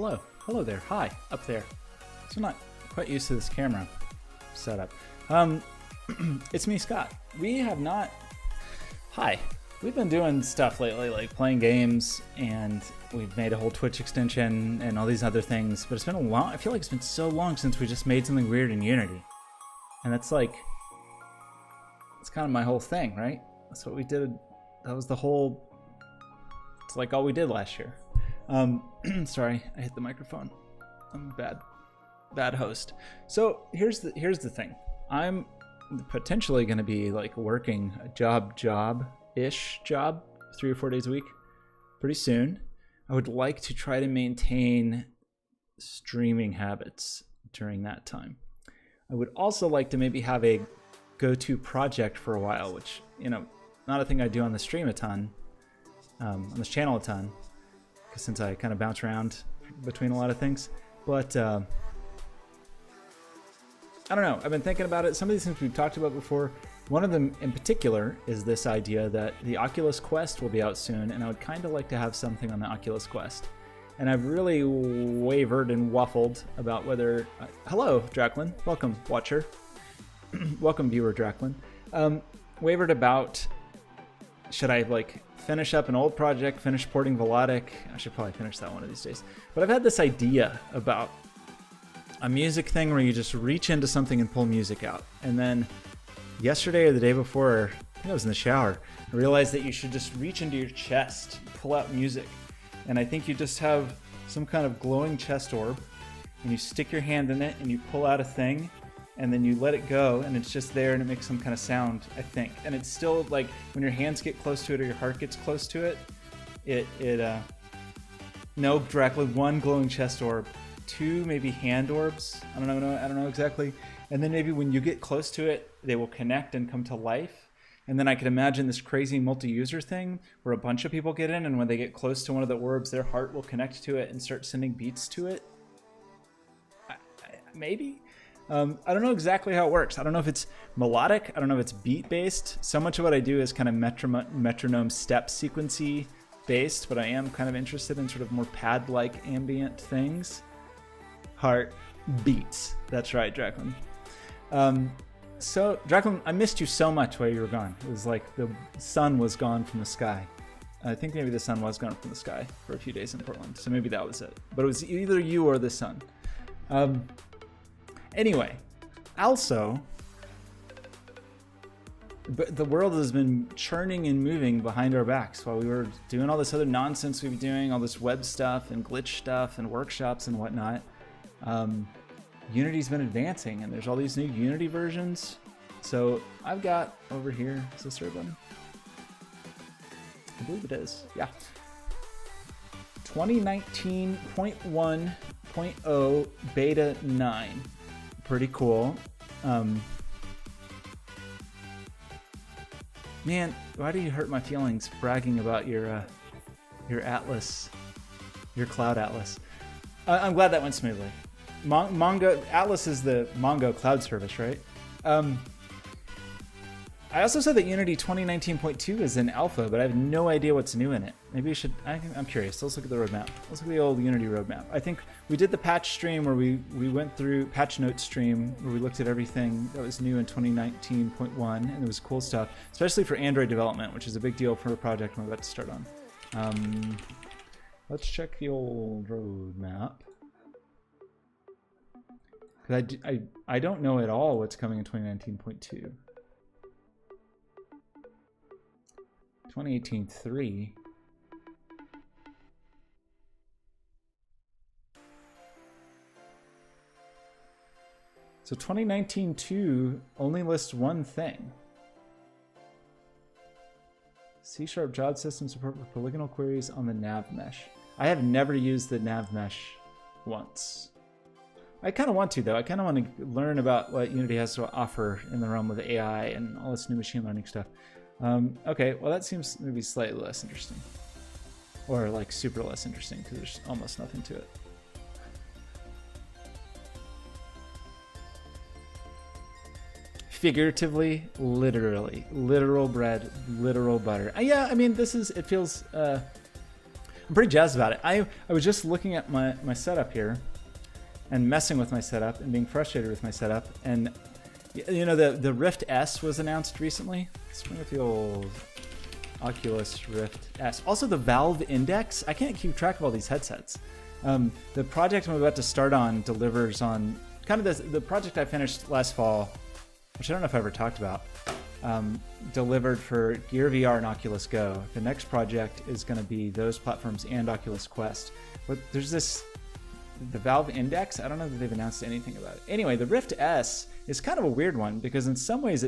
hello. Hello there. Hi, up there. So I'm not quite used to this camera setup. It's me, Scott. We have not... Hi. We've been doing stuff lately, like playing games, and we've made a whole Twitch extension and all these other things, but it's been a long... I feel like it's been so long since we just made something weird in Unity. And that's like... It's kind of my whole thing, right? That's what we did. That was the whole... It's like all we did last year. Sorry, I hit the microphone. I'm a bad host. So here's the thing. I'm potentially going to be like working a job-ish job 3 or 4 days a week pretty soon. I would like to try to maintain streaming habits during that time. I would also like to maybe have a go-to project for a while, which, you know, not a thing I do on the stream a ton, on this channel a ton, because since I kind of bounce around between a lot of things. But I don't know. I've been thinking about it. Some of these things we've talked about before. One of them in particular is this idea that the Oculus Quest will be out soon, and I would kind of like to have something on the Oculus Quest. And I've really wavered and waffled about whether... hello, Draklin. Welcome, watcher. Welcome, viewer, Draklin. Wavered about... Should I, like, finish up an old project, finish porting Velodic? I should probably finish that one of these days. But I've had this idea about a music thing where you just reach into something and pull music out. And then yesterday or the day before, I think I was in the shower, I realized that you should just reach into your chest, pull out music. And I think you just have some kind of glowing chest orb, and you stick your hand in it and you pull out a thing, and then you let it go, and it's just there, and it makes some kind of sound, I think. And it's still like when your hands get close to it or your heart gets close to it, no, directly one glowing chest orb, 2 maybe hand orbs. I don't know exactly. And then maybe when you get close to it, they will connect and come to life. And then I could imagine this crazy multi-user thing where a bunch of people get in, and when they get close to one of the orbs, their heart will connect to it and start sending beats to it. Maybe. I don't know exactly how it works. I don't know if it's melodic. I don't know if it's beat-based. So much of what I do is kind of metronome step sequency based, but I am kind of interested in sort of more pad-like ambient things. Heart beats. That's right, Draklin. So, Draklin, I missed you so much while you were gone. It was like the sun was gone from the sky. I think maybe the sun was gone from the sky for a few days in Portland, so maybe that was it. But it was either you or the sun. Anyway, also, the world has been churning and moving behind our backs while we were doing all this other nonsense we've been doing, all this web stuff and glitch stuff and workshops and whatnot. Unity's been advancing, and there's all these new Unity versions. So I've got over here, is this the right button? I believe it is, yeah. 2019.1.0 beta 9. Pretty cool. Man, why do you hurt my feelings bragging about your Atlas, your Cloud Atlas? I'm glad that went smoothly. Mongo Atlas is the Mongo cloud service, right? I also said that Unity 2019.2 is in alpha, but I have no idea what's new in it. Maybe we should... I'm curious. Let's look at the roadmap. Let's look at the old Unity roadmap. I think we did the patch stream where we went through patch notes stream where we looked at everything that was new in 2019.1, and it was cool stuff, especially for Android development, which is a big deal for a project we're about to start on. Let's check the old roadmap. Because I don't know at all what's coming in 2019.2. 2018.3. So 2019.2 only lists one thing. C# job system support for polygonal queries on the nav mesh. I have never used the nav mesh once. I kind of want to, though. I kind of want to learn about what Unity has to offer in the realm of AI and all this new machine learning stuff. Okay, well that seems maybe slightly less interesting. Or like super less interesting because there's almost nothing to it. Figuratively, literally. Literal bread, literal butter. Yeah, I mean, it feels... I'm pretty jazzed about it. I was just looking at my setup here and messing with my setup and being frustrated with my setup. And you know, the Rift S was announced recently. Let's bring up the old Oculus Rift S. Also the Valve Index. I can't keep track of all these headsets. The project I'm about to start on delivers on kind of the project I finished last fall, which I don't know if I ever talked about, delivered for Gear VR and Oculus Go. The next project is going to be those platforms and Oculus Quest. But there's the Valve Index. I don't know that they've announced anything about it. Anyway, the Rift S is kind of a weird one because in some ways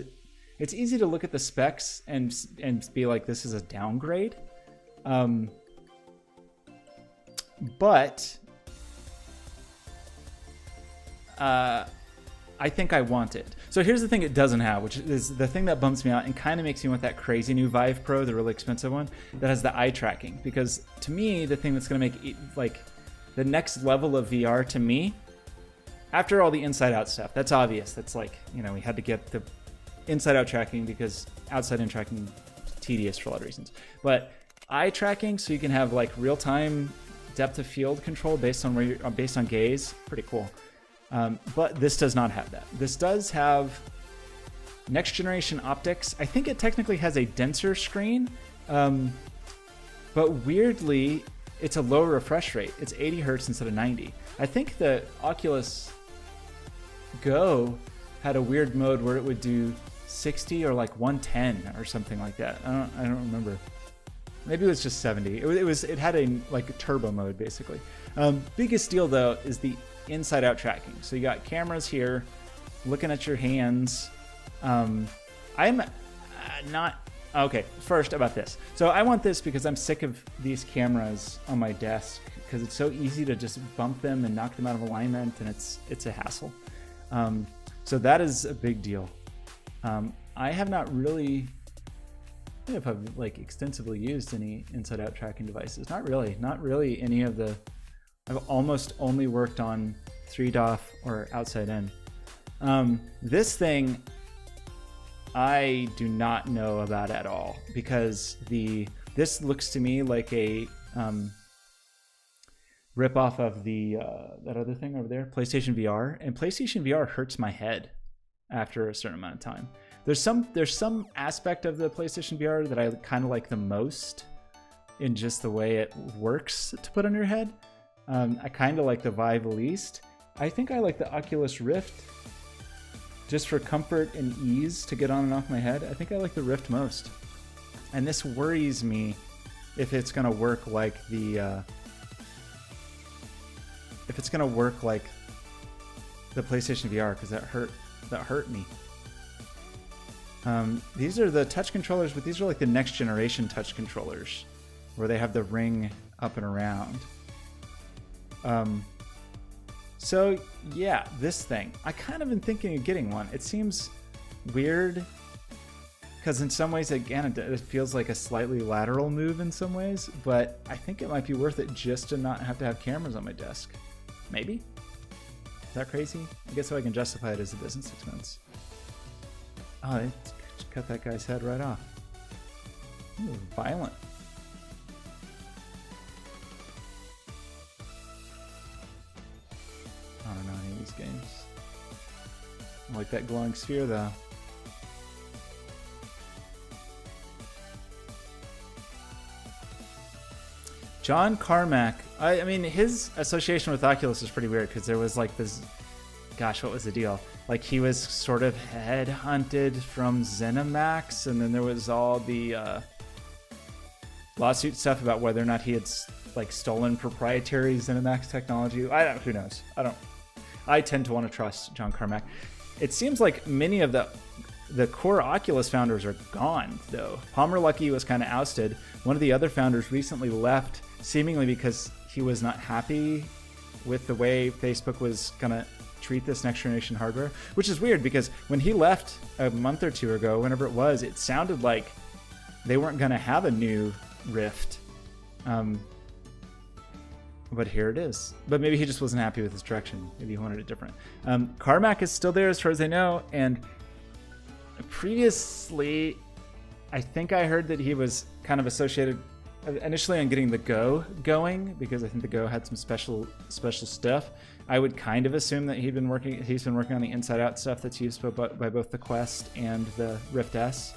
it's easy to look at the specs and be like, this is a downgrade. But I think I want it. So here's the thing it doesn't have, which is the thing that bums me out and kind of makes me want that crazy new Vive Pro, the really expensive one, that has the eye tracking. Because to me, the thing that's going to make it, like the next level of VR to me, after all the inside out stuff, that's obvious. That's like, you know, we had to get the inside out tracking because outside in tracking is tedious for a lot of reasons. But eye tracking, so you can have like real time depth of field control based on where you're based on gaze, pretty cool. But this does not have that. This does have next generation optics. I think it technically has a denser screen, but weirdly, it's a lower refresh rate. It's 80 hertz instead of 90. I think the Oculus Go had a weird mode where it would do 60 or like 110 or something like that. I don't remember. Maybe it was just 70. It had a like a turbo mode basically. Biggest deal though is the inside out tracking. So you got cameras here looking at your hands. I'm not okay. First about this. So I want this because I'm sick of these cameras on my desk because it's so easy to just bump them and knock them out of alignment, and it's a hassle. So that is a big deal. I have not really, I don't know if I've like extensively used any inside out tracking devices. Not really any of the, I've almost only worked on 3DoF or outside in. This thing, I do not know about at all because this looks to me like a rip off of the that other thing over there, PlayStation VR, and PlayStation VR hurts my head after a certain amount of time. There's some aspect of the PlayStation VR that I kind of like the most in just the way it works to put on your head. I kind of like the Vive least. I think I like the Oculus Rift just for comfort and ease to get on and off my head. I think I like the Rift most. And this worries me if it's going to work like the PlayStation VR, because that hurt me. These are the touch controllers, but these are like the next generation touch controllers where they have the ring up and around. So yeah, this thing, I kind of been thinking of getting one. It seems weird because in some ways, again, it feels like a slightly lateral move in some ways, but I think it might be worth it just to not have to have cameras on my desk. Maybe? Is that crazy? I guess so I can justify it as a business expense. Oh, they just cut that guy's head right off. Ooh, violent. I don't know any of these games. I like that glowing sphere though. John Carmack. I mean, his association with Oculus is pretty weird because there was like this. Gosh, what was the deal? Like he was sort of headhunted from ZeniMax, and then there was all the lawsuit stuff about whether or not he had like stolen proprietary ZeniMax technology. Who knows? I tend to want to trust John Carmack. It seems like many of the core Oculus founders are gone, though. Palmer Luckey was kind of ousted. One of the other founders recently left, seemingly because he was not happy with the way Facebook was going to treat this next generation hardware, which is weird because when he left a month or two ago, whenever it was, it sounded like they weren't going to have a new Rift. But here it is. But maybe he just wasn't happy with his direction. Maybe he wanted it different. Carmack is still there as far as I know, and previously I think I heard that he was kind of associated initially on getting the Go going, because I think the Go had some special stuff. I would kind of assume that he's been working on the Inside Out stuff that's used by both the Quest and the Rift S.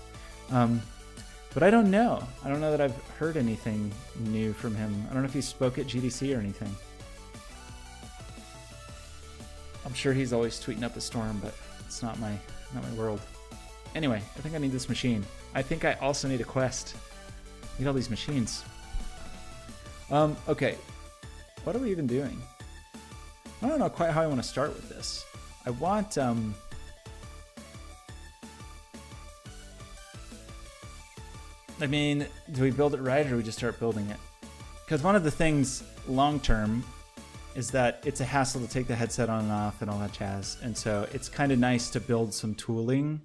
But I don't know. I don't know that I've heard anything new from him. I don't know if he spoke at GDC or anything. I'm sure he's always tweeting up a storm, but it's not my world. Anyway, I think I need this machine. I think I also need a quest. I need all these machines. Okay. What are we even doing? I don't know quite how I want to start with this. I want, I mean, do we build it right or do we just start building it? Because one of the things long term is that it's a hassle to take the headset on and off and all that jazz. And so it's kind of nice to build some tooling.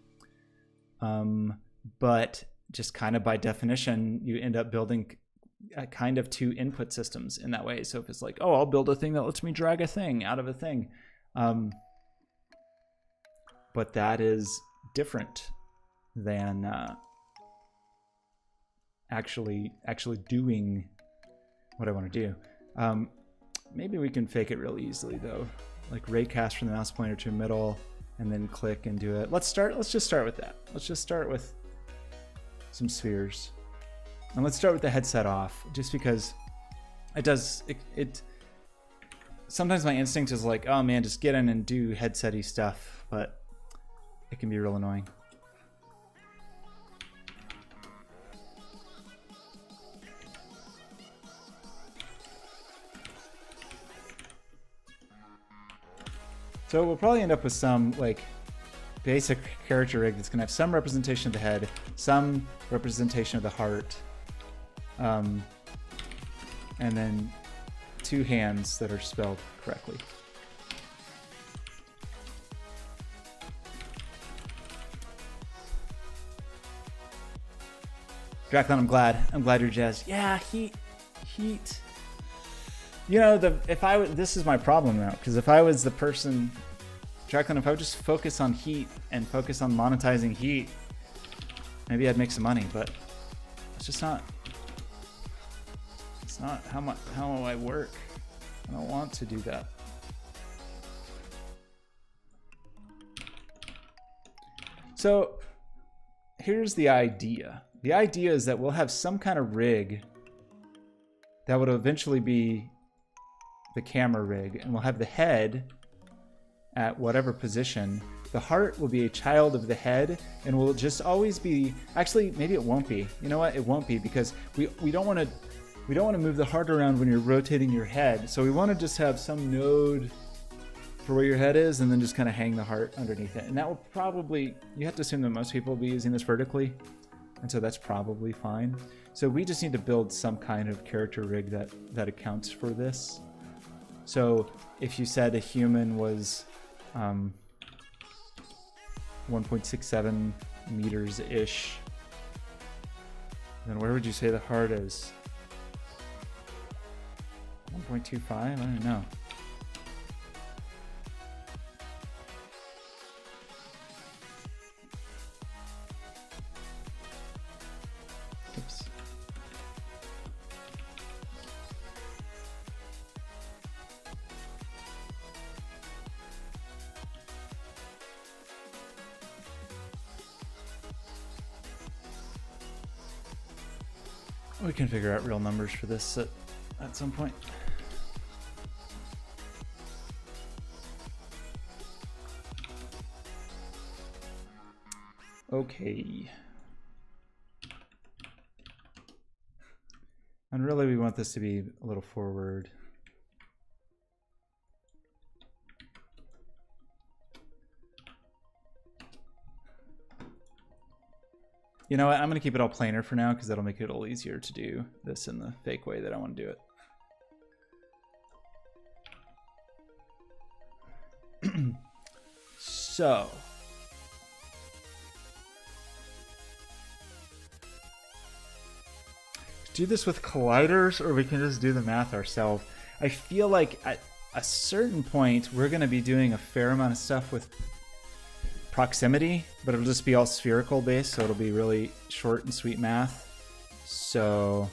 But just kind of by definition, you end up building kind of two input systems in that way. So if it's like, oh, I'll build a thing that lets me drag a thing out of a thing. But that is different than actually doing what I want to do. Maybe we can fake it really easily though. Like raycast from the mouse pointer to middle and then click and do it. Let's just start with that. Let's just start with some spheres. And let's start with the headset off, just because it sometimes my instinct is like, oh man, just get in and do headset-y stuff, but it can be real annoying. So we'll probably end up with some like basic character rig that's gonna have some representation of the head, some representation of the heart, and then two hands that are spelled correctly. Draclon, I'm glad you're jazzed. Yeah, heat. You know, this is my problem now, because if I was the person, Draclon, if I would just focus on heat and focus on monetizing heat, maybe I'd make some money, but it's just not. It's not how I work. I don't want to do that. So here's the idea. The idea is that we'll have some kind of rig that would eventually be the camera rig, and we'll have the head at whatever position. The heart will be a child of the head and will just always be, actually maybe it won't be. You know what? It won't be, because we don't want to move the heart around when you're rotating your head. So we want to just have some node for where your head is and then just kind of hang the heart underneath it. And that will probably, you have to assume that most people will be using this vertically. And so that's probably fine. So we just need to build some kind of character rig that accounts for this. So if you said a human was 1.67 meters-ish, then where would you say the heart is? 1.25? I don't know. Oops. We can figure out real numbers for this at some point. Okay. And really we want this to be a little forward. You know what, I'm gonna keep it all planar for now because that'll make it a little easier to do this in the fake way that I want to do it. So. Do this with colliders, or we can just do the math ourselves. I feel like at a certain point, we're gonna be doing a fair amount of stuff with proximity, but it'll just be all spherical based, so it'll be really short and sweet math. So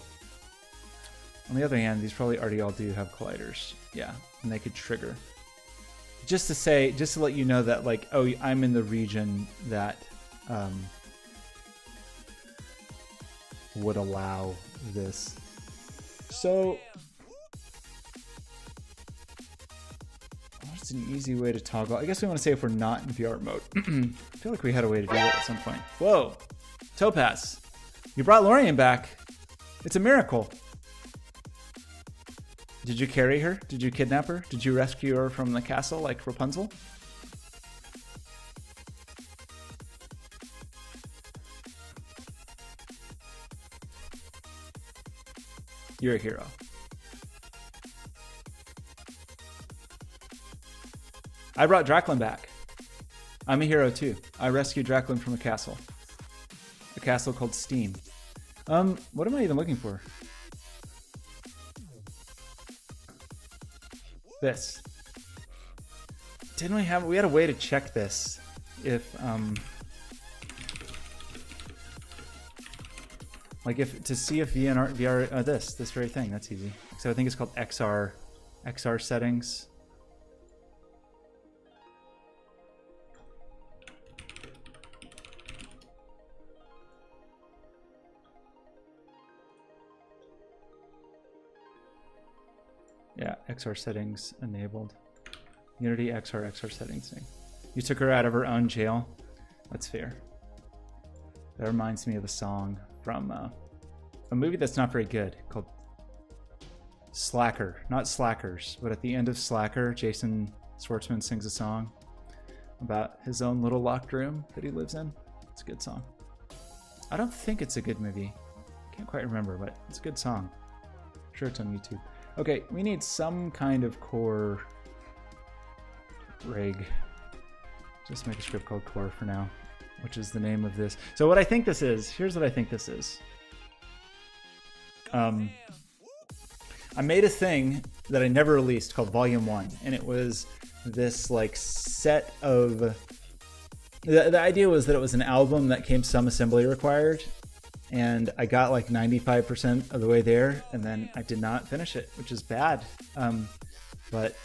On the other hand, these probably already all do have colliders. Yeah, and they could trigger. Just to let you know that, like, oh, I'm in the region that would allow this. So, what's an easy way to toggle? I guess we want to say if we're not in VR mode. I feel like we had a way to do that at some point. Whoa, Topaz, you brought Lorien back. It's a miracle. Did you carry her? Did you kidnap her? Did you rescue her from the castle like Rapunzel? You're a hero. I brought Draklin back. I'm a hero too. I rescued Draklin from a castle called Steam. What am I even looking for? This. Didn't we had a way to check this if like to see if VR this very thing. That's easy. So I think it's called XR settings. Yeah, XR settings enabled. Unity XR settings thing. You took her out of her own jail. That's fair. That reminds me of a song from a movie that's not very good called Slacker. Not Slackers, but at the end of Slacker, Jason Schwartzman sings a song about his own little locked room that he lives in. It's a good song. I don't think it's a good movie. Can't quite remember, but it's a good song. I'm sure it's on YouTube. Okay, we need some kind of core rig. Just make a script called core for now, which is the name of this. So what I think this is, here's what I think this is. I made a thing that I never released called Volume 1, and it was this like set of... The idea was that it was an album that came some assembly required, and I got like 95% of the way there, and then I did not finish it, which is bad. But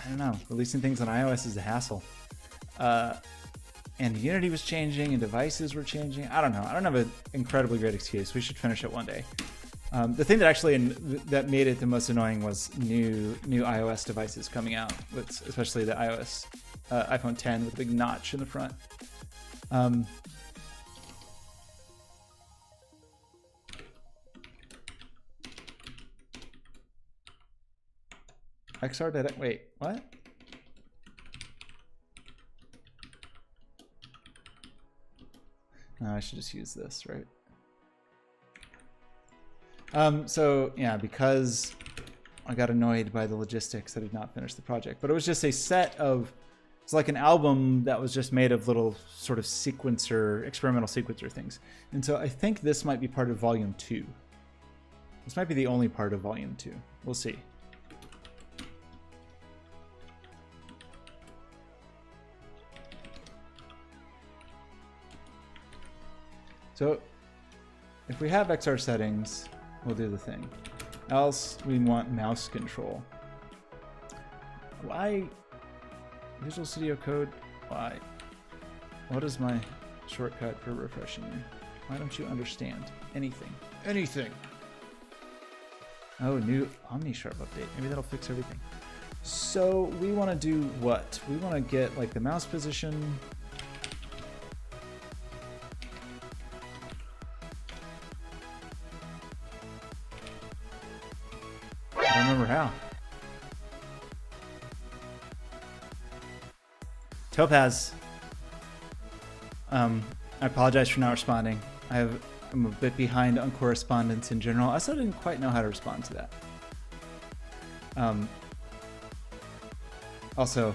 I don't know, releasing things on iOS is a hassle. And Unity was changing, and devices were changing. I don't know. I don't have an incredibly great excuse. We should finish it one day. The thing that actually that made it the most annoying was new iOS devices coming out, especially the iOS iPhone 10 with a big notch in the front. XR did it. Wait, what? No, I should just use this, right? So yeah, because I got annoyed by the logistics, I did not finish the project. But it was just a set of, it's like an album that was just made of little sort of experimental sequencer things. And so I think this might be part of Volume 2. This might be the only part of Volume 2. We'll see. So if we have XR settings, we'll do the thing. Else we want mouse control. Why? Visual Studio Code? Why? What is my shortcut for refreshing you? Why don't you understand anything? Anything! Oh, new OmniSharp update. Maybe that'll fix everything. So we want to do what? We want to get like the mouse position. I don't remember how. Topaz. I apologize for not responding. I'm a bit behind on correspondence in general. I also didn't quite know how to respond to that. Also,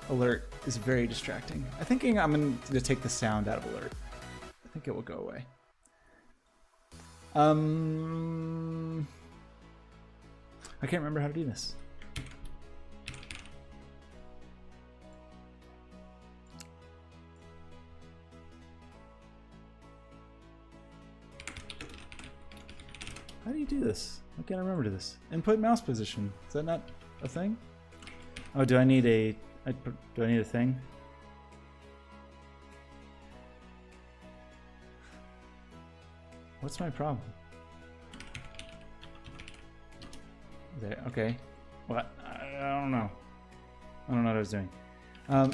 alert is very distracting. I'm thinking I'm going to take the sound out of alert. I think it will go away. I can't remember how to do this. How do you do this? I can't remember this. Input mouse position. Is that not a thing? Oh, do I need a thing? What's my problem? There, okay. What? I don't know. I don't know what I was doing.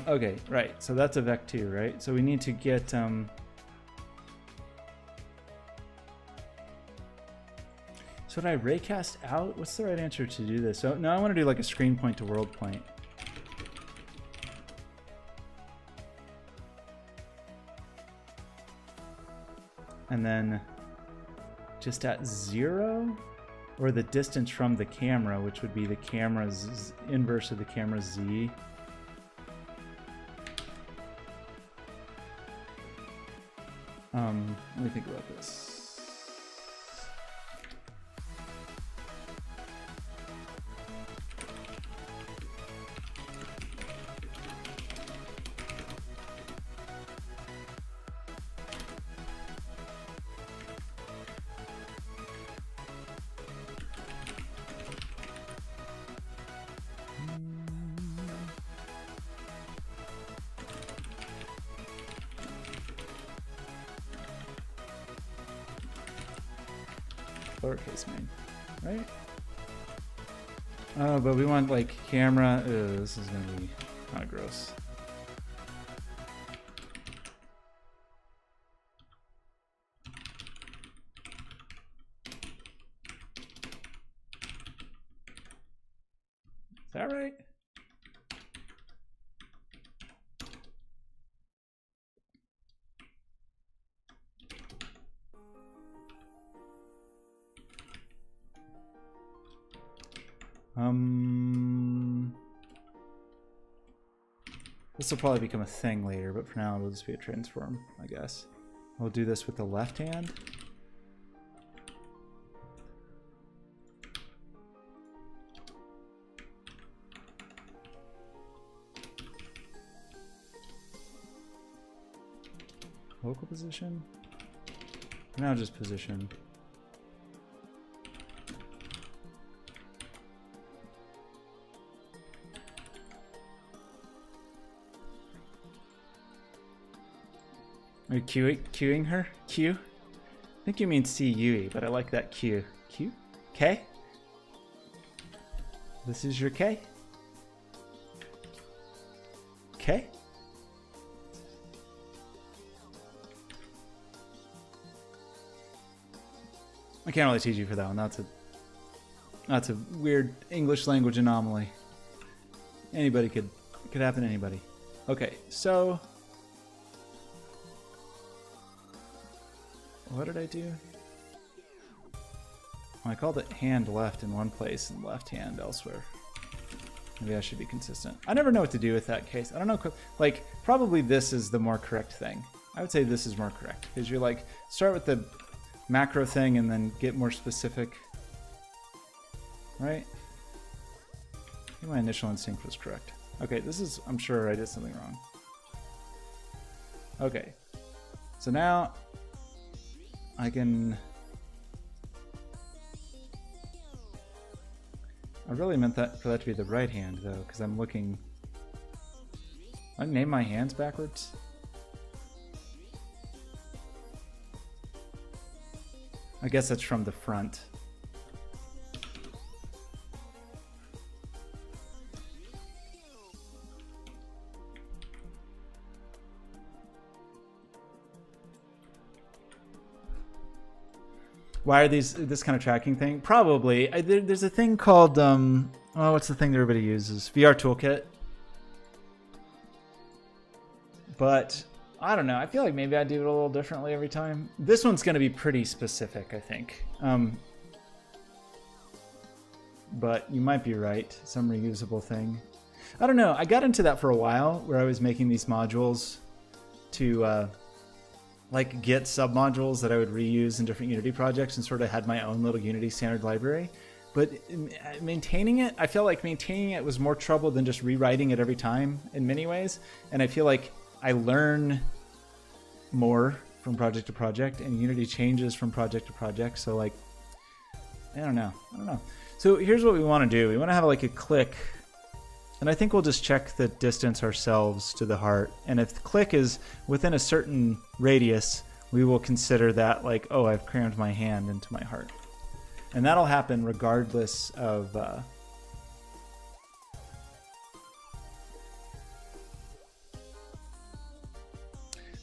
Okay, right. So that's a Vec2, right? So we need to get so did I raycast out? What's the right answer to do this? So no, I want to do like a screen point to world point. And then just at 0, or the distance from the camera, which would be the camera's inverse of the camera's Z. Let me think about this. Lowercase main, right? Oh, but we want like camera. Ew, this is gonna be kind of gross. Is that right? This will probably become a thing later, but for now it'll just be a transform, I guess. We'll do this with the left hand. Local position? For now just position. Are you queuing her? Q? I think you mean C-U-E, but I like that Q. Q? K? This is your K? K? I can't really teach you for that one. That's a weird English language anomaly. Anybody could happen to anybody. Okay, so what did I do? Well, I called it hand left in one place and left hand elsewhere. Maybe I should be consistent. I never know what to do with that case. I don't know, like, probably this is the more correct thing. I would say this is more correct, because you're like, start with the macro thing and then get more specific, right? I think my initial instinct was correct. Okay, this is, I'm sure I did something wrong. Okay, so now I can, I really meant that for that to be the right hand though, because I'm looking, I name my hands backwards. I guess that's from the front. Why are these this kind of tracking thing? Probably. There's a thing called, oh, what's the thing that everybody uses? VR Toolkit. But I don't know. I feel like maybe I do it a little differently every time. This one's going to be pretty specific, I think. But you might be right. Some reusable thing. I don't know. I got into that for a while where I was making these modules to like get submodules that I would reuse in different Unity projects and sort of had my own little Unity standard library. But maintaining it, I feel like maintaining it was more trouble than just rewriting it every time in many ways. And I feel like I learn more from project to project, and Unity changes from project to project. So like, I don't know. So here's what we want to do. We want to have like a click, and I think we'll just check the distance ourselves to the heart. And if the click is within a certain radius, we will consider that like, oh, I've crammed my hand into my heart. And that'll happen regardless of...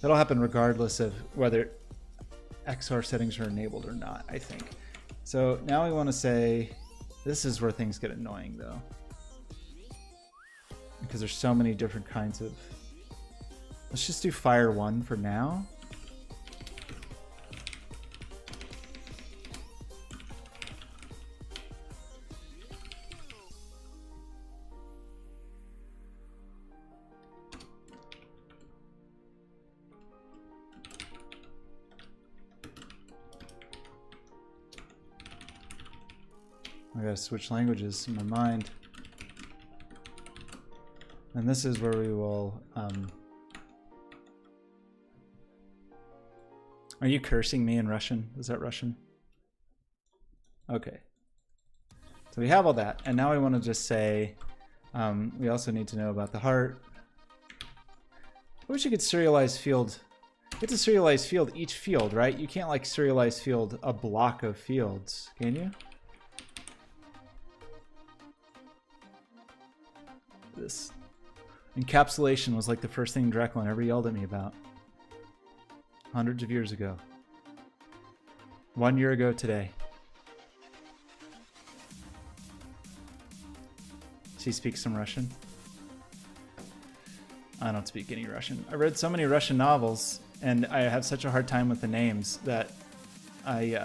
that'll happen regardless of whether XR settings are enabled or not, I think. So now we want to say, this is where things get annoying though. Because there's so many different kinds of... Let's just do Fire 1 for now. I gotta switch languages in my mind. And this is where we will... Are you cursing me in Russian? Is that Russian? Okay. So we have all that. And now we want to just say... we also need to know about the heart. I wish you could serialize field... You have to serialize field each field, right? You can't like serialize field a block of fields, can you? This encapsulation was like the first thing Dreklin ever yelled at me about. Hundreds of years ago. 1 year ago today. Does he speak some Russian? I don't speak any Russian. I read so many Russian novels, and I have such a hard time with the names that I,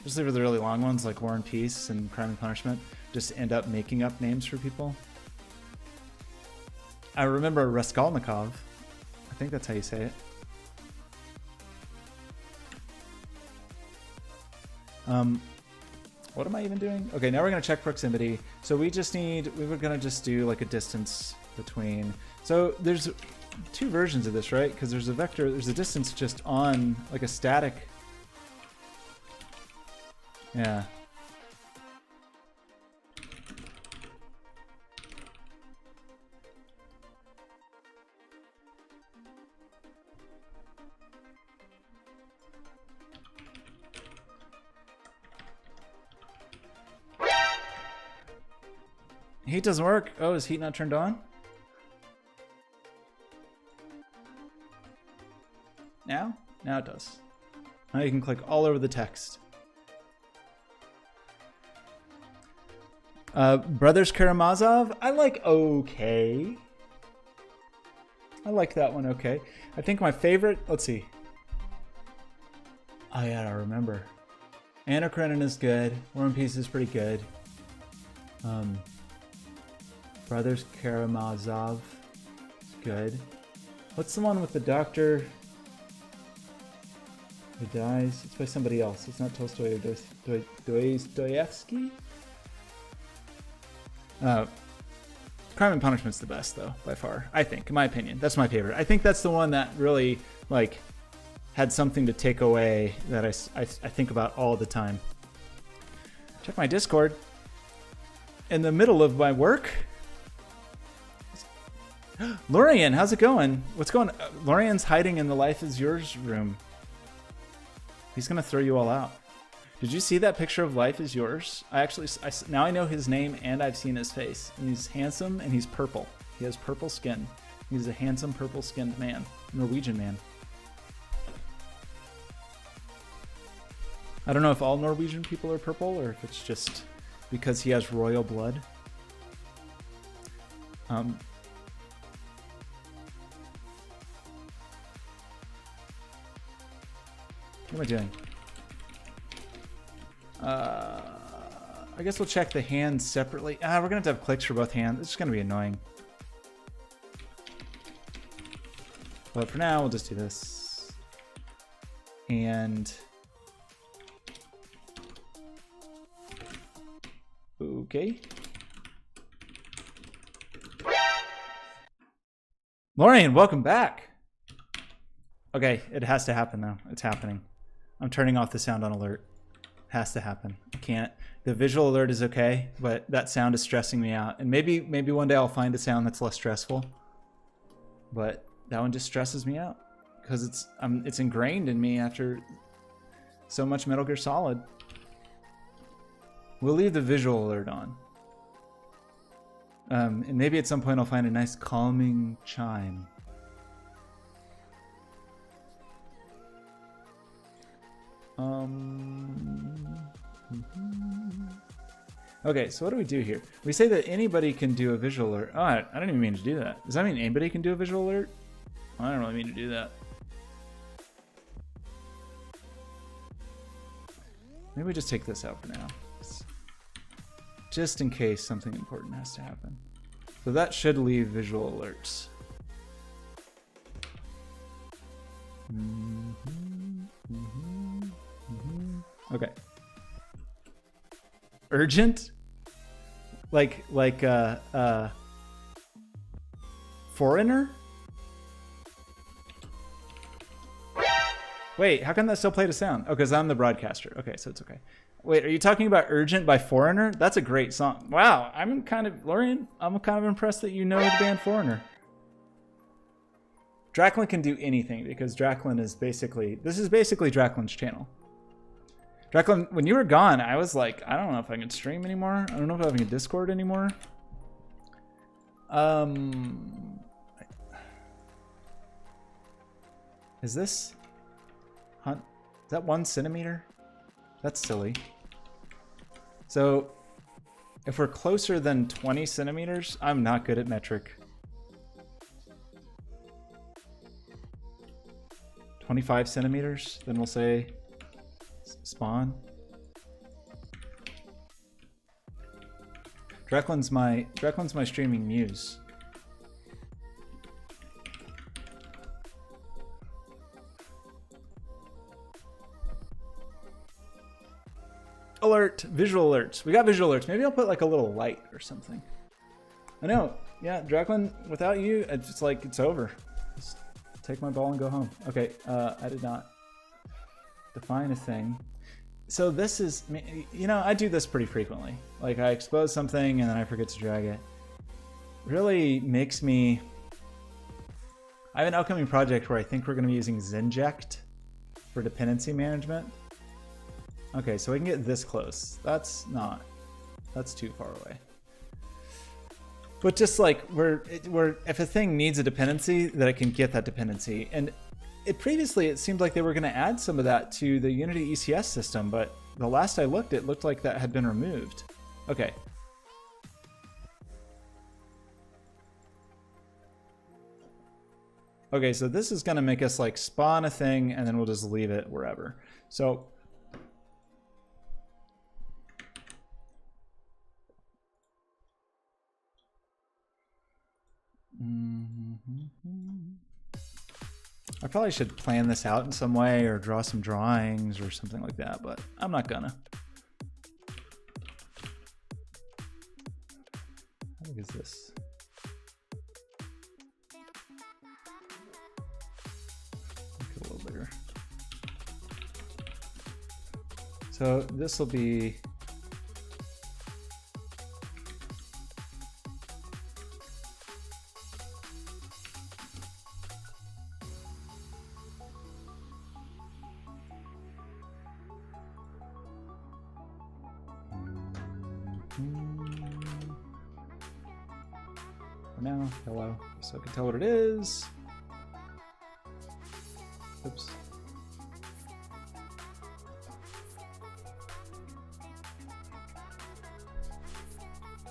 especially for the really long ones like War and Peace and Crime and Punishment, just end up making up names for people. I remember Raskolnikov. I think that's how you say it. What am I even doing? Okay, now we're gonna check proximity. So we were gonna just do like a distance between. So there's two versions of this, right? Because there's a vector, there's a distance just on like a static. Yeah. Heat doesn't work. Oh, is heat not turned on? Now? Now it does. Now you can click all over the text. Brothers Karamazov? I like okay. I like that one okay. I think my favorite, let's see. Oh yeah, I remember. Anna Karenina is good. War and Peace is pretty good. Brothers Karamazov is good. What's the one with the doctor who dies? It's by somebody else. It's not Tolstoy or Dostoevsky. Crime and Punishment's the best though, by far. I think, in my opinion, that's my favorite. I think that's the one that really like had something to take away that I think about all the time. Check my Discord. In the middle of my work. Lorian, how's it going? What's going on? Lorian's hiding in the Life is Yours room. He's gonna throw you all out. Did you see that picture of Life is Yours? Now I know his name and I've seen his face. And he's handsome and he's purple. He has purple skin. He's a handsome purple-skinned man, Norwegian man. I don't know if all Norwegian people are purple or if it's just because he has royal blood. What am I doing? I guess we'll check the hands separately. We're gonna have to have clicks for both hands. It's just gonna be annoying. But for now, we'll just do this. And okay. Lorian, welcome back. Okay, it has to happen though. It's happening. I'm turning off the sound on alert. Has to happen. I can't. The visual alert is okay, but that sound is stressing me out. And maybe one day I'll find a sound that's less stressful. But that one just stresses me out because it's ingrained in me after so much Metal Gear Solid. We'll leave the visual alert on. And maybe at some point I'll find a nice calming chime. Okay, so what do we do here? We say that anybody can do a visual alert. Oh, I didn't even mean to do that. Does that mean anybody can do a visual alert? I don't really mean to do that. Maybe we just take this out for now. Just in case something important has to happen. So that should leave visual alerts. Okay. Urgent? Like foreigner? Wait, how can that still play the sound? Oh, because I'm the broadcaster. Okay, so it's okay. Wait, are you talking about Urgent by Foreigner? That's a great song. Wow, I'm kind of impressed that you know the band Foreigner. Draklin can do anything because Draklin is basically, this is basically Draklin's channel. Draklin, when you were gone, I was like, I don't know if I can stream anymore. I don't know if I have a Discord anymore. Is this hunt? Is that 1 centimeter? That's silly. So if we're closer than 20 centimeters, I'm not good at metric. 25 centimeters, then we'll say spawn. Draklin's my streaming muse. Alert, visual alerts. We got visual alerts. Maybe I'll put like a little light or something. I know. Yeah, Draklin, without you, it's like it's over. Just take my ball and go home. Okay, I did not define a thing. So this is, you know, I do this pretty frequently. Like I expose something and then I forget to drag it. Really makes me, I have an upcoming project where I think we're going to be using Zinject for dependency management. Okay, so we can get this close. That's too far away. But just like if a thing needs a dependency, that it can get that dependency. And previously it seemed like they were going to add some of that to the Unity ECS system, but the last I looked, it looked like that had been removed. Okay. Okay, so this is going to make us like spawn a thing and then we'll just leave it wherever. So I probably should plan this out in some way or draw some drawings or something like that, but I'm not gonna. How big is this? Make it a little bigger. So this will be now, hello, so I can tell what it is. Oops.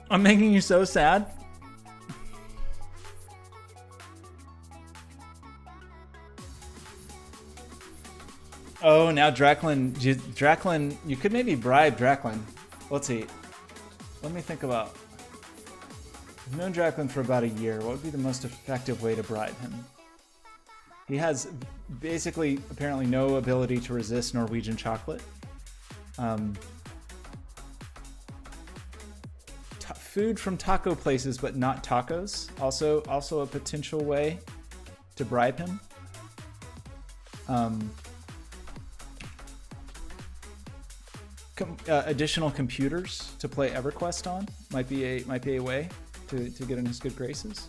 I'm making you so sad. Oh, now Draklin, you could maybe bribe Draklin. Let's see. Let me think about. I've known Draklin for about a year. What would be the most effective way to bribe him? He has basically apparently no ability to resist Norwegian chocolate. Food from taco places, but not tacos. Also a potential way to bribe him. additional computers to play EverQuest on. Might be a way to get in his good graces.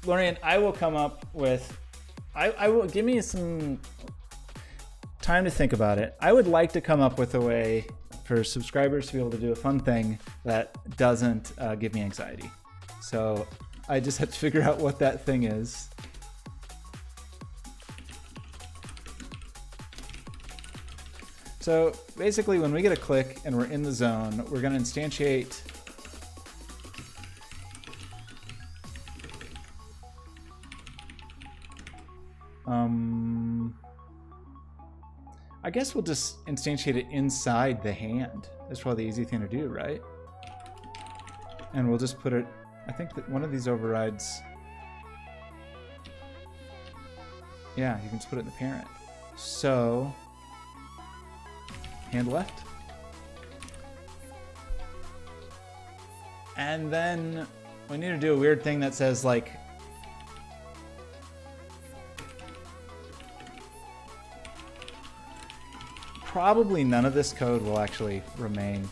Lorian, I will come up with. I will give me some time to think about it. I would like to come up with a way for subscribers to be able to do a fun thing that doesn't give me anxiety. So I just have to figure out what that thing is. So basically, when we get a click and we're in the zone, we're going to instantiate I guess we'll just instantiate it inside the hand. That's probably the easy thing to do, right? And we'll just put it, I think that one of these overrides, yeah, you can just put it in the parent. So, hand left. And then we need to do a weird thing that says like, probably none of this code will actually remain,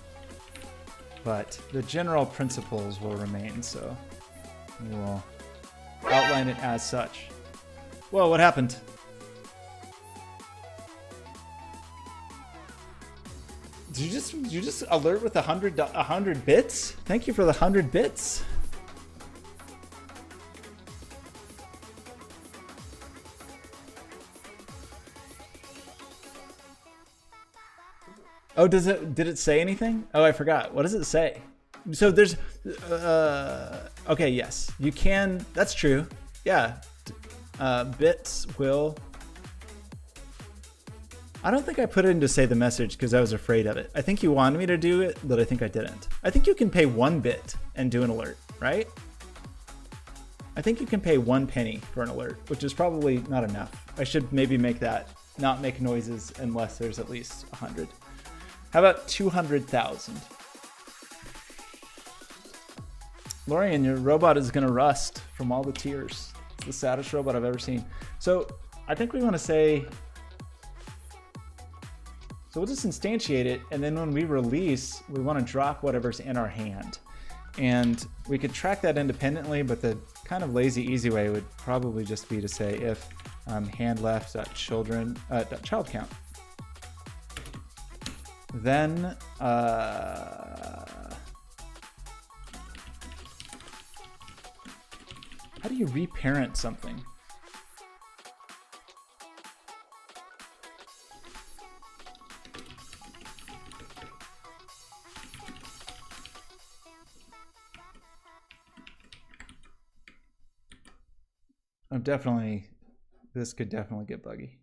but the general principles will remain, so we will outline it as such. Whoa, what happened? Did you just alert with 100 bits? Thank you for the 100 bits. Oh, did it say anything? Oh, I forgot. What does it say? So there's, okay, yes, you can, that's true. Yeah, bits will, I don't think I put it in to say the message because I was afraid of it. I think you wanted me to do it, but I think I didn't. I think you can pay 1 bit and do an alert, right? I think you can pay 1 penny for an alert, which is probably not enough. I should maybe make that not make noises unless there's at least 100. How about 200,000? Lorian, your robot is gonna rust from all the tears. It's the saddest robot I've ever seen. So I think we wanna say, so we'll just instantiate it, and then when we release, we wanna drop whatever's in our hand. And we could track that independently, but the kind of lazy, easy way would probably just be to say if hand left child count. Then, how do you reparent something? This could definitely get buggy.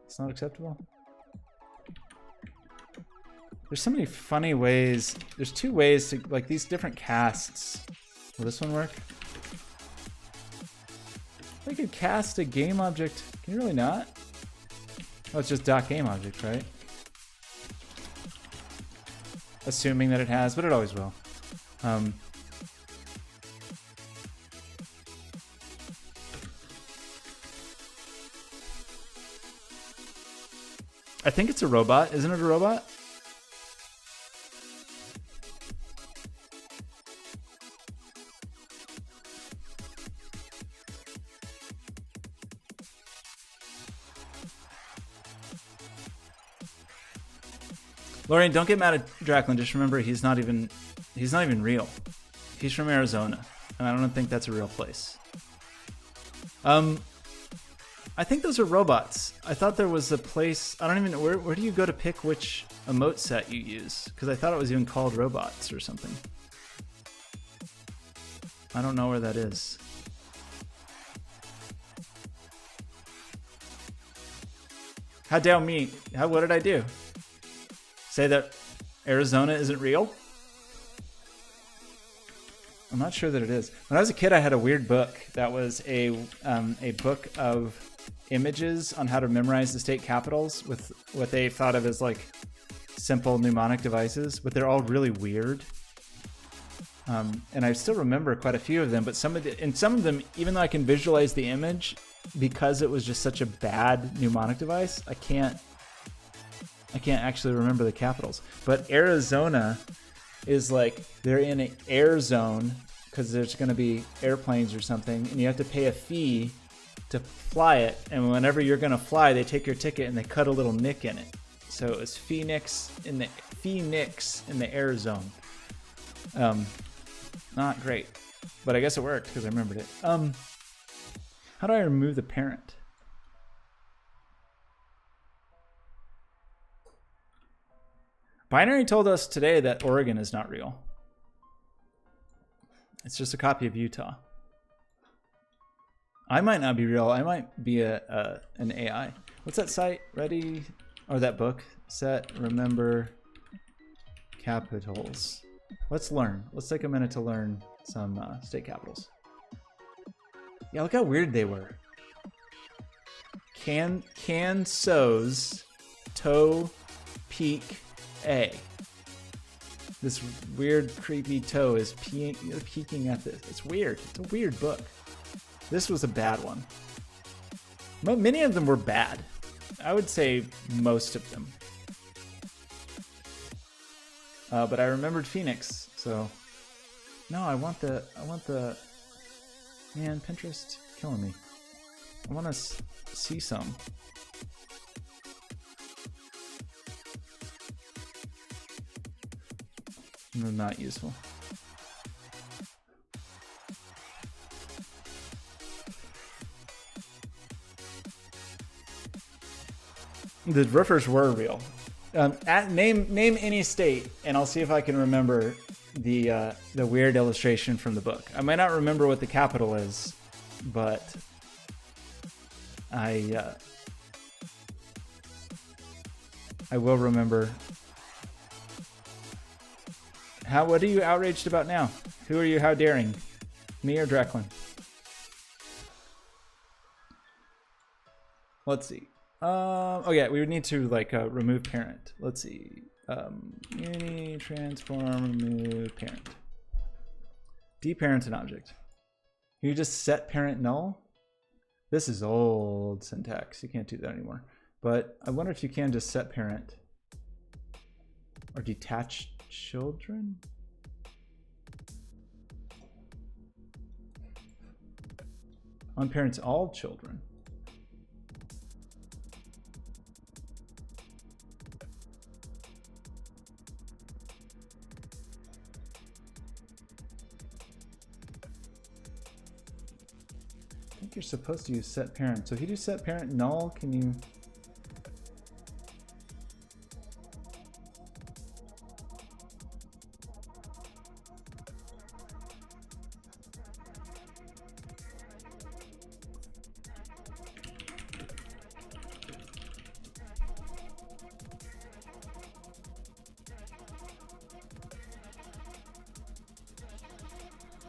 It's not acceptable. There's so many funny ways. There's 2 ways to, like, these different casts. Will this one work? I could cast a game object. Can you really not? Oh, it's just .game object, right? Assuming that it has, but it always will. I think it's a robot. Isn't it a robot? Lorian, don't get mad at Draclin. Just remember, he's not even real. He's from Arizona, and I don't think that's a real place. I think those are robots. I thought there was a place. I don't even know where do you go to pick which emote set you use? Because I thought it was even called robots or something. I don't know where that is. How dare me? What did I do? Say that Arizona isn't real? I'm not sure that it is. When I was a kid, I had a weird book that was a book of images on how to memorize the state capitals with what they thought of as like simple mnemonic devices, but they're all really weird. And I still remember quite a few of them, but some of them, even though I can visualize the image, because it was just such a bad mnemonic device, I can't actually remember the capitals. But Arizona is like they're in an air zone because there's going to be airplanes or something, and you have to pay a fee to fly it. And whenever you're going to fly, they take your ticket and they cut a little nick in it. So it was Phoenix in the air zone. Not great, but I guess it worked because I remembered it. How do I remove the parent? Binary told us today that Oregon is not real. It's just a copy of Utah. I might not be real. I might be an AI. What's that site? Ready? Or that book? Set, remember, capitals. Let's learn. Let's take a minute to learn some state capitals. Yeah, look how weird they were. Cansos, toe, peak, A. This weird, creepy toe is peeking at this. It's weird. It's a weird book. This was a bad one. Many of them were bad. I would say most of them. But I remembered Phoenix, so no, I want the man, Pinterest killing me. I want to see some. Not useful. The roofers were real. Name any state, and I'll see if I can remember the weird illustration from the book. I might not remember what the capital is, but I will remember. What are you outraged about now? Who are you? How daring? Me or Dreklin? Let's see. Oh yeah, we would need to like remove parent. Let's see. Uni transform remove parent. Deparent an object. Can you just set parent null? This is old syntax. You can't do that anymore. But I wonder if you can just set parent or detach children. On parents all children. I think you're supposed to use set parent. So if you do set parent null, can you?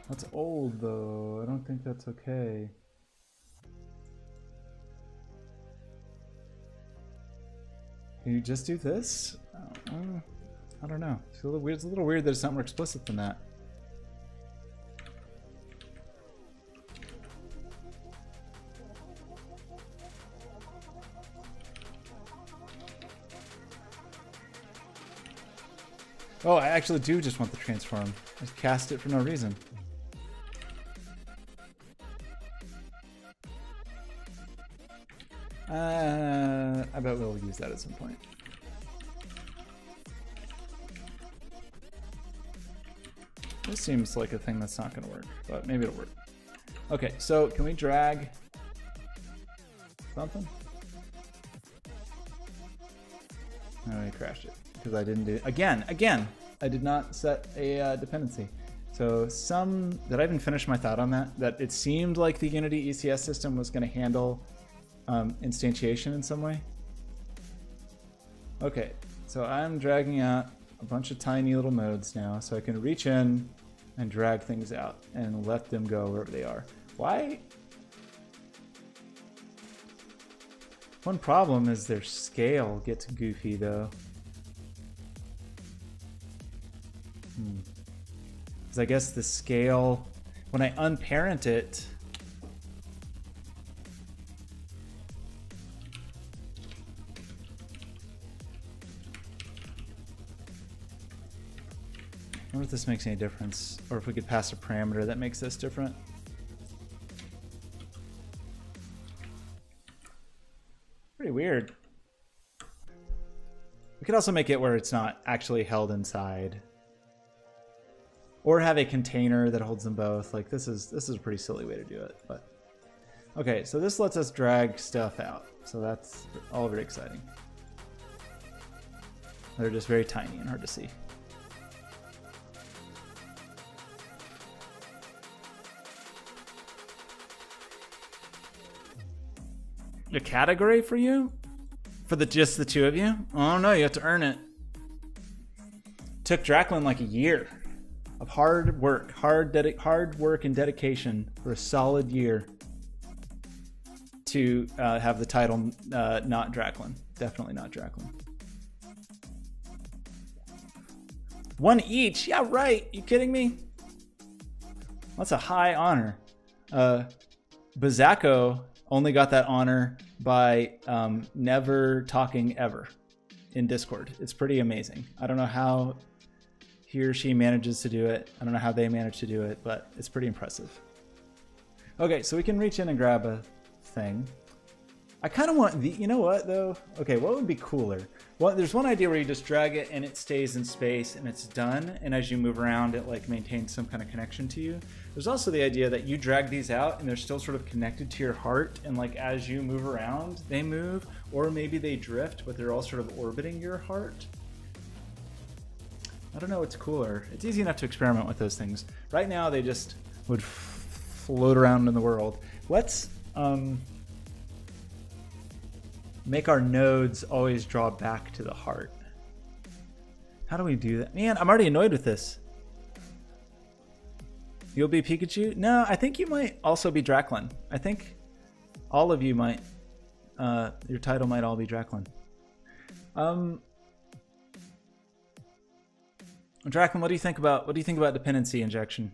That's old though. I don't think that's okay. Can you just do this? I don't know. It's a little weird. It's a little weird that it's not more explicit than that. Oh, I actually do just want the transform. I just cast it for no reason. I bet we'll use that at some point. This seems like a thing that's not going to work, but maybe it'll work. Okay, so can we drag something? No, I crashed it because I didn't do again. I did not set a dependency. So did I even finish my thought on that? That it seemed like the Unity ECS system was going to handle instantiation in some way. Okay, so I'm dragging out a bunch of tiny little nodes now, so I can reach in and drag things out and let them go wherever they are. Why? One problem is their scale gets goofy though. Because I guess the scale, when I unparent it, I wonder if this makes any difference, or if we could pass a parameter that makes this different. Pretty weird. We could also make it where it's not actually held inside, or have a container that holds them both. Like this is a pretty silly way to do it, but okay. So this lets us drag stuff out, so that's all very exciting. They're just very tiny and hard to see. A category for you? For just the two of you? Oh no, you have to earn it. Took Draklin like a year of hard work, hard work and dedication for a solid year to have the title not Draklin. Definitely not Draklin. One each? Yeah, right. You kidding me? That's a high honor. Bazako only got that honor by never talking ever in Discord. It's pretty amazing. I don't know how he or she manages to do it. I don't know how they manage to do it, but it's pretty impressive. Okay, so we can reach in and grab a thing. I kind of want the, you know what though? Okay, what would be cooler? Well, there's one idea where you just drag it and it stays in space and it's done. And as you move around, it like maintains some kind of connection to you. There's also the idea that you drag these out and they're still sort of connected to your heart. And like as you move around, they move, or maybe they drift, but they're all sort of orbiting your heart. I don't know what's cooler. It's easy enough to experiment with those things. Right now, they just would float around in the world. Let's make our nodes always draw back to the heart. How do we do that? Man, I'm already annoyed with this. You'll be Pikachu? No, I think you might also be Draklin. I think all of you might. Your title might all be Draklin. Draklin, what do you think about dependency injection?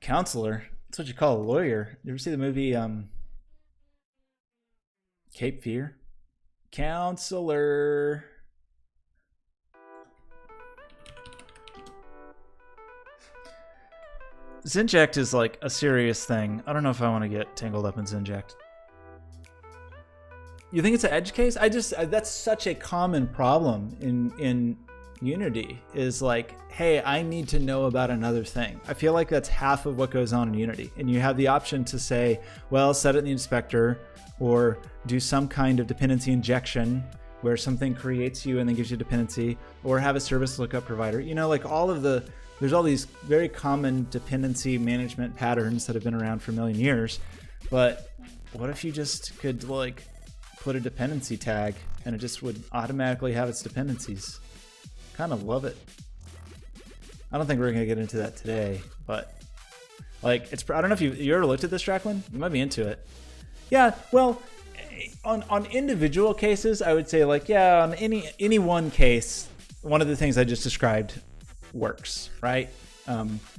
Counselor? That's what you call a lawyer. You ever see the movie Cape Fear? Counselor. Zinject is like a serious thing. I don't know if I want to get tangled up in Zinject. You think it's an edge case? That's such a common problem in Unity, is like, hey, I need to know about another thing. I feel like that's half of what goes on in Unity. And you have the option to say, well, set it in the inspector, or do some kind of dependency injection where something creates you and then gives you dependency, or have a service lookup provider. You know, like there's all these very common dependency management patterns that have been around for a million years. But what if you just could like put a dependency tag and it just would automatically have its dependencies? Kind of love it. I don't think we're gonna get into that today, but like I don't know if you ever looked at this, Draklin? You might be into it. Yeah, well, on individual cases, I would say like, yeah, on any one case, one of the things I just described works, right?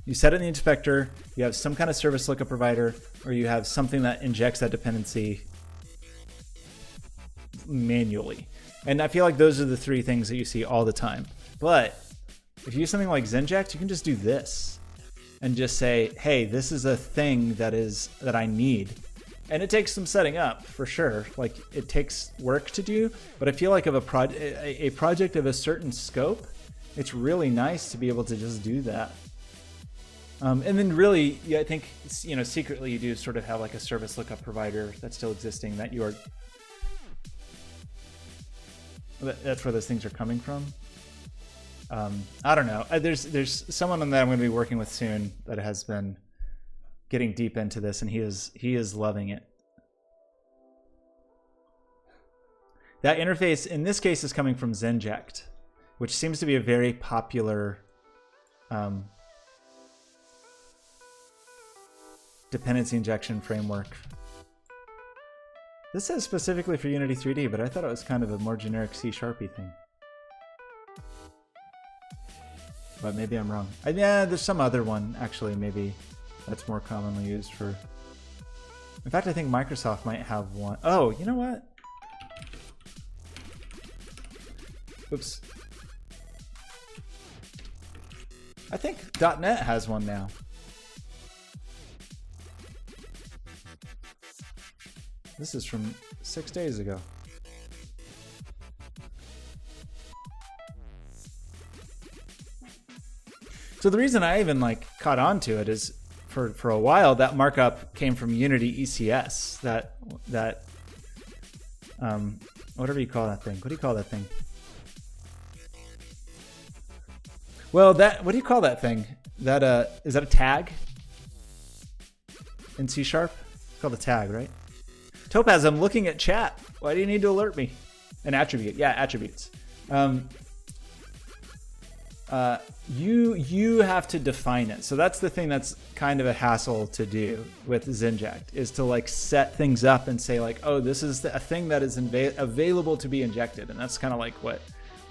You set it in the inspector, you have some kind of service lookup provider, or you have something that injects that dependency manually. And I feel like those are the three things that you see all the time. But if you use something like Zinject, you can just do this and just say, hey, this is a thing that I need. And it takes some setting up for sure. Like it takes work to do, but I feel like of a project of a certain scope, it's really nice to be able to just do that. And then really, yeah, I think, you know, secretly you do sort of have like a service lookup provider that's still existing that you are, that's where those things are coming from. I don't know. There's someone that I'm going to be working with soon that has been getting deep into this, and he is loving it. That interface in this case is coming from Zinject, which seems to be a very popular dependency injection framework. This says specifically for Unity 3D, but I thought it was kind of a more generic C# thing. but maybe I'm wrong. Yeah, there's some other one actually, maybe that's more commonly used for. In fact, I think Microsoft might have one. Oh, you know what? Oops. I think .NET has one now. This is from 6 days ago. So the reason I even like caught on to it is for a while that markup came from Unity ECS. That whatever you call that thing. What do you call that thing? Well, what do you call that thing? That is that a tag in C#? It's called a tag, right? Topaz, I'm looking at chat. Why do you need to alert me? An attribute, yeah, attributes. You have to define it. So that's the thing that's kind of a hassle to do with Zinject, is to like set things up and say like, oh, this is a thing that is available to be injected, and that's kind of like what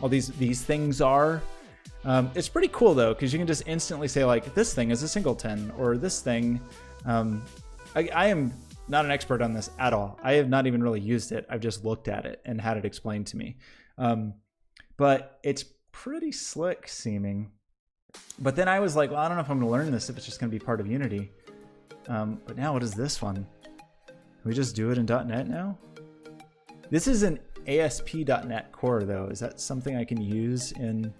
all these things are. It's pretty cool though, because you can just instantly say like, this thing is a singleton, or this thing. I am not an expert on this at all. I have not even really used it. I've just looked at it and had it explained to me. But it's pretty slick seeming. But then I was like, well, I don't know if I'm going to learn this if it's just going to be part of Unity. But now what is this one? Can we just do it in .NET now? This is an ASP.NET Core though. Is that something I can use in...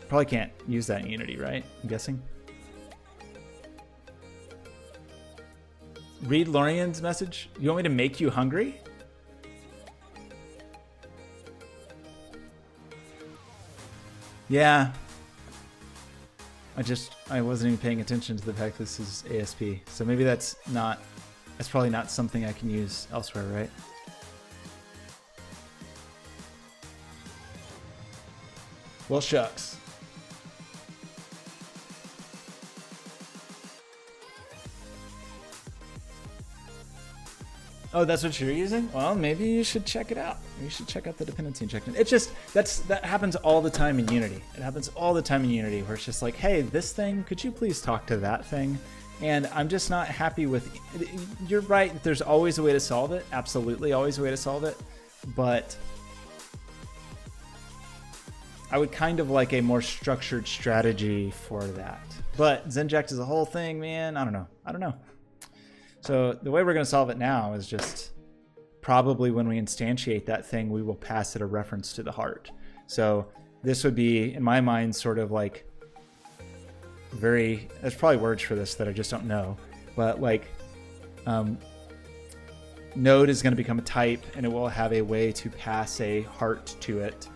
Probably can't use that in Unity, right? I'm guessing. Read Lorian's message. You want me to make you hungry? Yeah. I wasn't even paying attention to the fact this is ASP. So maybe that's probably not something I can use elsewhere, right? Well, shucks. Oh, that's what you're using? Well, maybe you should check it out. You should check out the dependency injection. It's just, that happens all the time in Unity. It happens all the time in Unity where it's just like, hey, this thing, could you please talk to that thing? And I'm just not happy with, you're right, there's always a way to solve it. Absolutely always a way to solve it. But I would kind of like a more structured strategy for that. But Zinject is a whole thing, man. I don't know. So the way we're going to solve it now is just probably when we instantiate that thing, we will pass it a reference to the heart. So this would be, in my mind, sort of like there's probably words for this that I just don't know, but like node is going to become a type and it will have a way to pass a heart to it.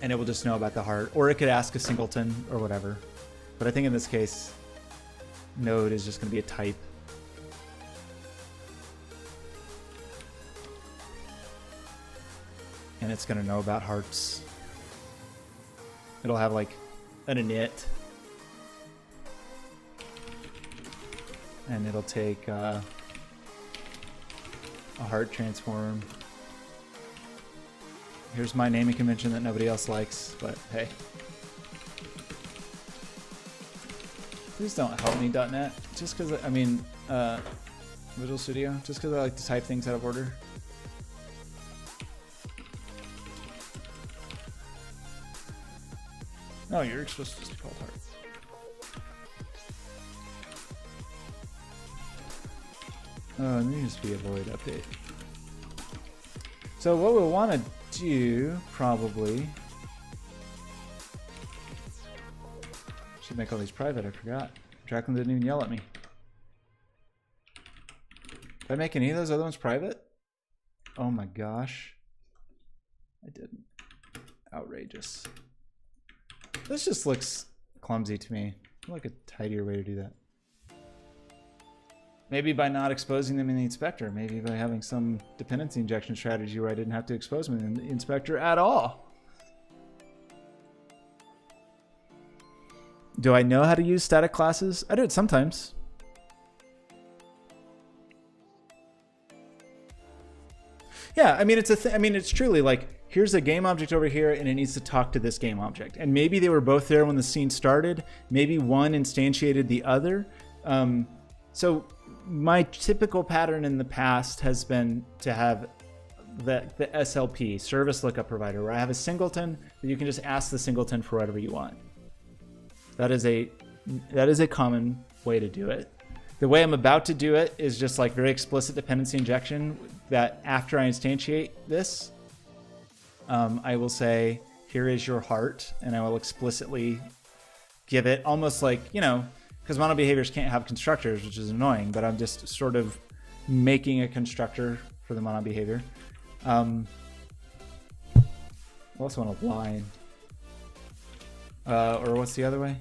And it will just know about the heart, or it could ask a singleton or whatever. But I think in this case, node is just going to be a type. And it's going to know about hearts. It'll have like an init. And it'll take a heart transform. Here's my naming convention that nobody else likes, but hey. Please don't help me, .NET. Just because, Visual Studio. Just because I like to type things out of order. No, you're supposed to just be called heart. Oh, and there needs to be a void update. So what we'll want to do, probably... Should make all these private, I forgot. Jacqueline didn't even yell at me. Did I make any of those other ones private? Oh my gosh. I didn't. Outrageous. This just looks clumsy to me. I like a tidier way to do that. Maybe by not exposing them in the inspector. Maybe by having some dependency injection strategy where I didn't have to expose them in the inspector at all. Do I know how to use static classes? I do it sometimes. Yeah, I mean, it's truly like, here's a game object over here and it needs to talk to this game object. And maybe they were both there when the scene started. Maybe one instantiated the other. So my typical pattern in the past has been to have the SLP, service lookup provider, where I have a singleton that you can just ask the singleton for whatever you want. That is a common way to do it. The way I'm about to do it is just like very explicit dependency injection, that after I instantiate this, I will say, here is your heart, and I will explicitly give it almost like, you know, because mono behaviors can't have constructors, which is annoying, but I'm just sort of making a constructor for the mono behavior. I also want a line. Or what's the other way?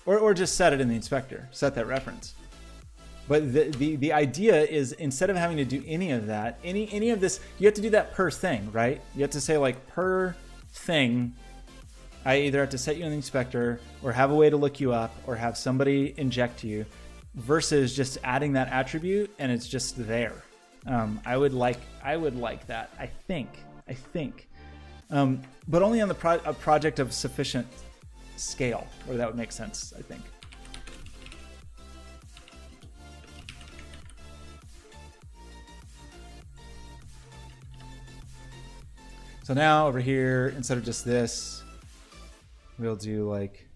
Or just set it in the inspector, set that reference. But the idea is, instead of having to do any of that, any of this, you have to do that per thing, right? You have to say, like, per thing, I either have to set you in the inspector or have a way to look you up or have somebody inject you, versus just adding that attribute and it's just there. I would like that. I think, but only on a project of sufficient scale, where that would make sense, I think. So now over here, instead of just this, we'll do like,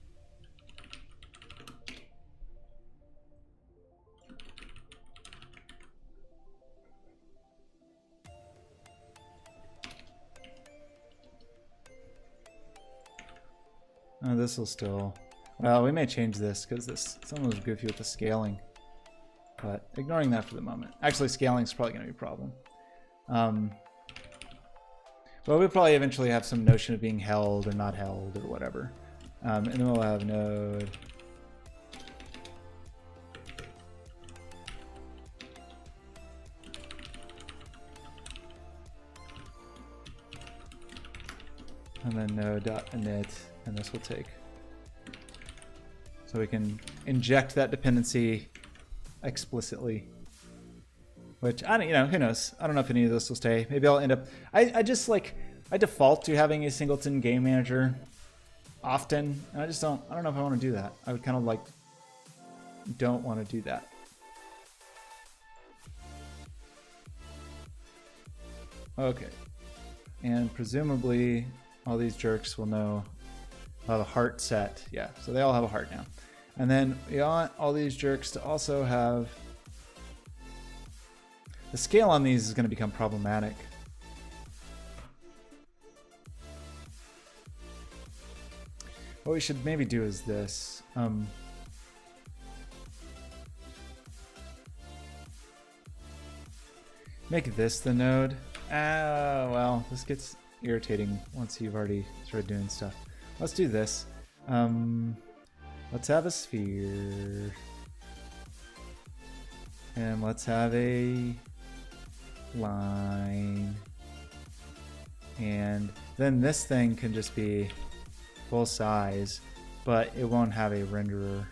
oh, this will still, well, we may change this because someone was goofy with the scaling, but ignoring that for the moment. Actually, scaling is probably going to be a problem. Well, we'll probably eventually have some notion of being held or not held or whatever. And then we'll have node. And then node.init, and this will take. So we can inject that dependency explicitly. Which, I don't, you know, who knows? I don't know if any of this will stay. Maybe I'll end up... I just, like, I default to having a singleton game manager often. And I don't know if I want to do that. I would kind of, like, don't want to do that. Okay. And presumably, all these jerks will know I'll have a heart set. Yeah, so they all have a heart now. And then we want all these jerks to also have... The scale on these is going to become problematic. What we should maybe do is this. Make this the node. Well, this gets irritating once you've already started doing stuff. Let's do this. Let's have a sphere. And let's have a line, and then this thing can just be full size, but it won't have a renderer.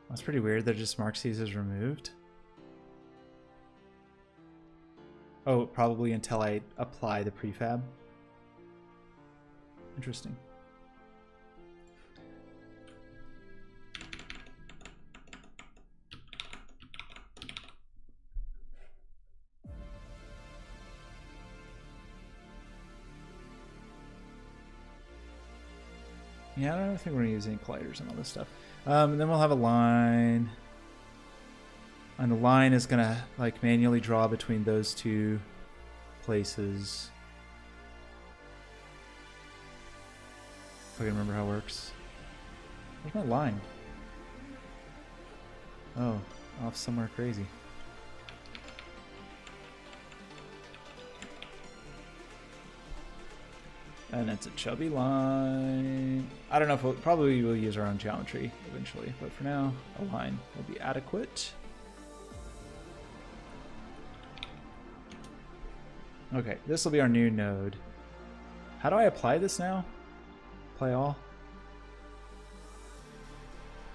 That's pretty weird that it just marks these as removed. Oh, probably until I apply the prefab. Interesting. Yeah, I don't think we're going to use any colliders and all this stuff. And then we'll have a line. And the line is going to like manually draw between those two places. If I can remember how it works. Where's my line? Oh, off somewhere crazy. And it's a chubby line. I don't know if probably we'll use our own geometry eventually, but for now, a line will be adequate. Okay, this will be our new node. How do I apply this now? Apply all?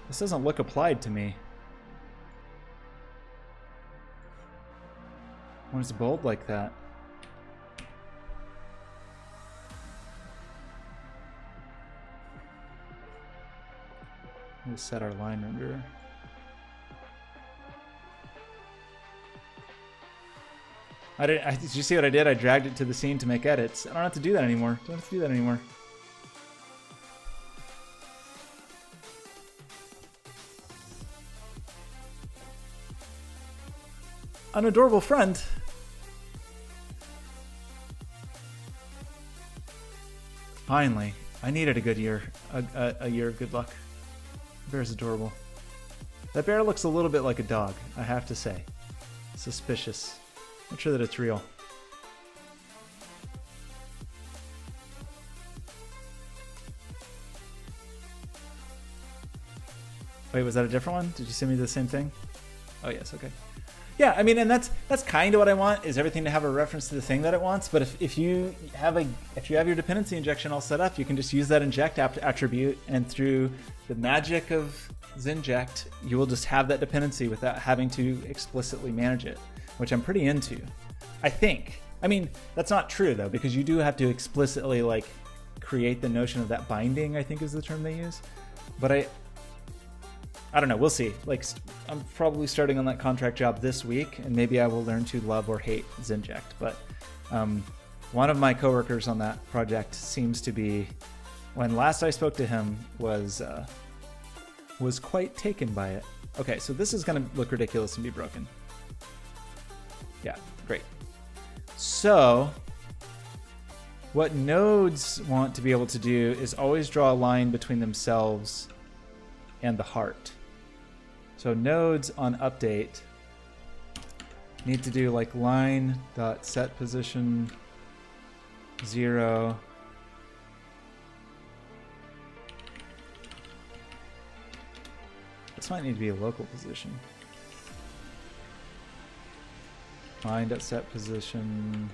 This doesn't look applied to me. when it's bold like that. We'll set our line renderer. Did you see what I did? I dragged it to the scene to make edits. I don't have to do that anymore. Don't have to do that anymore. An adorable friend. Finally, I needed a good year, a year of good luck. Bear's adorable. That bear looks a little bit like a dog, I have to say. Suspicious. Not sure that it's real. Wait, was that a different one? Did you send me the same thing? Oh yes, okay. Yeah, I mean, and that's kind of what I want, is everything to have a reference to the thing that it wants. But if you have your dependency injection all set up, you can just use that inject attribute, and through the magic of Zinject, you will just have that dependency without having to explicitly manage it, which I'm pretty into. I think. I mean, that's not true though, because you do have to explicitly like create the notion of that binding, I think is the term they use. But I don't know, we'll see. Like, I'm probably starting on that contract job this week, and maybe I will learn to love or hate Zinject. But one of my coworkers on that project seems to be, when last I spoke to him, was quite taken by it. Okay, so this is going to look ridiculous and be broken. Yeah, great. So what nodes want to be able to do is always draw a line between themselves and the heart. So nodes on update need to do like line.setPosition 0. This might need to be a local position. Line.setPosition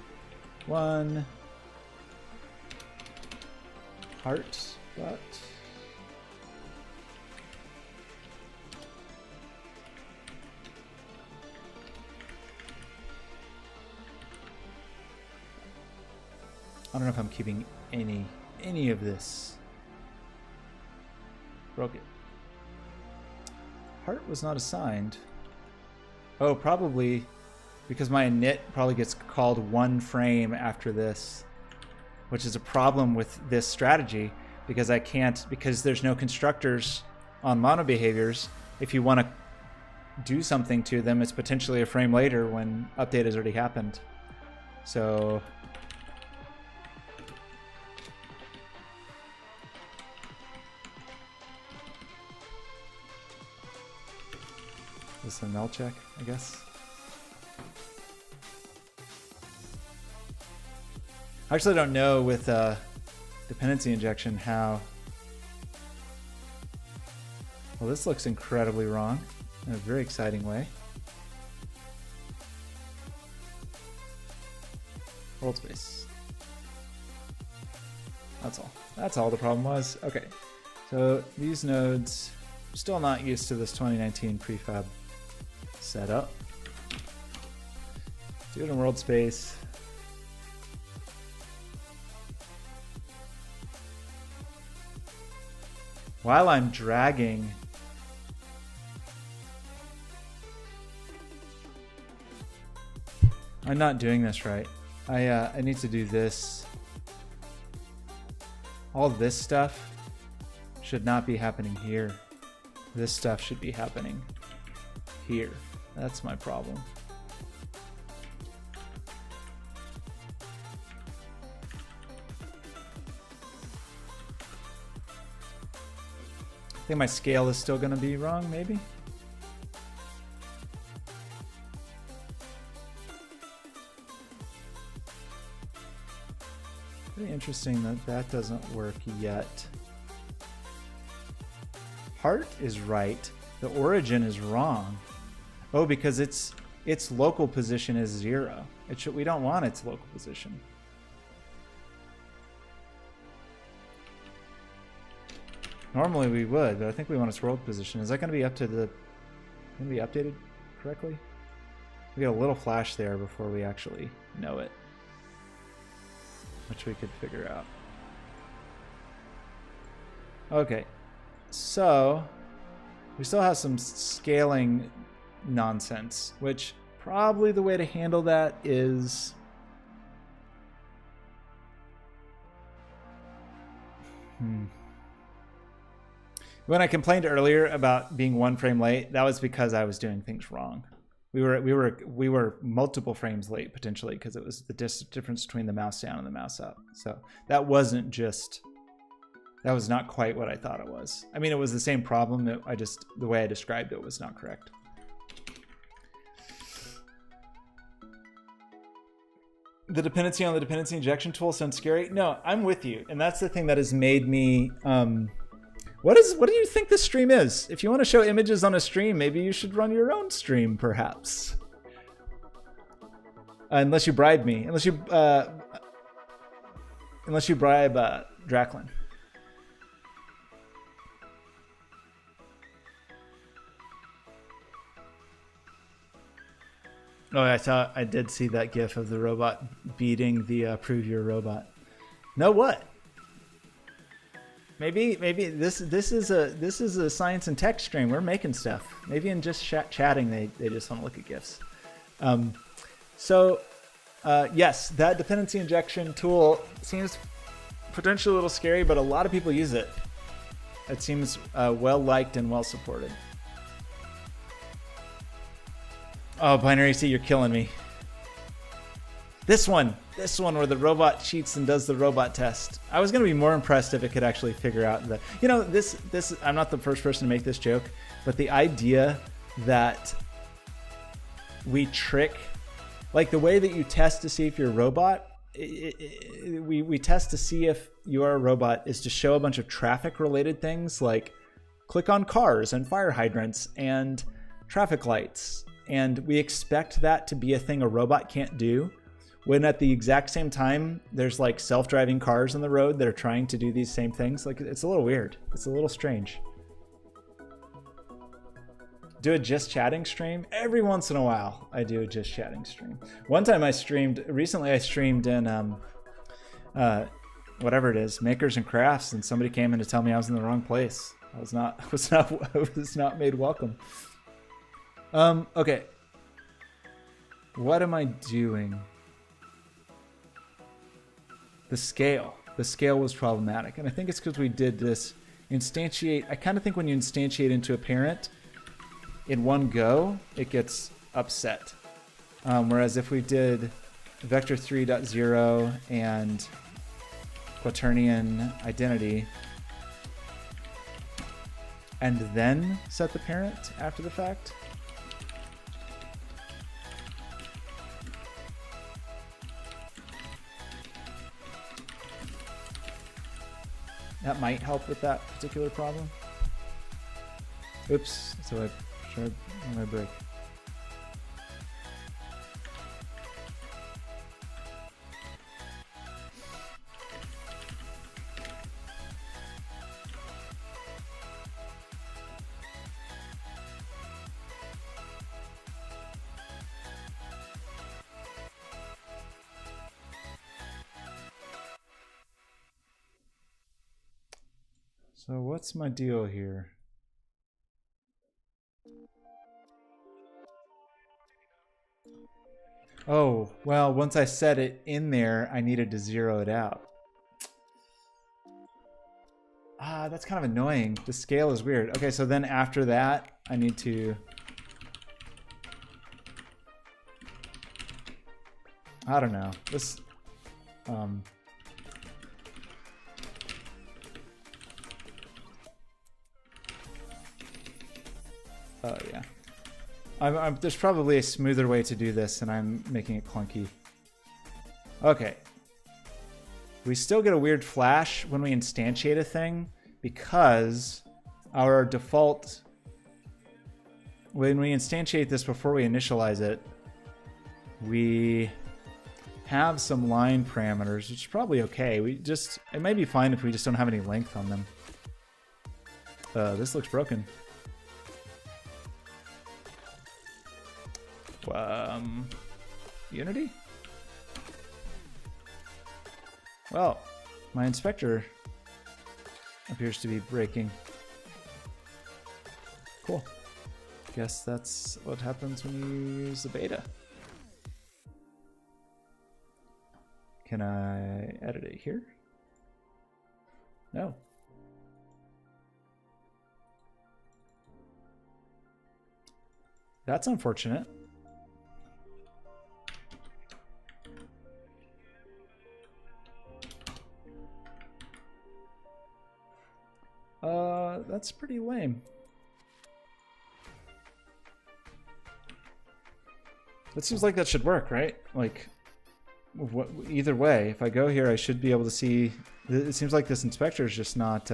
1. Heart dot. I don't know if I'm keeping any of this. Broke it. Heart was not assigned. Oh, probably because my init probably gets called one frame after this, which is a problem with this strategy, because I can't, because there's no constructors on mono behaviors. If you want to do something to them, it's potentially a frame later when update has already happened. So this is a null check, I guess. I actually don't know with dependency injection how. Well, this looks incredibly wrong in a very exciting way. World space. That's all. That's all the problem was. Okay. So these nodes, still not used to this 2019 prefab setup. Do it in world space. While I'm dragging, I'm not doing this right. I need to do this. All this stuff should not be happening here. This stuff should be happening here. That's my problem. I think my scale is still going to be wrong, maybe? Pretty interesting that that doesn't work yet. Heart is right. The origin is wrong. Oh, because its local position is 0. We don't want its local position. Normally we would, but I think we want its world position. Is that going to be up to the? Going to be updated correctly? We get a little flash there before we actually know it, which we could figure out. Okay, so we still have some scaling nonsense, which probably the way to handle that is when I complained earlier about being 1 frame late, that was because I was doing things wrong. We were multiple frames late potentially because it was the difference between the mouse down and the mouse up. So that wasn't just, that was not quite what I thought it was. I mean, it was the same problem. The way I described it was not correct. The dependency on the dependency injection tool sounds scary. No, I'm with you. And that's the thing that has made me, what do you think this stream is? If you want to show images on a stream, maybe you should run your own stream, perhaps. Unless you bribe me. Unless you bribe Draclin. Oh, I did see that GIF of the robot beating the prove your robot. No, what? Maybe this is a science and tech stream. We're making stuff. Maybe in just chatting, they just want to look at GIFs. Yes, that dependency injection tool seems potentially a little scary, but a lot of people use it. It seems well liked and well supported. Oh, Binary C, you're killing me. This one where the robot cheats and does the robot test. I was going to be more impressed if it could actually figure out the, you know, this, I'm not the first person to make this joke, but the idea that we trick, like the way that you test to see if you're a robot, we test to see if you are a robot is to show a bunch of traffic related things like click on cars and fire hydrants and traffic lights. And we expect that to be a thing a robot can't do, when at the exact same time, there's like self-driving cars on the road that are trying to do these same things. Like, it's a little weird. It's a little strange. Do a just chatting stream? Every once in a while, I do a just chatting stream. One time recently I streamed in, whatever it is, Makers and Crafts, and somebody came in to tell me I was in the wrong place. I was not made welcome. Okay. What am I doing? The scale was problematic. And I think it's because we did this instantiate. I kind of think when you instantiate into a parent in one go, it gets upset. Whereas if we did vector 3.0 and quaternion identity, and then set the parent after the fact, that might help with that particular problem. Oops, so I tried on my break. So what's my deal here? Oh, well, once I set it in there, I needed to zero it out. Ah, that's kind of annoying. The scale is weird. Okay, so then after that, I need to... I don't know. This... Oh, yeah. There's probably a smoother way to do this, and I'm making it clunky. Okay. We still get a weird flash when we instantiate a thing, because our default... When we instantiate this before we initialize it, we have some line parameters, which is probably okay. It might be fine if we just don't have any length on them. This looks broken. Unity? Well, my inspector appears to be breaking. Cool. Guess that's what happens when you use the beta. Can I edit it here? No. That's unfortunate. That's pretty lame. It seems like that should work, right? Like, either way, if I go here, I should be able to see. It seems like this inspector is just not.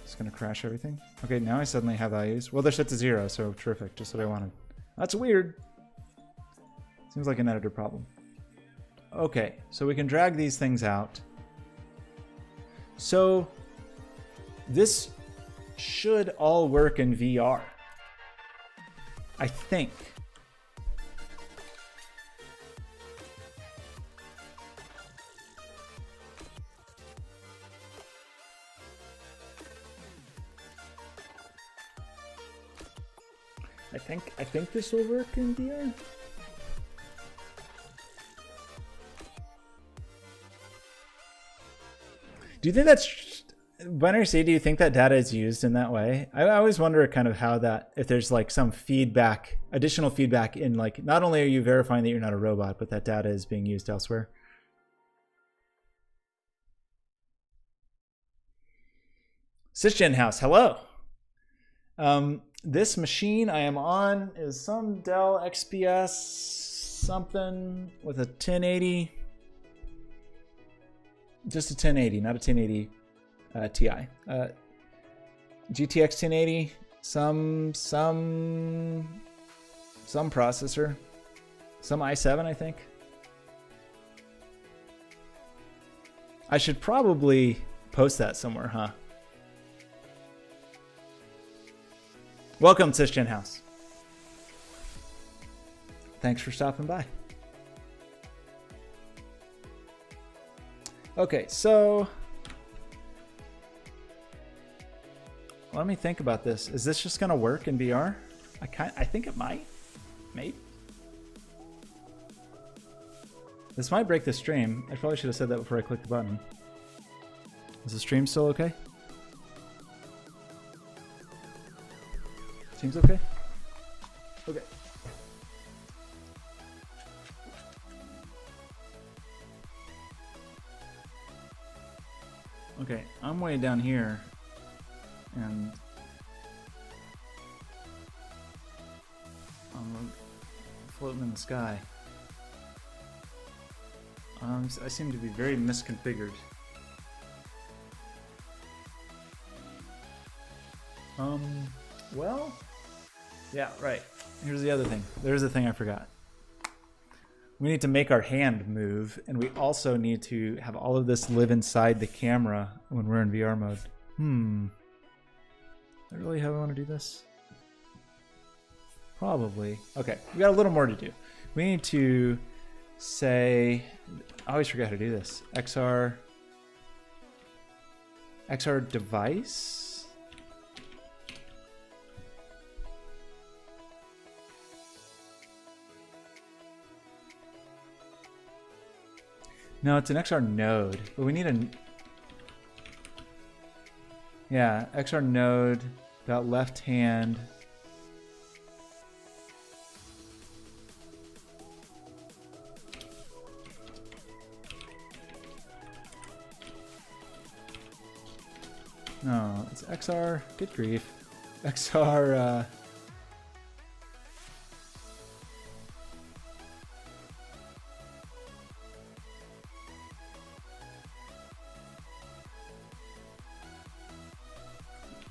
It's gonna crash everything. Okay, now I suddenly have values. Well, they're set to 0, so terrific. Just what I wanted. That's weird. Seems like an editor problem. Okay, so we can drag these things out. So this should all work in VR, I think. I think this will work in VR. Do you think that's Binary C? Do you think that data is used in that way? I always wonder kind of how that, if there's like some feedback, additional feedback in like, not only are you verifying that you're not a robot, but that data is being used elsewhere. Sysgen House, hello. This machine I am on is some Dell XPS something with a 1080. Just a 1080, not a 1080 Ti. GTX 1080, some processor, some i7, I think. I should probably post that somewhere, huh? Welcome, Sysgen House. Thanks for stopping by. Okay, so let me think about this. Is this just gonna work in VR? I think it might. Maybe. This might break the stream. I probably should have said that before I clicked the button. Is the stream still okay? Seems okay? Okay. Okay, I'm way down here, and I'm floating in the sky. I seem to be very misconfigured. Well, yeah, right. Here's the other thing. There's the thing I forgot. We need to make our hand move, and we also need to have all of this live inside the camera when we're in VR mode. I really how I want to do this? Probably. Okay, we got a little more to do. We need to say, I always forget how to do this. XR device. No, it's an XR node, but we need a, yeah, XR node dot left hand. No, it's XR, good grief. XR,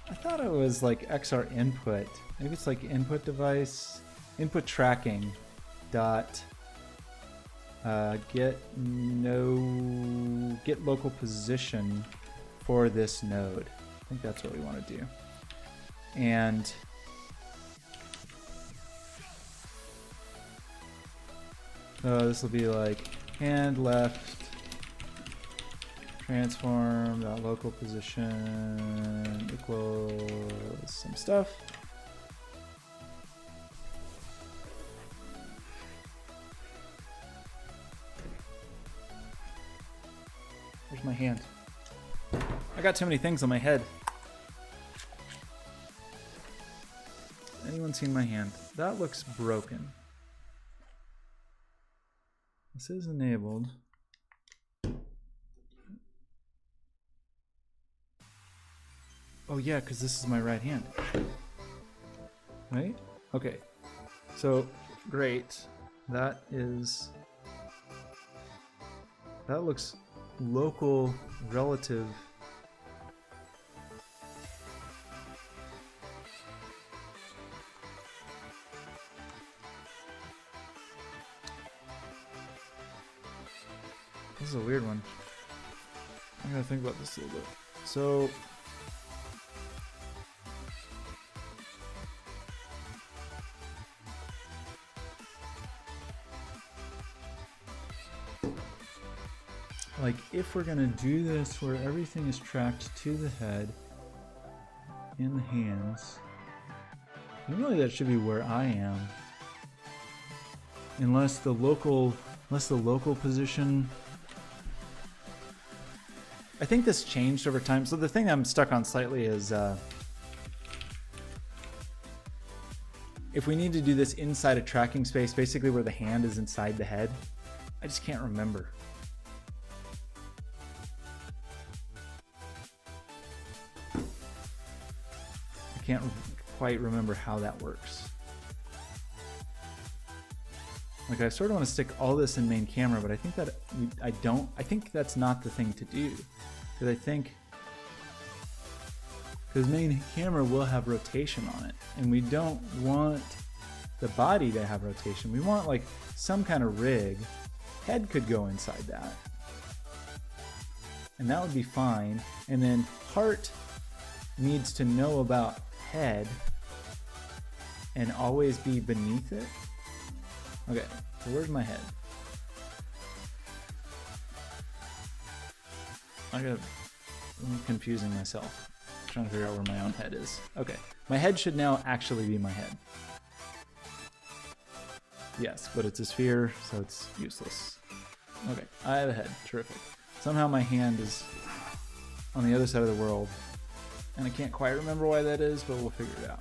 I thought it was like XR input. Maybe it's like input device, input tracking dot Get local position for this node. I think that's what we want to do. And this will be like hand left transform local position equals some stuff. Where's my hand? I got too many things on my head. Anyone seen my hand? That looks broken. This is enabled. Oh yeah, because this is my right hand. Right? Okay. So, great. That looks local relative. This is a weird one. I gotta think about this a little bit. So, like if we're gonna do this where everything is tracked to the head in the hands, then really that should be where I am. Unless the local position. I think this changed over time. So the thing I'm stuck on slightly is if we need to do this inside a tracking space, basically where the hand is inside the head, I just can't remember. I can't quite remember how that works. Like I sort of want to stick all this in main camera, but I think that I think that's not the thing to do. Because main camera will have rotation on it, and we don't want the body to have rotation. We want like some kind of rig. Head could go inside that, and that would be fine. And then heart needs to know about head and always be beneath it. Okay, so where's my head? I'm confusing myself. I'm trying to figure out where my own head is. Okay, my head should now actually be my head. Yes, but it's a sphere, so it's useless. Okay, I have a head. Terrific. Somehow my hand is on the other side of the world, and I can't quite remember why that is, but we'll figure it out.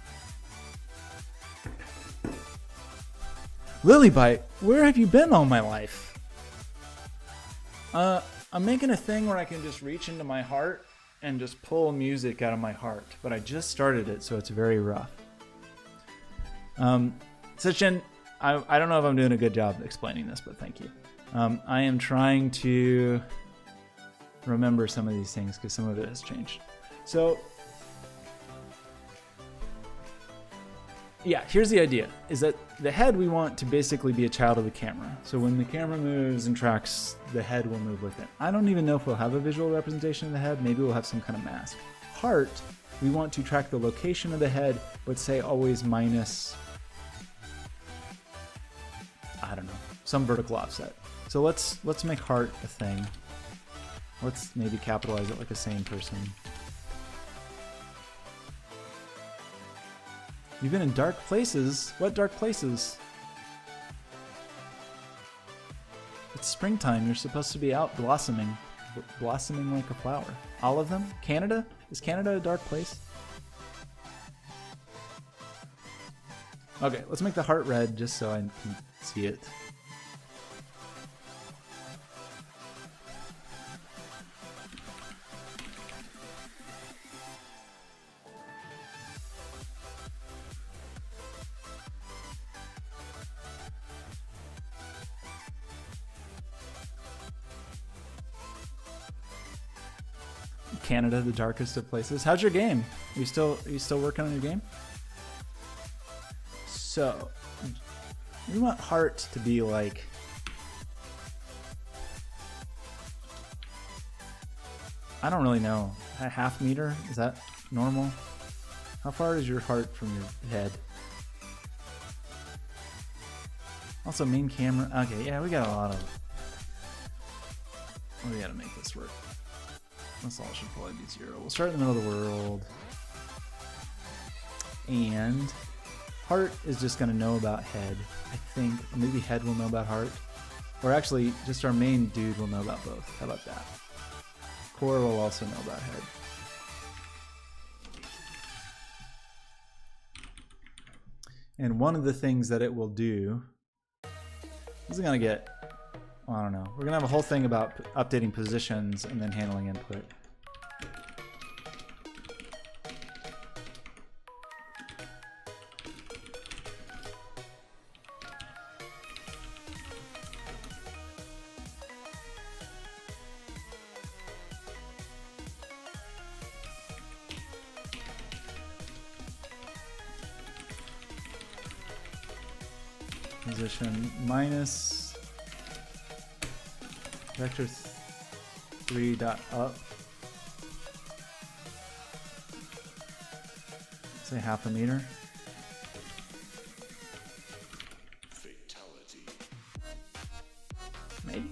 Lilybite, where have you been all my life? I'm making a thing where I can just reach into my heart and just pull music out of my heart, but I just started it, so it's very rough. Sachin, I don't know if I'm doing a good job explaining this, but thank you. I am trying to remember some of these things because some of it has changed. So, yeah, here's the idea, is that the head we want to basically be a child of the camera. So when the camera moves and tracks, the head will move with it. I don't even know if we'll have a visual representation of the head. Maybe we'll have some kind of mask. Heart, we want to track the location of the head, but say always minus, I don't know, some vertical offset. So let's make heart a thing. Let's maybe capitalize it like a sane person. You've been in dark places? What dark places? It's springtime. You're supposed to be out blossoming. Blossoming like a flower. All of them? Canada? Is Canada a dark place? Okay, let's make the heart red just so I can see it. Canada, the darkest of places. How's your game? Are you still working on your game? So we want heart to be like I don't really know. A half meter? Is that normal? How far is your heart from your head? Also, main camera. Okay, yeah, we got a lot of. We gotta make this work. This all should probably be 0. We'll start in the middle of the world. And heart is just gonna know about head. I think maybe head will know about heart. Or actually, just our main dude will know about both. How about that? Core will also know about head. And one of the things that it will do is going to get, well, I don't know. We're going to have a whole thing about updating positions and then handling input. Position minus vector 3 dot up. Say half a meter. Fatality. Maybe.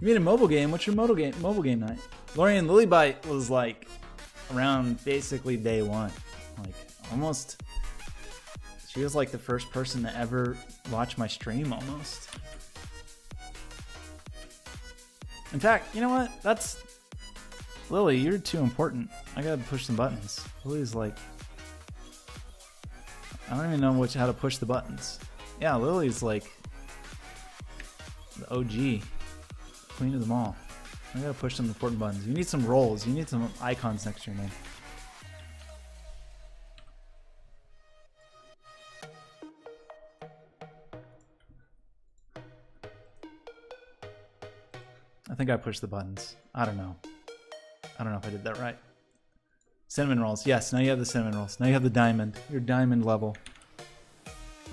You made a mobile game. What's your mobile game night? Lorian Lilybite was like around basically day one. Like almost, she was like the first person to ever watch my stream almost. In fact, you know what? That's, Lily, you're too important. I gotta push some buttons. Lily's like, I don't even know how to push the buttons. Yeah, Lily's like the OG, queen of them all. I gotta push some important buttons. You need some roles. You need some icons next to your name. I think I pushed the buttons. I don't know. I don't know if I did that right. Cinnamon rolls. Yes, now you have the cinnamon rolls. Now you have the diamond. Your diamond level.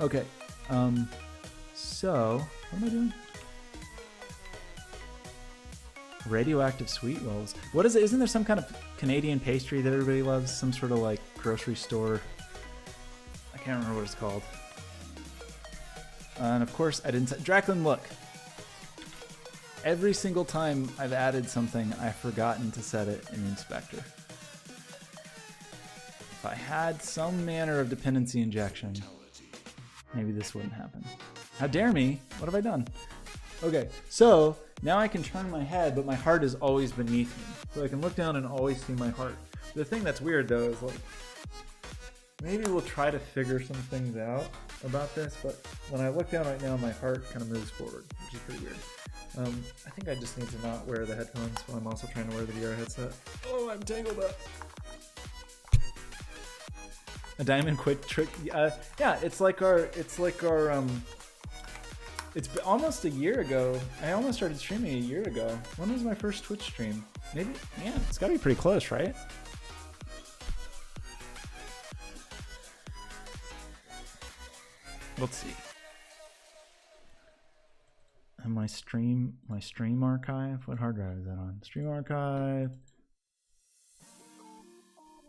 Okay. So, what am I doing? Radioactive sweet rolls. What is it? Isn't there some kind of Canadian pastry that everybody loves? Some sort of like grocery store. I can't remember what it's called. And of course, I didn't. Draclin, look. Every single time I've added something, I've forgotten to set it in Inspector. If I had some manner of dependency injection, maybe this wouldn't happen. How dare me? What have I done? Okay, so now I can turn my head, but my heart is always beneath me. So I can look down and always see my heart. The thing that's weird though is like, maybe we'll try to figure some things out about this, but when I look down right now, my heart kind of moves forward, which is pretty weird. I think I just need to not wear the headphones while I'm also trying to wear the VR headset. Oh, I'm tangled up. A diamond quick trick. Yeah, it's almost a year ago. I almost started streaming a year ago. When was my first Twitch stream? Maybe, yeah, it's gotta be pretty close, right? Let's see. And my stream archive. What hard drive is that on? Stream archive.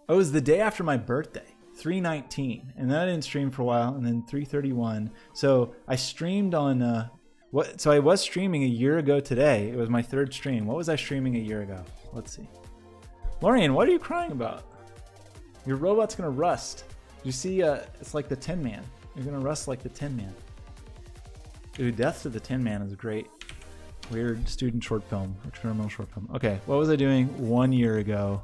Oh, it was the day after my birthday, 3/19, and then I didn't stream for a while, and then 3/31. So I streamed on So I was streaming a year ago today. It was my third stream. What was I streaming a year ago? Let's see. Lorian, what are you crying about? Your robot's gonna rust. You see, it's like the Tin Man. You're gonna rust like the Tin Man. Dude, Death to the Tin Man is a great, weird student short film, experimental short film. Okay, what was I doing 1 year ago?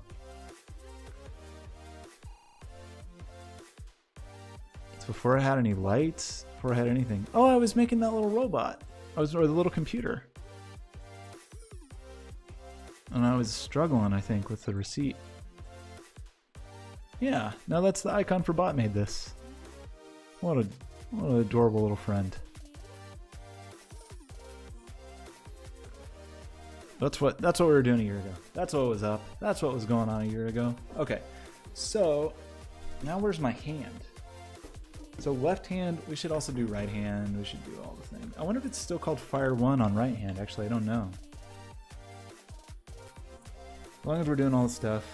It's before I had any lights, before I had anything. Oh, I was making that little robot. Or the little computer. And I was struggling, I think, with the receipt. Yeah, now that's the icon for Bot made this. What an adorable little friend. That's what we were doing a year ago. That's what was up. That's what was going on a year ago. Okay, so now where's my hand? So left hand, we should also do right hand. We should do all the things. I wonder if it's still called Fire 1 on right hand. Actually, I don't know. As long as we're doing all the stuff.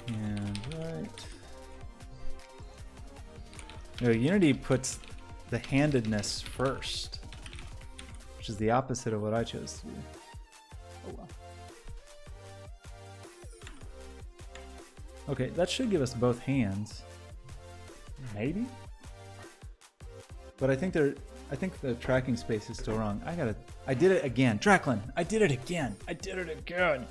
And right. No, Unity puts the handedness first, which is the opposite of what I chose to do. Oh well. Okay, that should give us both hands. Maybe? But I think the tracking space is still wrong. I did it again. Draclin, I did it again. I did it again.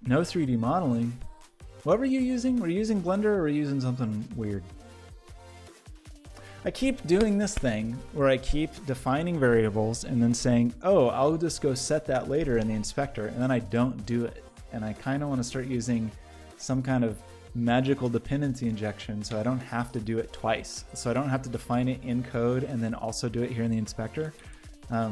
No 3D modeling. What were you using? Were you using Blender or were you using something weird? I keep doing this thing where I keep defining variables and then saying, oh, I'll just go set that later in the inspector, and then I don't do it. And I kind of want to start using some kind of magical dependency injection so I don't have to do it twice. So I don't have to define it in code and then also do it here in the inspector. I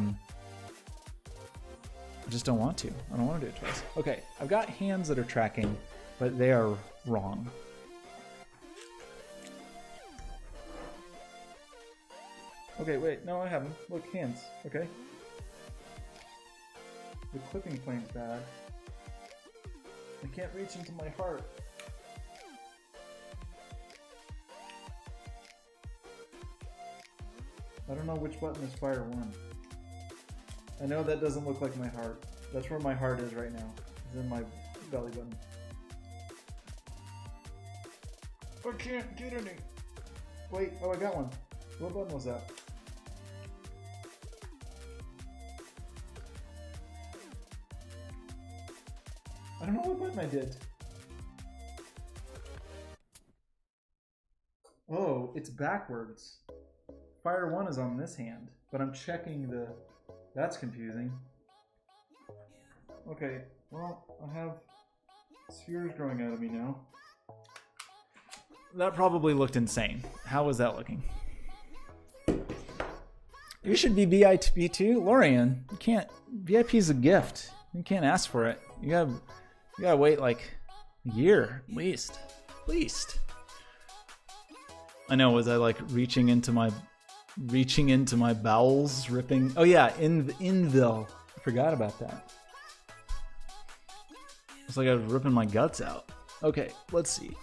just don't want to. I don't want to do it twice. Okay, I've got hands that are tracking, but they are wrong. Okay, wait, no, I haven't. Look, hands, okay? The clipping plane's bad. I can't reach into my heart. I don't know which button is Fire 1. I know that doesn't look like my heart. That's where my heart is right now. It's in my belly button. I can't get any. Wait, oh, I got one. What button was that? I don't know what button I did. Oh, it's backwards. Fire 1 is on this hand, but I'm checking the... That's confusing. Okay, well, I have spheres growing out of me now. That probably looked insane. How was that looking? You should be VIP too? Lorian, you can't... VIP is a gift. You can't ask for it. You gotta wait like a year, at least. At least. I know, was I like reaching into my bowels, ripping... Oh yeah, Inville. I forgot about that. It's like I was ripping my guts out. Okay, let's see.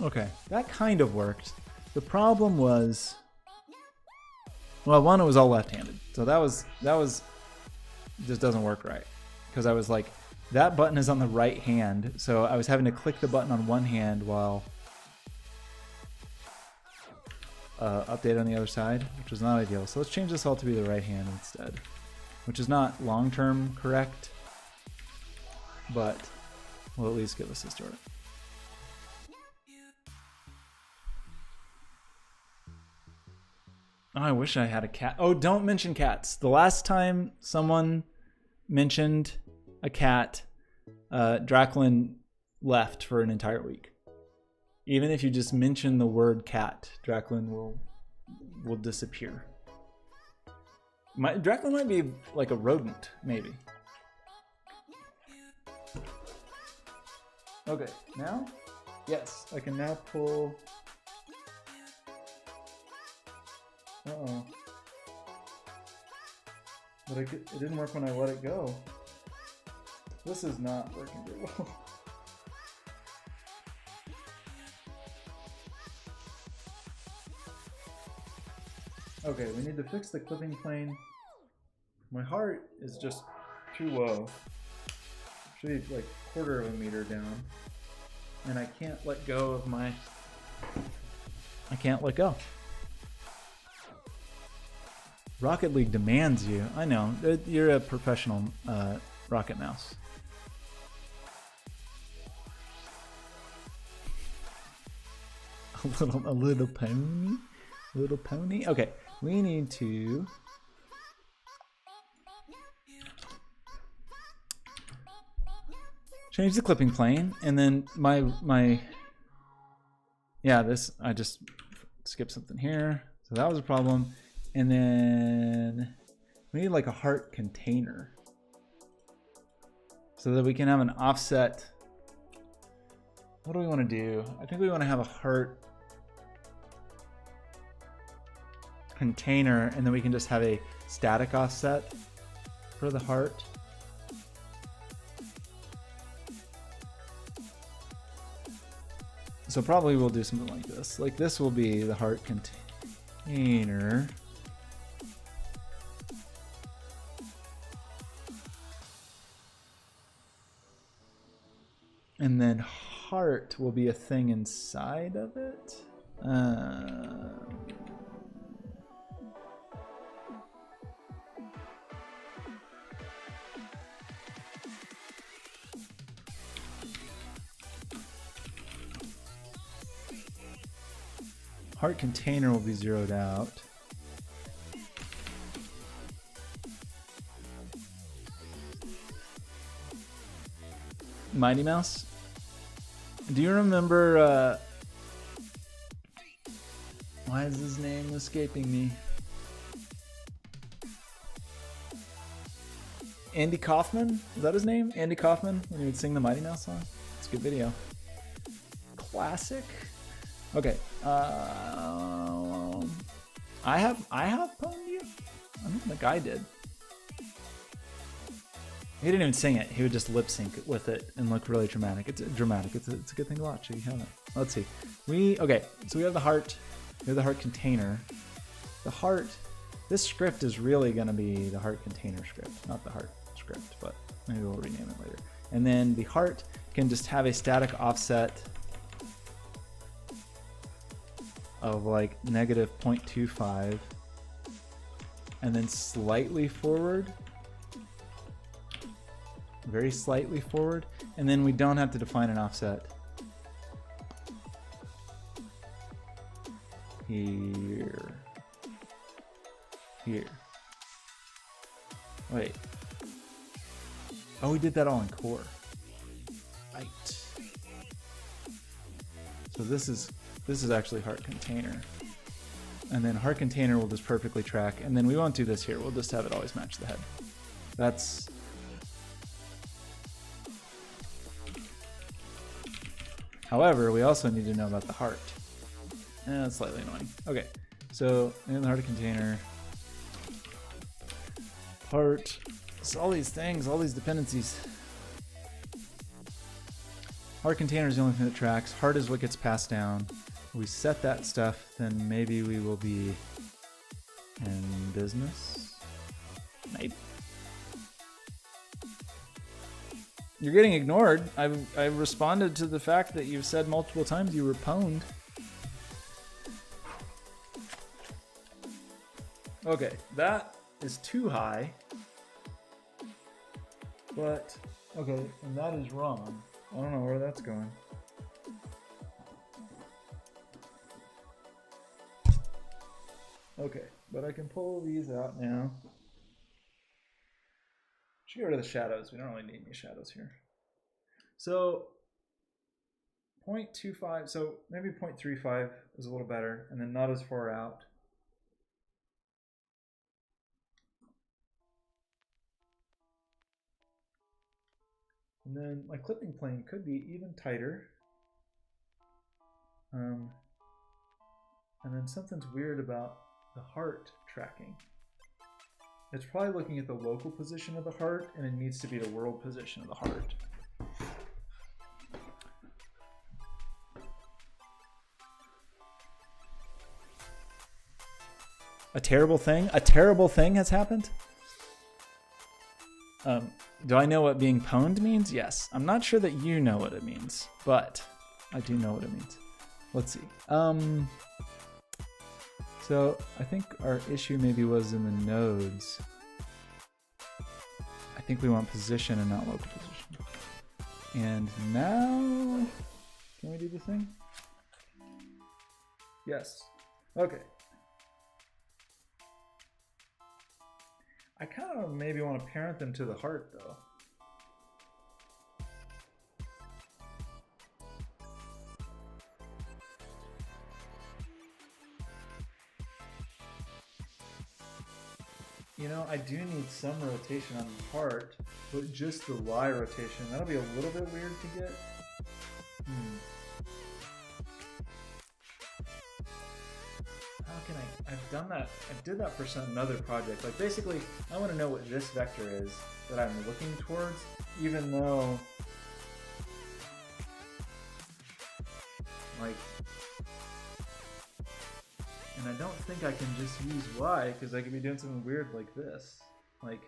Okay, that kind of worked. The problem was... Well, one, it was all left-handed. So that was just doesn't work right. Because I was like, that button is on the right hand, so I was having to click the button on one hand while update on the other side, which was not ideal. So let's change this all to be the right hand instead, which is not long-term correct, but will at least give us a start. Oh, I wish I had a cat. Oh, don't mention cats. The last time someone mentioned a cat, Draclin left for an entire week. Even if you just mention the word cat, Draclin will disappear. Draclin might be like a rodent, maybe. Okay, now? Yes, I can now pull... Uh-oh. But it didn't work when I let it go. This is not working very well. Okay, we need to fix the clipping plane. My heart is just too low. Should be like 1/4 of a meter down. And I can't let go of my... I can't let go. Rocket League demands you. I know. You're a professional Rocket Mouse. A little pony? Little pony? Okay, we need to... change the clipping plane, and then yeah, this, I just skipped something here. So that was a problem. And then we need like a heart container so that we can have an offset. What do we want to do? I think we want to have a heart container, and then we can just have a static offset for the heart. So probably we'll do something like this. Like this will be the heart container. And then heart will be a thing inside of it. Heart container will be zeroed out. Mighty Mouse? Do you remember, why is his name escaping me? Andy Kaufman? Is that his name? Andy Kaufman? When he would sing the Mighty Mouse song? It's a good video. Classic. Okay. I have pwned you? I don't think I did. He didn't even sing it. He would just lip sync with it and look really dramatic. It's dramatic. It's a good thing to watch if you haven't. Let's see. Okay. So we have the heart. We have the heart container. The heart. This script is really going to be the heart container script, not the heart script, but maybe we'll rename it later. And then the heart can just have a static offset of like -0.25 and then slightly forward. Very slightly forward, and then we don't have to define an offset here. Wait. Oh, we did that all in core. Right. So this is actually heart container, and then heart container will just perfectly track, and then we won't do this here. We'll just have it always match the head. That's. However, we also need to know about the heart. That's slightly annoying. Okay, so in the heart container, heart, it's all these things, all these dependencies. Heart container is the only thing that tracks. Heart is what gets passed down. If we set that stuff, then maybe we will be in business. Maybe. You're getting ignored. I responded to the fact that you've said multiple times you were pwned. Okay, that is too high. But, okay, and that is wrong. I don't know where that's going. Okay, but I can pull these out now. Should get rid of the shadows. We don't really need any shadows here. So 0.25, so maybe 0.35 is a little better, and then not as far out. And then my clipping plane could be even tighter. And then something's weird about the heart tracking. It's probably looking at the local position of the heart, and it needs to be the world position of the heart. A terrible thing has happened? Do I know what being pwned means? Yes. I'm not sure that you know what it means, but I do know what it means. Let's see. So I think our issue maybe was in the nodes. I think we want position and not local position. And now, can we do the thing? Yes. Okay. I kind of maybe want to parent them to the heart though. You know, I do need some rotation on the heart, but just the Y rotation. That'll be a little bit weird to get. How can I've done that. I did that for another project. Like basically, I want to know what this vector is that I'm looking towards, even though, like, and I don't think I can just use Y because I could be doing something weird like this. Like,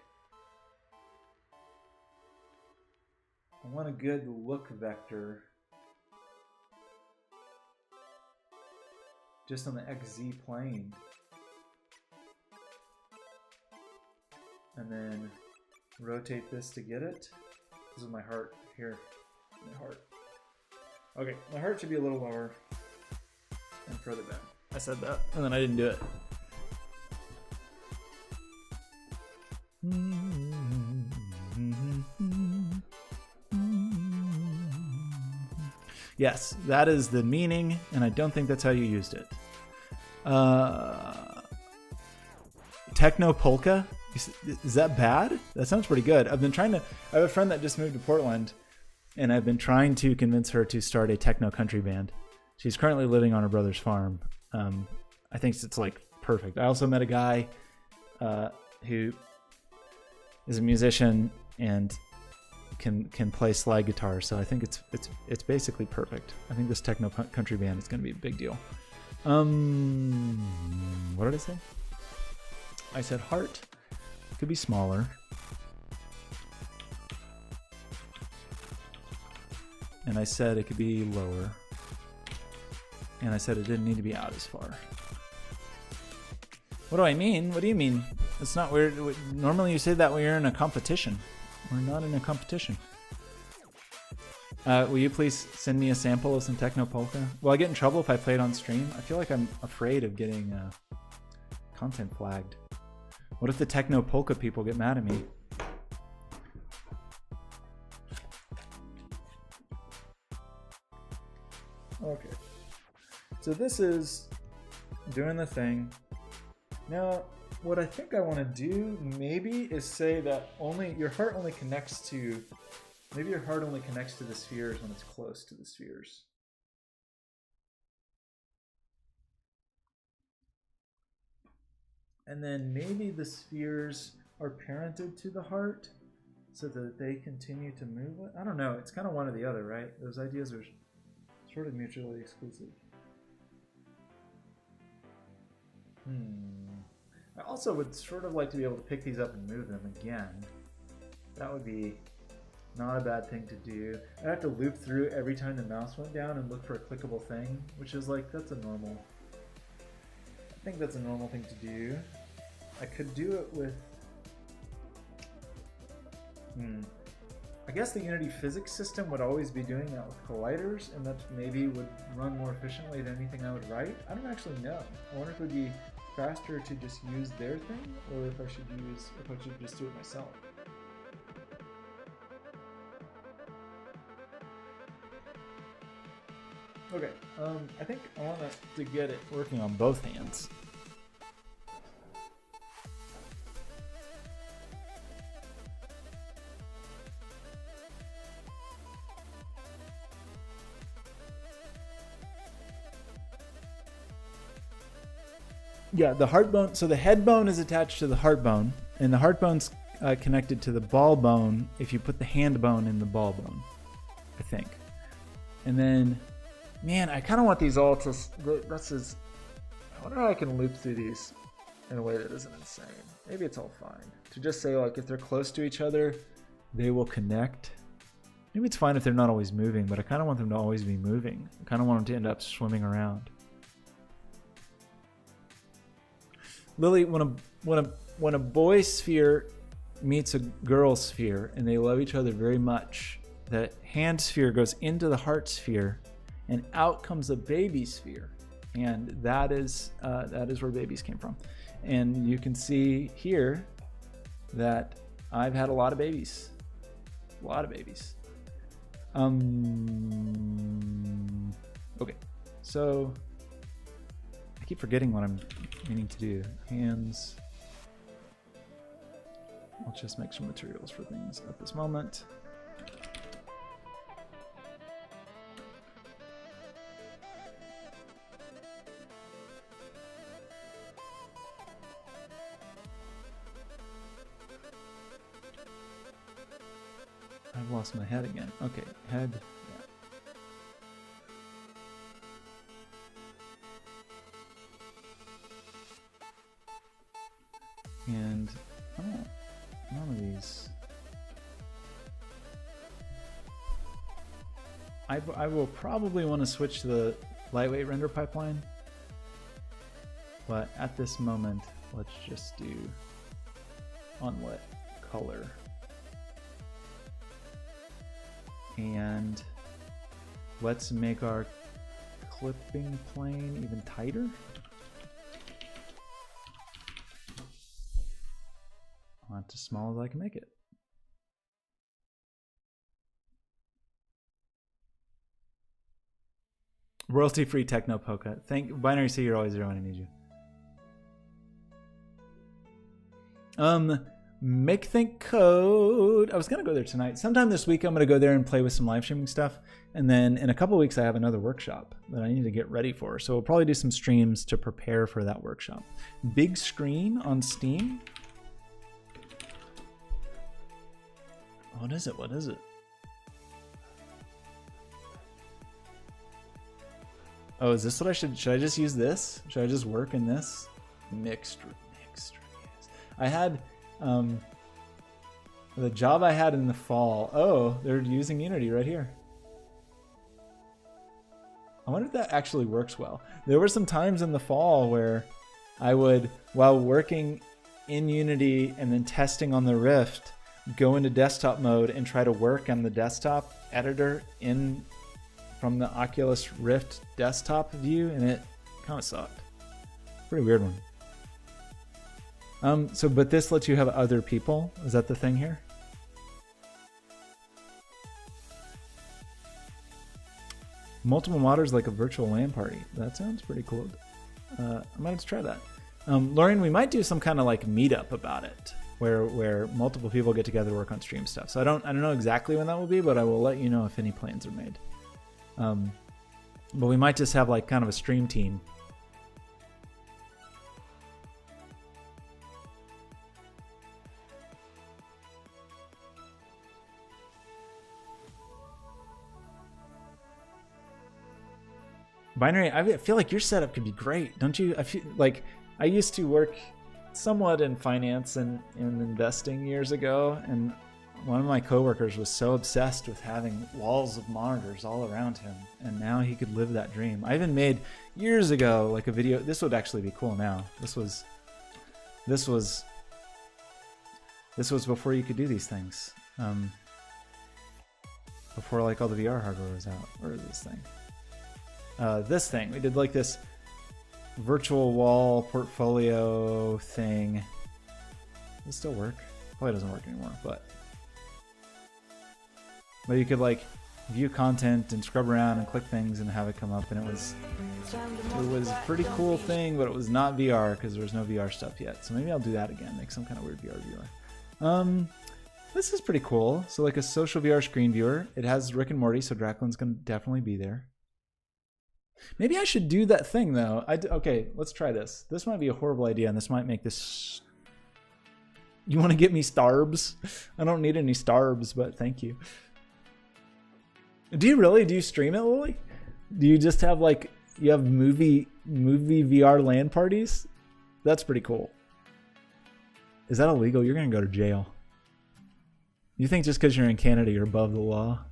I want a good look vector just on the XZ plane. And then rotate this to get it. This is my heart here. My heart. Okay, my heart should be a little lower and further back. I said that, and then I didn't do it. Yes, that is the meaning, and I don't think that's how you used it. Techno polka? Is that bad? That sounds pretty good. I have a friend that just moved to Portland, and I've been trying to convince her to start a techno country band. She's currently living on her brother's farm. I think it's like perfect. I also met a guy who is a musician and can play slide guitar, so I think it's basically perfect. I think this techno country band is going to be a big deal. What did I say? I said heart could be smaller. And I said it could be lower. And I said it didn't need to be out as far. What do I mean? What do you mean? It's not weird. Normally you say that when you're in a competition. We're not in a competition. Will you please send me a sample of some techno polka? Will I get in trouble if I play it on stream? I feel like I'm afraid of getting content flagged. What if the techno polka people get mad at me? Okay. So this is doing the thing. Now, what I think I want to do maybe is say that your heart only connects to, maybe your heart only connects to the spheres when it's close to the spheres. And then maybe the spheres are parented to the heart so that they continue to move. I don't know. It's kind of one or the other, right? Those ideas are sort of mutually exclusive. I also would sort of like to be able to pick these up and move them again. That would be not a bad thing to do. I'd have to loop through every time the mouse went down and look for a clickable thing, which is like, that's a normal. I think that's a normal thing to do. I could do it with, I guess the Unity physics system would always be doing that with colliders, and that maybe would run more efficiently than anything I would write. I don't actually know. I wonder if it would be faster to just use their thing, or if I should just do it myself. Okay, I think I want to get it working on both hands. Yeah, the heart bone. So the head bone is attached to the heart bone, and the heart bone's connected to the ball bone if you put the hand bone in the ball bone, I think. And then, man, I kind of want these all to. I wonder how I can loop through these in a way that isn't insane. Maybe it's all fine to just say, like, if they're close to each other, they will connect. Maybe it's fine if they're not always moving, but I kind of want them to always be moving. I kind of want them to end up swimming around. Lily, when a boy sphere meets a girl sphere and they love each other very much, the hand sphere goes into the heart sphere, and out comes a baby sphere, and that is where babies came from. And you can see here that I've had a lot of babies, Okay, so I keep forgetting what I'm meaning to do. Hands. Let's just make some materials for things at this moment. I've lost my head again. Okay, head. Yeah. And none of these. I will probably want to switch to the lightweight render pipeline, but at this moment, let's just do unlit color. And let's make our clipping plane even tighter. Not as small as I can make it. Royalty-free Techno Polka. Thank Binary C, you're always there when I need you. Make Think Code. I was gonna go there tonight. Sometime this week I'm gonna go there and play with some live streaming stuff. And then in a couple weeks I have another workshop that I need to get ready for. So we'll probably do some streams to prepare for that workshop. Big screen on Steam. What is it? What is it? Oh, is this what I should I just use this? Should I just work in this? Mixed. I had the job I had in the fall. Oh, they're using Unity right here. I wonder if that actually works well. There were some times in the fall where I would, while working in Unity and then testing on the Rift, go into desktop mode and try to work on the desktop editor in from the Oculus Rift desktop view, and it kind of sucked. Pretty weird one. But this lets you have other people. Is that the thing here? Multiple modders like a virtual LAN party. That sounds pretty cool. I might have to try that. Lauren, we might do some kind of like meetup about it, where multiple people get together to work on stream stuff. So I don't know exactly when that will be, but I will let you know if any plans are made. But we might just have like kind of a stream team. Binary, I feel like your setup could be great, don't you? I feel like I used to work somewhat in finance and in investing years ago, and one of my coworkers was so obsessed with having walls of monitors all around him, and now he could live that dream. I even made years ago like a video. This would actually be cool now. This was before you could do these things. Before like all the VR hardware was out. Or this thing. We did like this virtual wall portfolio thing. Does it still work? Probably doesn't work anymore, but you could like view content and scrub around and click things and have it come up, and it was a pretty cool thing, but it was not VR because there was no VR stuff yet. So maybe I'll do that again, make some kind of weird VR viewer. This is pretty cool. So like a social VR screen viewer. It has Rick and Morty, so Dracklin's gonna definitely be there. Maybe I should do that thing though. Okay, let's try this. This might be a horrible idea, and this might make this. You want to get me starbs? I don't need any starbs, but thank you. Do you really? Do you stream it, Lily? Do you just have like you have movie VR LAN parties? That's pretty cool. Is that illegal? You're gonna go to jail. You think just because you're in Canada you're above the law?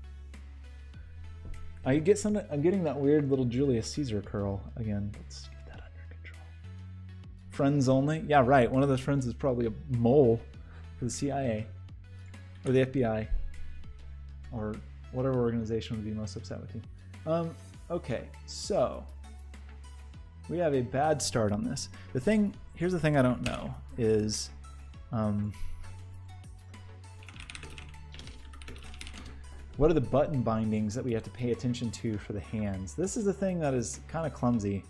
I'm getting that weird little Julius Caesar curl again. Let's get that under control. Friends only? Yeah, right. One of those friends is probably a mole for the CIA or the FBI or whatever organization would be most upset with you. Okay, so we have a bad start on this. Here's the thing I don't know is what are the button bindings that we have to pay attention to for the hands? This is the thing that is kind of clumsy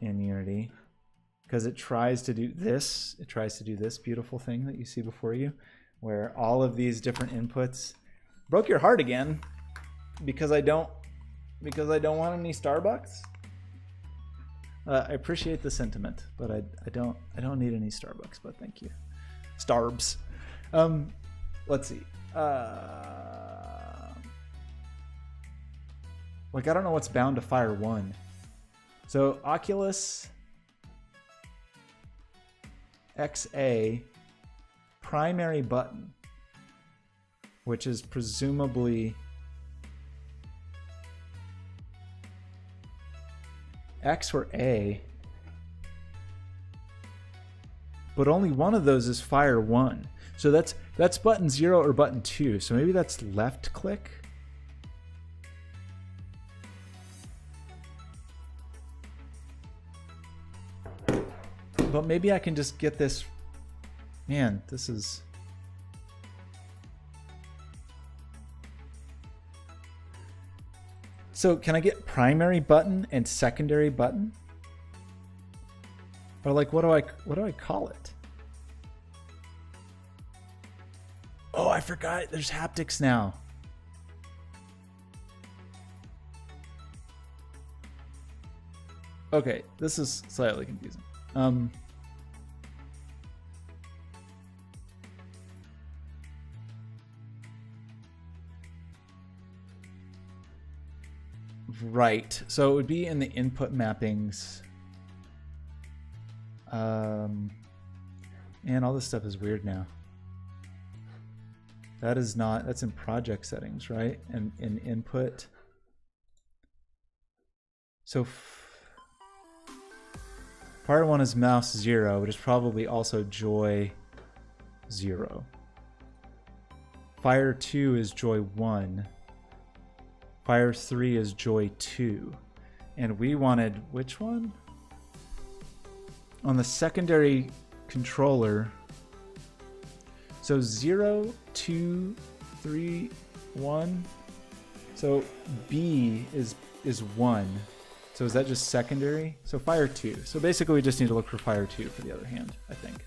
in Unity because it tries to do this. It tries to do this beautiful thing that you see before you, where all of these different inputs broke your heart again because I don't want any Starbucks. I appreciate the sentiment, but I don't need any Starbucks, but thank you. Starbs. Let's see. Like, I don't know what's bound to Fire 1. So Oculus XA primary button, which is presumably X or A, but only one of those is Fire 1. So that's button 0 or button 2. So maybe that's left click. But maybe I can just get this. Man, this is. So can I get primary button and secondary button? Or like, what do I call it? Oh, I forgot. There's haptics now. Okay, this is slightly confusing. Right. So it would be in the input mappings. Man, all this stuff is weird now. That is not, that's in project settings, right? And in input. So Fire 1 is mouse 0, but it's probably also joy 0. Fire 2 is joy 1. Fire 3 is joy 2. And we wanted which one? On the secondary controller. So 0, 2, 3, 1. So B is 1. So is that just secondary? So Fire 2. So basically we just need to look for Fire 2 for the other hand, I think.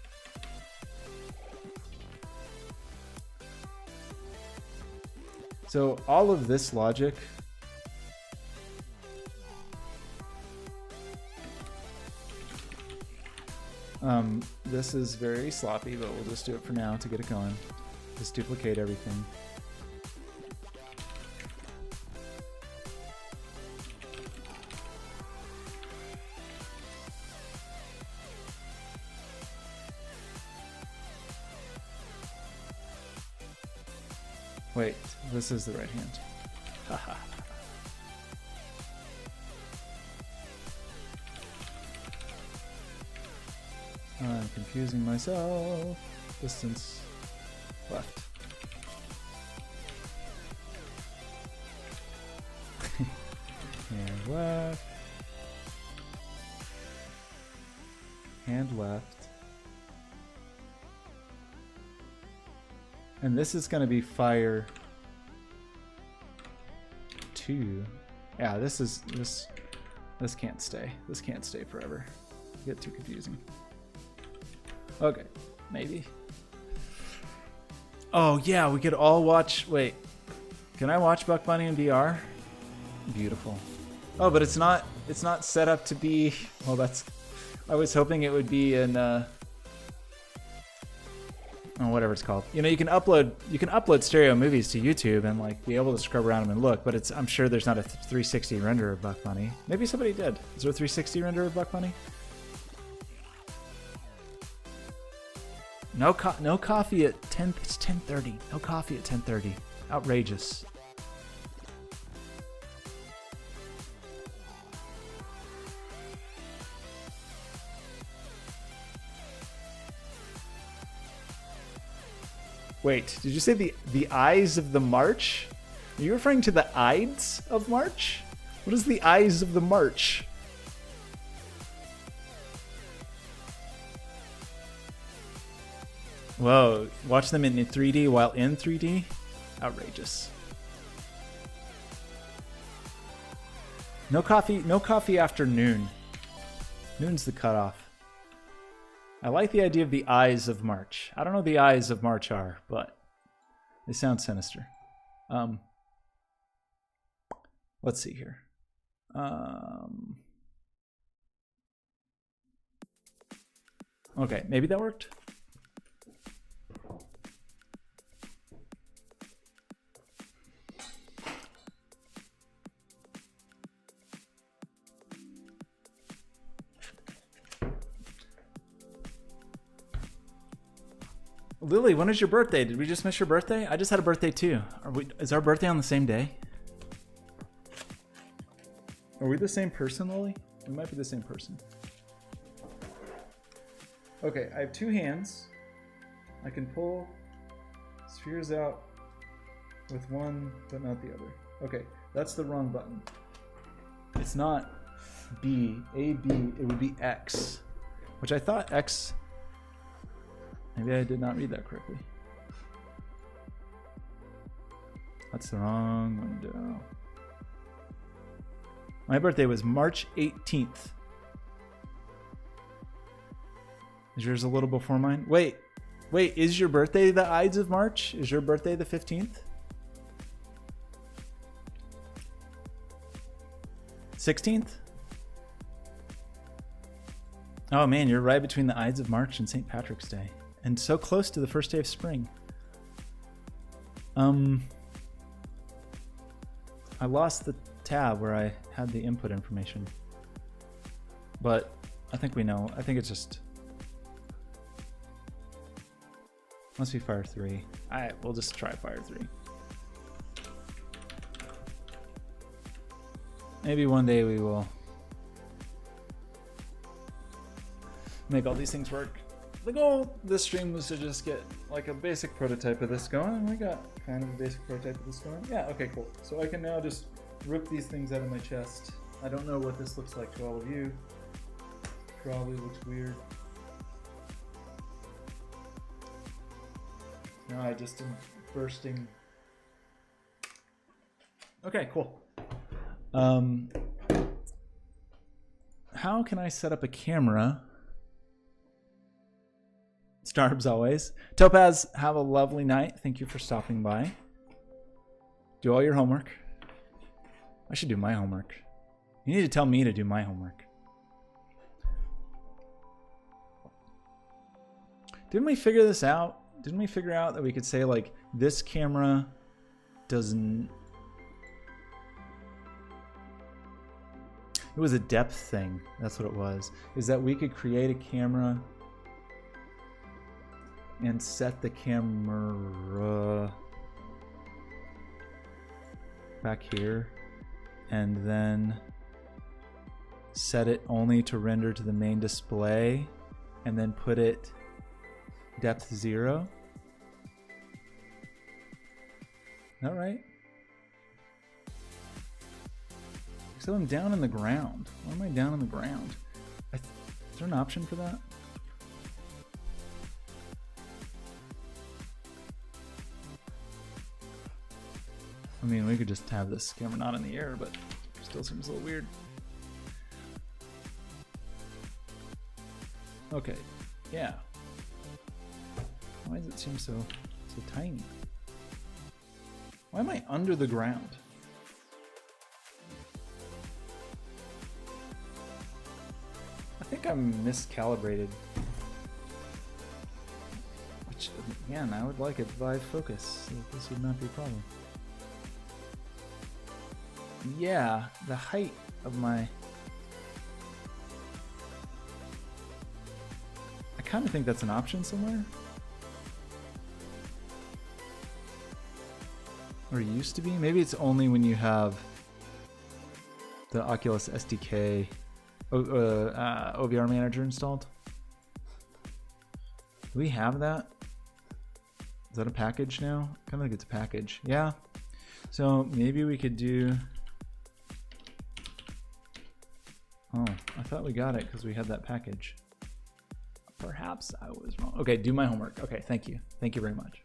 So all of this logic this is very sloppy, but we'll just do it for now to get it going. Just duplicate everything. Wait, this is the right hand. Haha. I'm confusing myself. Distance left. Hand left. Hand left. And this is going to be Fire 2. Yeah, this can't stay. This can't stay forever. Get too confusing. Okay, maybe. Oh yeah, we could all watch. Wait, can I watch Buck Bunny in VR? Beautiful. Oh, but it's not set up to be. Well, that's. I was hoping it would be in. Oh, whatever it's called. You know, you can upload stereo movies to YouTube and like be able to scrub around them and look. But it's. I'm sure there's not a 360 render of Buck Bunny. Maybe somebody did. Is there a 360 render of Buck Bunny? No coffee at 10. It's 10:30. No coffee at 10:30. Outrageous. Wait, did you say the Eyes of the March? Are you referring to the Ides of March? What is the Eyes of the March? Whoa, watch them in 3D while in 3D? Outrageous. No coffee after noon. Noon's the cutoff. I like the idea of the Eyes of March. I don't know what the Eyes of March are, but they sound sinister. Let's see here. Okay, maybe that worked. Lily, when is your birthday? Did we just miss your birthday? I just had a birthday too. Is our birthday on the same day? Are we the same person, Lily? We might be the same person. Okay, I have two hands. I can pull spheres out with one, but not the other. Okay, that's the wrong button. It's not B, A, B, it would be X, which I thought X, maybe I did not read that correctly. That's the wrong window. My birthday was March 18th. Is yours a little before mine? Wait, is your birthday the Ides of March? Is your birthday the 15th? 16th? Oh man, you're right between the Ides of March and St. Patrick's Day. And so close to the first day of spring. I lost the tab where I had the input information. But I think we know. I think it's just... must be Fire 3. Alright, we'll just try Fire 3. Maybe one day we will make all these things work. The goal of this stream was to just get like a basic prototype of this going, and we got kind of a basic prototype of this going. Yeah, okay, cool. So I can now just rip these things out of my chest. I don't know what this looks like to all of you. Probably looks weird. No, I just am bursting. Okay, cool. How can I set up a camera? Starbs always. Topaz, have a lovely night. Thank you for stopping by. Do all your homework. I should do my homework. You need to tell me to do my homework. Didn't we figure this out? Didn't we figure out that we could say like this camera doesn't... It was a depth thing. That's what it was. Is that we could create a camera and set the camera back here and then set it only to render to the main display and then put it depth 0. Is that right? So I'm down in the ground. Why am I down in the ground? Is there an option for that? I mean, we could just have this camera not in the air, but it still seems a little weird. Okay, yeah. Why does it seem so tiny? Why am I under the ground? I think I'm miscalibrated. Which, again, I would like it by focus, so this would not be a problem. Yeah, the height of my... I kind of think that's an option somewhere. Or used to be. Maybe it's only when you have the Oculus SDK OVR Manager installed. Do we have that? Is that a package now? I kind of think it's a package. Yeah. So maybe we could do... Oh, I thought we got it because we had that package. Perhaps I was wrong. Okay, do my homework. Okay, thank you. Thank you very much.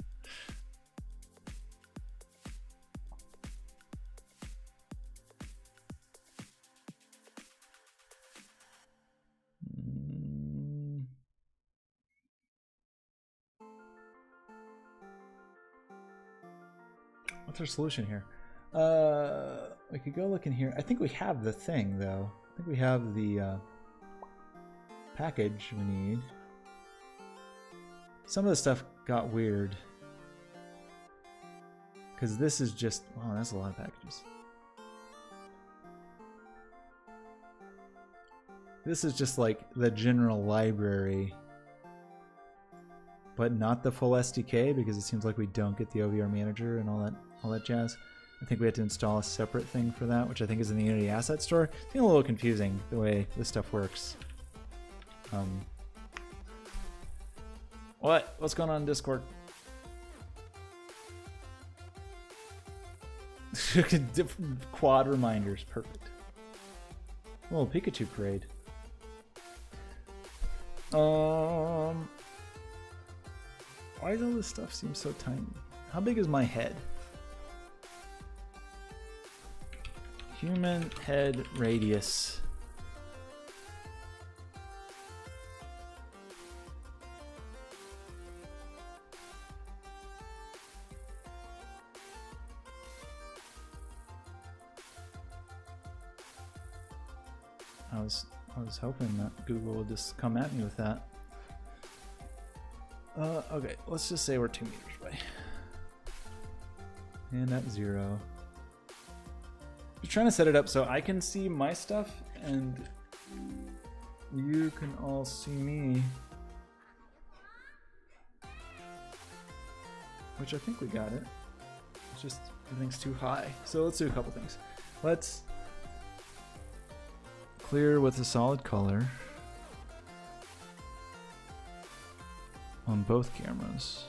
What's our solution here? We could go look in here. I think we have the thing, though. I think we have the package we need. Some of the stuff got weird. Because this is just... Wow, that's a lot of packages. This is just like the general library. But not the full SDK, because it seems like we don't get the OVR manager and all that jazz. I think we had to install a separate thing for that, which I think is in the Unity Asset Store. It's getting a little confusing the way this stuff works. What's going on in Discord? Quad reminders, perfect. Oh, Pikachu parade. Why does all this stuff seem so tiny? How big is my head? Human head radius. I was hoping that Google would just come at me with that. Okay, let's just say we're 2 meters away. And at 0. Just trying to set it up so I can see my stuff and you can all see me. Which I think we got it. It's just everything's too high. So let's do a couple things. Let's clear with a solid color on both cameras.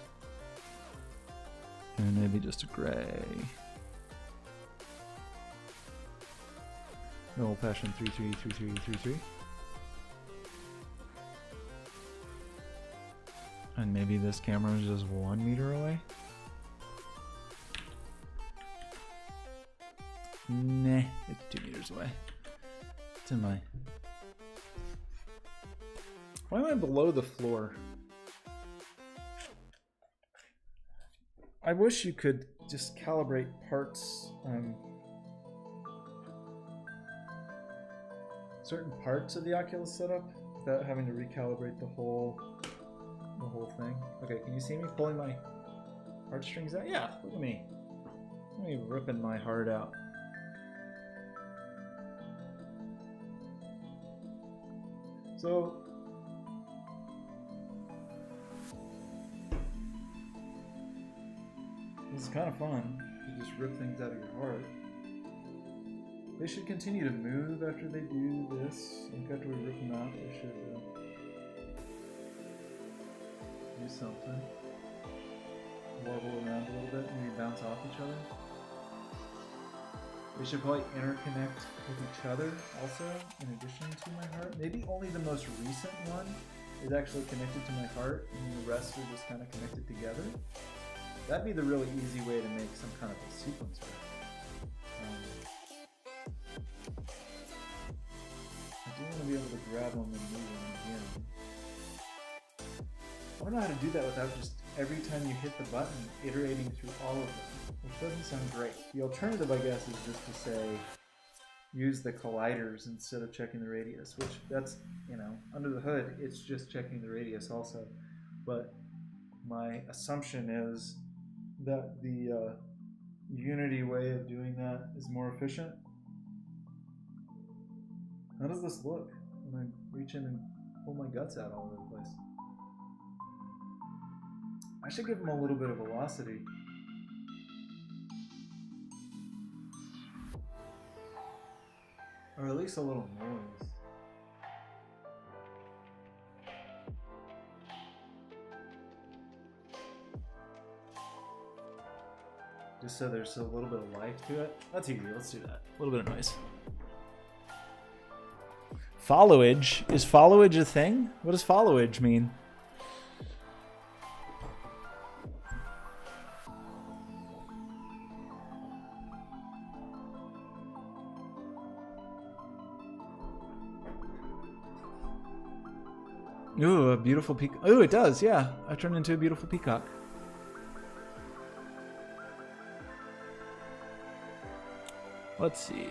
And maybe just a gray. The old-fashioned 3-3-3-3-3-3. And maybe this camera is just 1 meter away. Nah, it's 2 meters away. It's in my... Why am I below the floor? I wish you could just calibrate parts, certain parts of the Oculus setup without having to recalibrate the whole thing. Okay, can you see me pulling my heartstrings out? Yeah, look at me. Look at me ripping my heart out. So this is kind of fun. You just rip things out of your heart. They should continue to move after they do this. Like after we rip them out, they should do something. Wobble around a little bit, maybe bounce off each other. They should probably interconnect with each other also, in addition to my heart. Maybe only the most recent one is actually connected to my heart, and the rest are just kind of connected together. That'd be the really easy way to make some kind of a sequencer. I do want to be able to grab them and move them again. I don't know how to do that without just every time you hit the button, iterating through all of them, which doesn't sound great. The alternative, I guess, is just to say, use the colliders instead of checking the radius, which that's, you know, under the hood, it's just checking the radius also. But my assumption is that the Unity way of doing that is more efficient. How does this look when I reach in and pull my guts out all over the place? I should give them a little bit of velocity. Or at least a little noise. Just so there's a little bit of life to it. That's easy, let's do that. A little bit of noise. Followage? Is followage a thing? What does followage mean? Ooh, a beautiful peacock. Ooh, it does, yeah. I turned into a beautiful peacock. Let's see.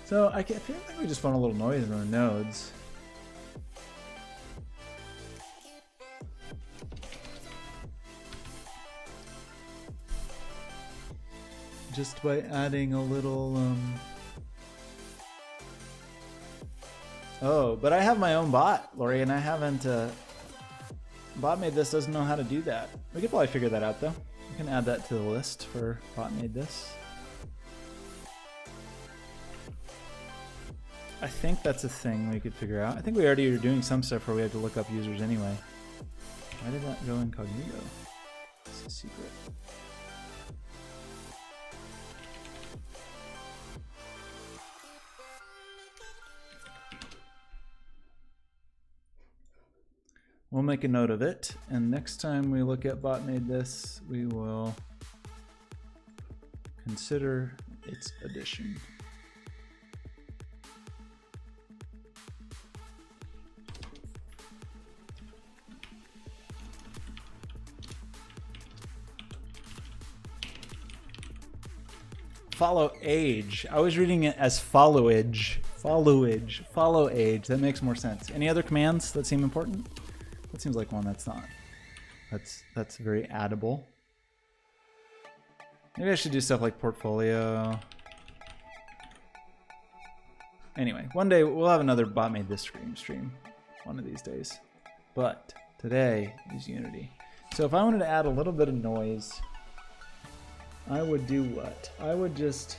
So I feel like we just want a little noise in the nodes. Just by adding a little Oh, but I have my own bot, Lori, and I haven't Bot Made This doesn't know how to do that. We could probably figure that out though. We can add that to the list for Bot Made This. I think that's a thing we could figure out. I think we already are doing some stuff where we have to look up users anyway. Why did that go incognito? It's a secret. We'll make a note of it, and next time we look at Bot Made This, we will consider its addition. Follow age. I was reading it as followage. Followage. Follow age. That makes more sense. Any other commands that seem important? That seems like one that's not. That's very addable. Maybe I should do stuff like portfolio. Anyway, one day we'll have another Bot Made This stream one of these days. But today is Unity. So if I wanted to add a little bit of noise, I would do what? I would just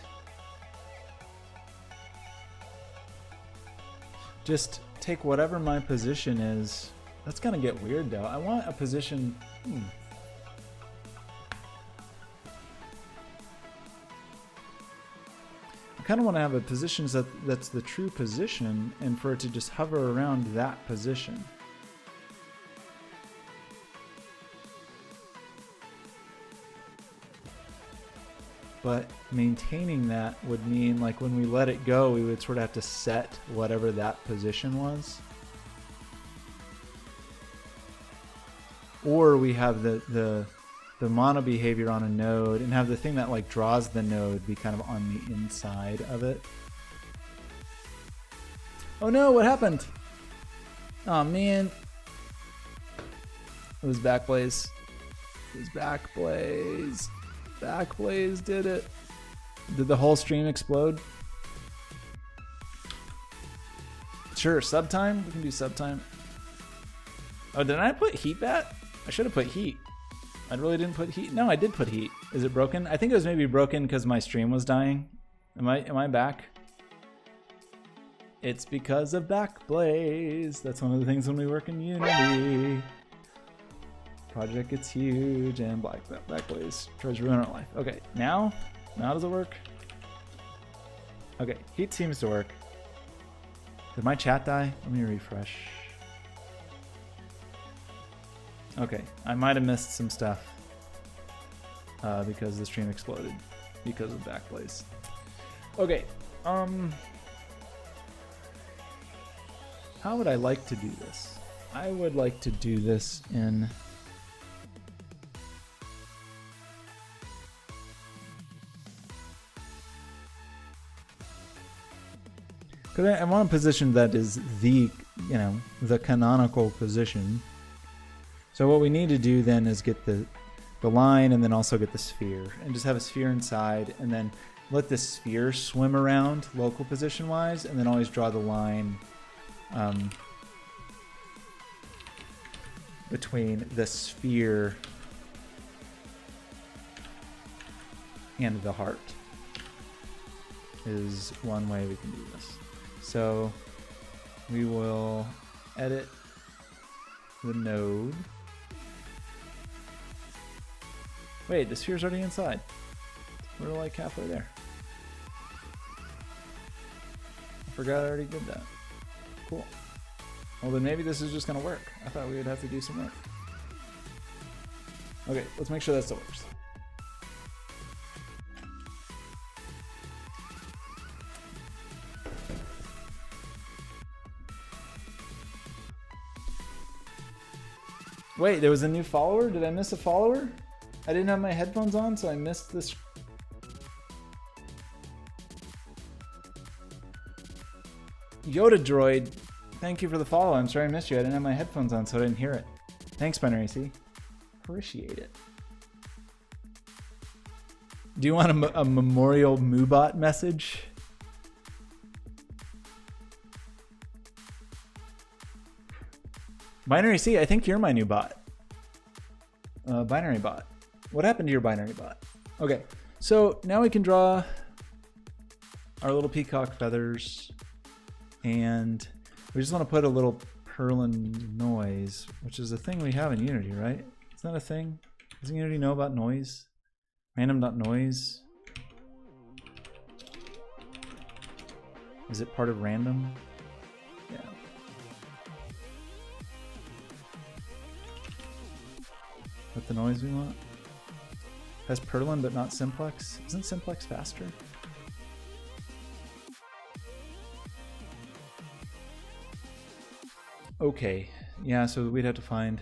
take whatever my position is. That's gonna get weird though. I want a position. I kind of want to have a position that's the true position, and for it to just hover around that position. But maintaining that would mean, like, when we let it go, we would sort of have to set whatever that position was. Or we have the mono behavior on a node and have the thing that like draws the node be kind of on the inside of it. Oh no, what happened? Oh man. It was Backblaze. It was Backblaze. Backblaze did it. Did the whole stream explode? Sure, subtime. We can do subtime. Oh, did I put heat bat? I should have put heat. I really didn't put heat. No, I did put heat. Is it broken? I think it was maybe broken because my stream was dying. Am I back? It's because of Backblaze. That's one of the things when we work in Unity. Project gets huge and Backblaze tries to ruin our life. Okay, now does it work? Okay, heat seems to work. Did my chat die? Let me refresh. Okay, I might have missed some stuff because the stream exploded because of Backblaze. Okay, how would I like to do this? I would like to do this in because I want a position that is the canonical position. So what we need to do then is get the line and then also get the sphere and just have a sphere inside and then let the sphere swim around local position wise and then always draw the line between the sphere and the heart is one way we can do this. So we will edit the node. Wait, the sphere's already inside. We're like halfway there. I forgot I already did that. Cool. Well, then maybe this is just gonna work. I thought we would have to do some work. Okay, let's make sure that still works. Wait, there was a new follower? Did I miss a follower? I didn't have my headphones on, so I missed this. Yoda Droid, thank you for the follow. I'm sorry I missed you. I didn't have my headphones on, so I didn't hear it. Thanks, Binary C. Appreciate it. Do you want a memorial Moobot message? Binary C, I think you're my new bot. Binary bot. What happened to your binary bot? Okay, so now we can draw our little peacock feathers, and we just want to put a little Perlin noise, which is a thing we have in Unity, right? Is that a thing? Doesn't Unity know about noise? Random.noise. Is it part of random? Yeah. With the noise we want? Has Perlin but not Simplex? Isn't Simplex faster? Okay, yeah, so we'd have to find...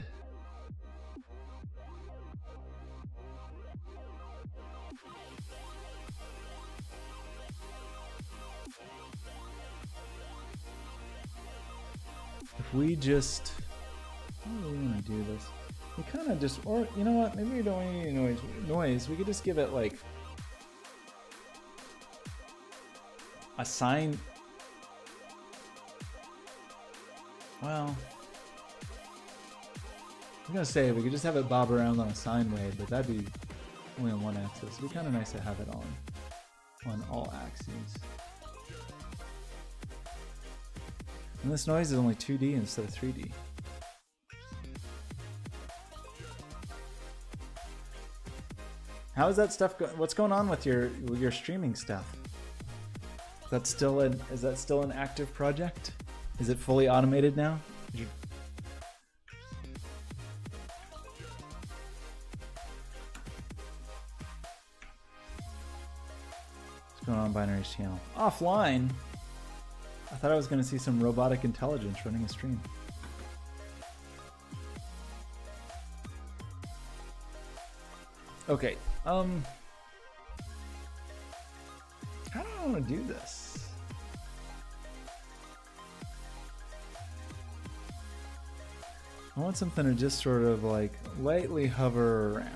If we just... How do we want to do this? We kind of just... Or, you know what? Maybe we don't need any noise. We could just give it, like... a sine... Well... I'm gonna say we could just have it bob around on a sine wave, but that'd be only on one axis. It'd be kind of nice to have it on all axes. And this noise is only 2D instead of 3D. How is that stuff what's going on with your streaming stuff? Is that still an active project? Is it fully automated now? What's going on, Binary's channel? Offline? I thought I was going to see some robotic intelligence running a stream. Okay, how do I want to do this? I want something to just sort of like lightly hover around.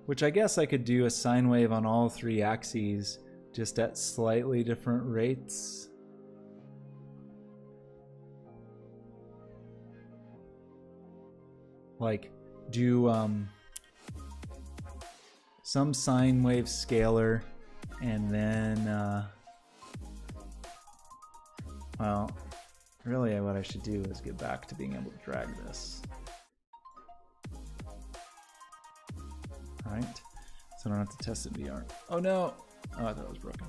Which I guess I could do a sine wave on all three axes, just at slightly different rates. Like do some sine wave scalar, and then well, really what I should do is get back to being able to drag this. Alright, so I don't have to test it in VR. Oh no! Oh, I thought it was broken.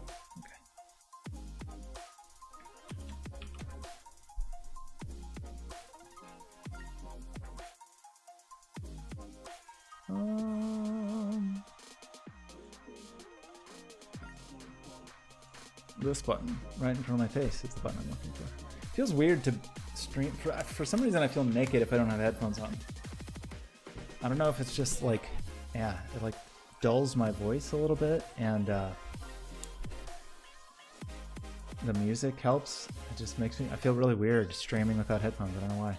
This button right in front of my face is the button I'm looking for. Feels weird to stream. For some reason I feel naked if I don't have headphones on. I don't know if it's just like, yeah, it like dulls my voice a little bit, and the music helps. It just makes me, I feel really weird streaming without headphones. I don't know why.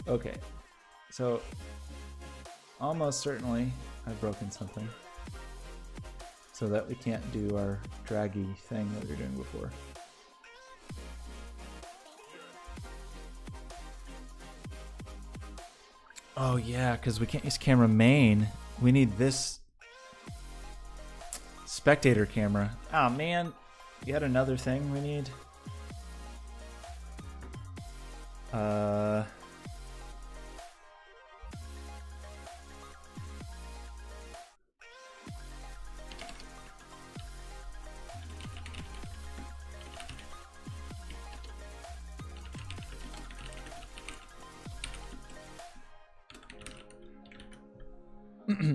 Okay, so almost certainly I've broken something so that we can't do our draggy thing that we were doing before. Oh yeah, because we can't use camera main. We need this spectator camera. Oh man, yet another thing we need.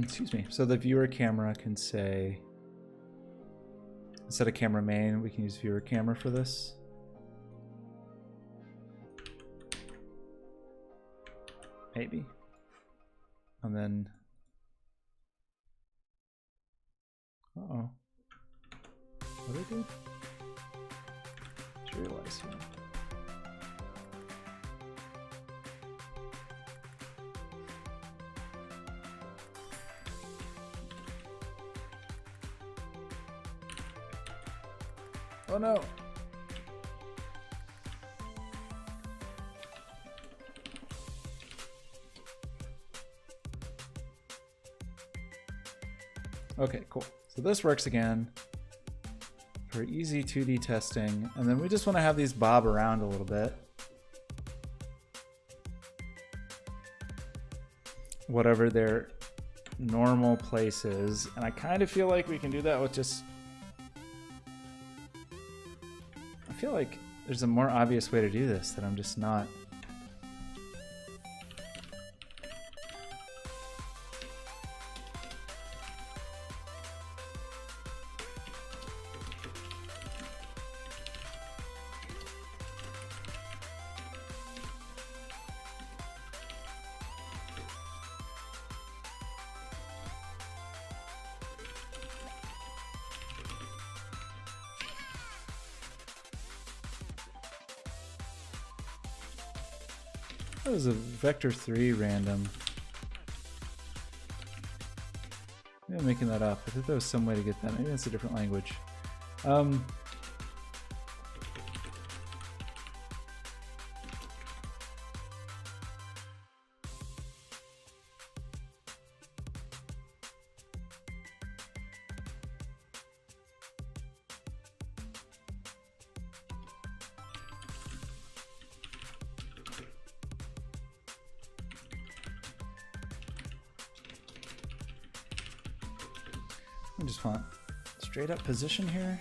Excuse me. So the viewer camera can say, instead of camera main, we can use viewer camera for this. maybe. And then, uh-oh. What did I do? Just realized here. Oh no! Okay, cool. So this works again for easy 2D testing. And then we just want to have these bob around a little bit. Whatever their normal place is. And I kind of feel like we can do that with just... I feel like there's a more obvious way to do this that I'm just not... That was a vector 3 random. Maybe I'm making that up. I thought there was some way to get that. Maybe that's a different language. I just want straight up position here.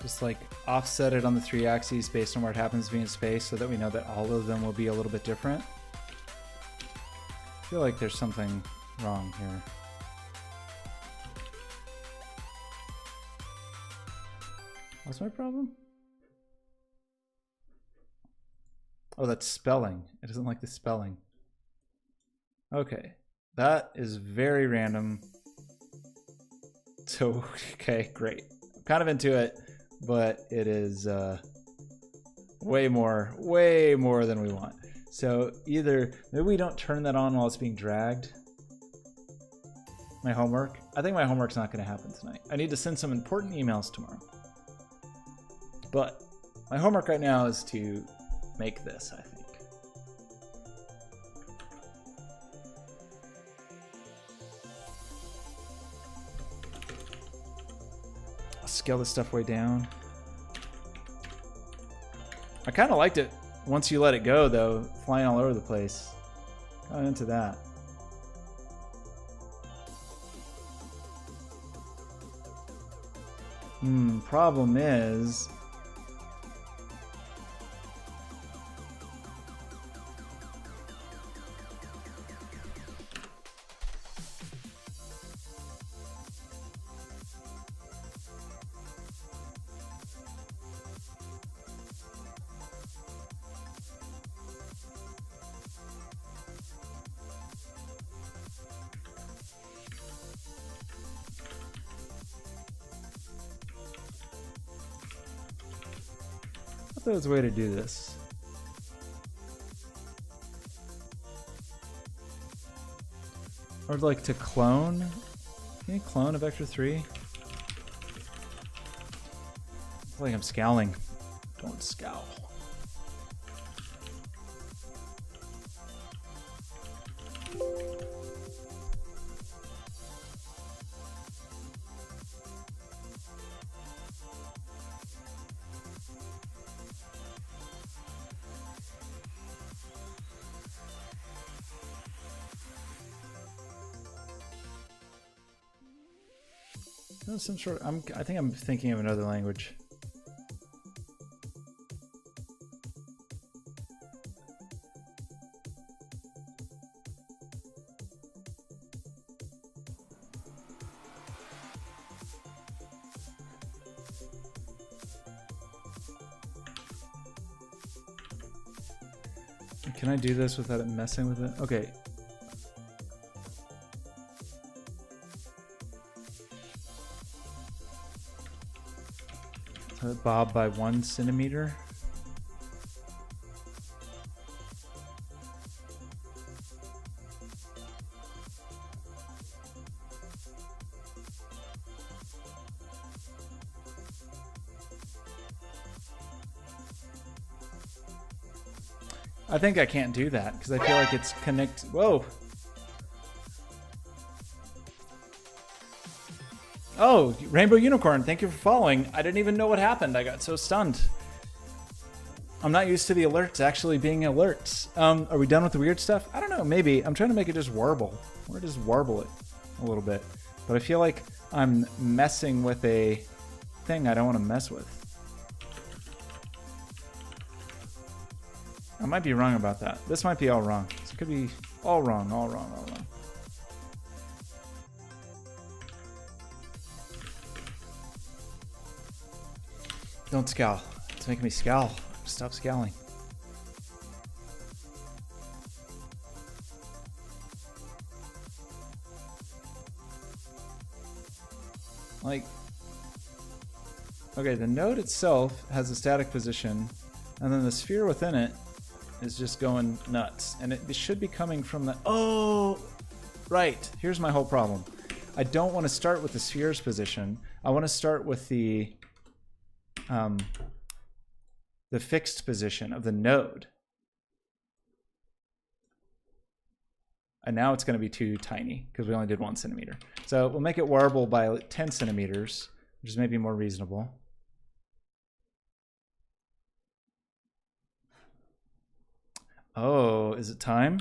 Just like offset it on the 3 axes based on where it happens to be in space so that we know that all of them will be a little bit different. I feel like there's something wrong here. What's my problem? Oh, that's spelling. It doesn't like the spelling. Okay, that is very random. So, okay, great. I'm kind of into it. But it is way more than we want. So either maybe we don't turn that on while it's being dragged. My homework. I think my homework's not going to happen tonight. I need to send some important emails tomorrow. But my homework right now is to make this, I think. Scale this stuff way down. I kind of liked it once you let it go, though, flying all over the place. Kind of into that. Problem is... I thought there was a way to do this. Or like to clone. Can you clone a vector 3? I feel like I'm scowling. Don't scowl. No, some sort of, I think I'm thinking of another language. Can I do this without it messing with it? Okay. So bob by 1 centimeter. I think I can't do that because I feel like it's connect. Whoa. Oh, Rainbow Unicorn, thank you for following. I didn't even know what happened. I got so stunned. I'm not used to the alerts actually being alerts. Are we done with the weird stuff? I don't know, maybe. I'm trying to make it just warble. Or just warble it a little bit. But I feel like I'm messing with a thing I don't want to mess with. I might be wrong about that. This might be all wrong. This could be all wrong, all wrong, all wrong. Don't scowl. It's making me scowl. Stop scowling. Like, okay, the node itself has a static position, and then the sphere within it is just going nuts. And it should be coming from the... Oh! Right. Here's my whole problem. I don't want to start with the sphere's position. I want to start with the fixed position of the node. And now it's going to be too tiny because we only did 1 centimeter. So we'll make it warble by 10 centimeters, which is maybe more reasonable. Oh, is it time?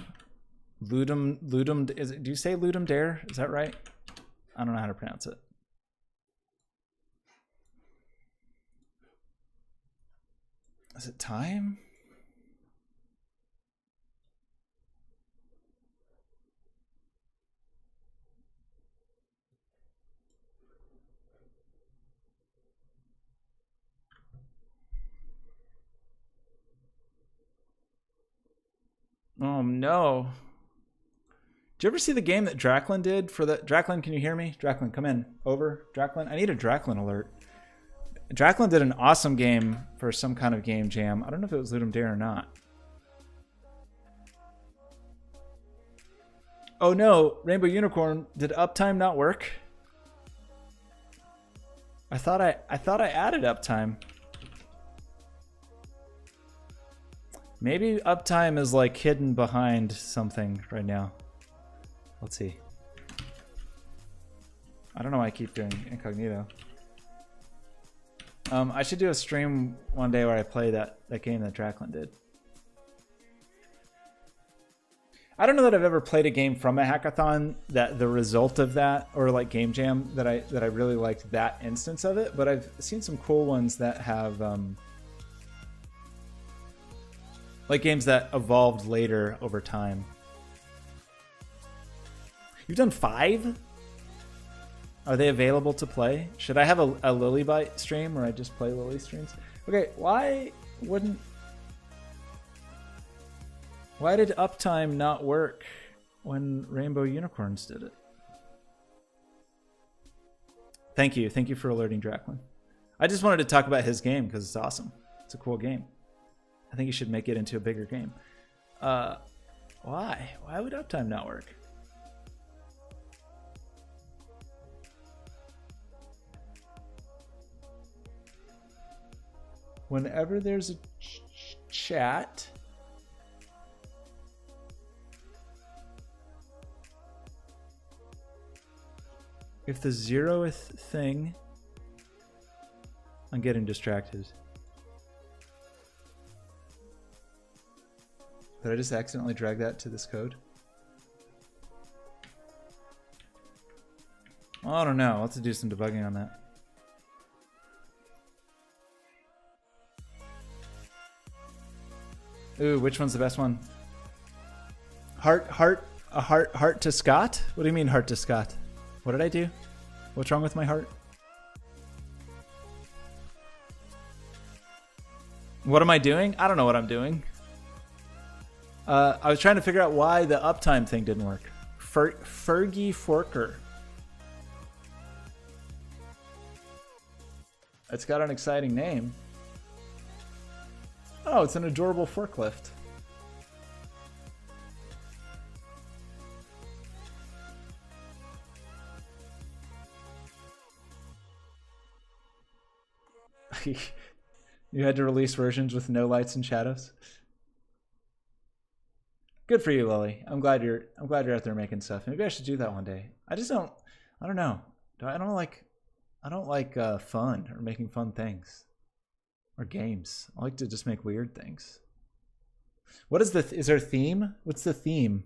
Ludum, is it, do you say Ludum Dare? Is that right? I don't know how to pronounce it. Is it time? Oh no. Did you ever see the game that Draklin did for the... Draklin, can you hear me? Draklin, come in. Over. Draklin, I need a Draklin alert. Draklin did an awesome game for some kind of game jam. I don't know if it was Ludum Dare or not. Oh no, Rainbow Unicorn, did uptime not work? I thought I added uptime. Maybe uptime is like hidden behind something right now. Let's see. I don't know why I keep doing incognito. I should do a stream one day where I play that game that Draklin did. I don't know that I've ever played a game from a hackathon that the result of that, or like Game Jam, that I really liked that instance of it, but I've seen some cool ones that have like games that evolved later over time. You've done 5? Are they available to play? Should I have a Lilybite stream where I just play Lily streams? Okay, why did uptime not work when Rainbow Unicorns did it? Thank you for alerting Draklin. I just wanted to talk about his game because it's awesome. It's a cool game. I think you should make it into a bigger game. Why? Why would uptime not work? Whenever there's a chat, if the 0th thing, I'm getting distracted. Did I just accidentally drag that to this code? Well, I don't know. I'll have to do some debugging on that. Ooh, which one's the best one? Heart to Scott? What do you mean heart to Scott? What did I do? What's wrong with my heart? What am I doing? I don't know what I'm doing. I was trying to figure out why the uptime thing didn't work. Fergie Forker. It's got an exciting name. Oh, it's an adorable forklift. You had to release versions with no lights and shadows. Good for you, Lily. I'm glad you're out there making stuff. Maybe I should do that one day. I don't know. I don't like fun or making fun things or games. I like to just make weird things. What is is there a theme? What's the theme?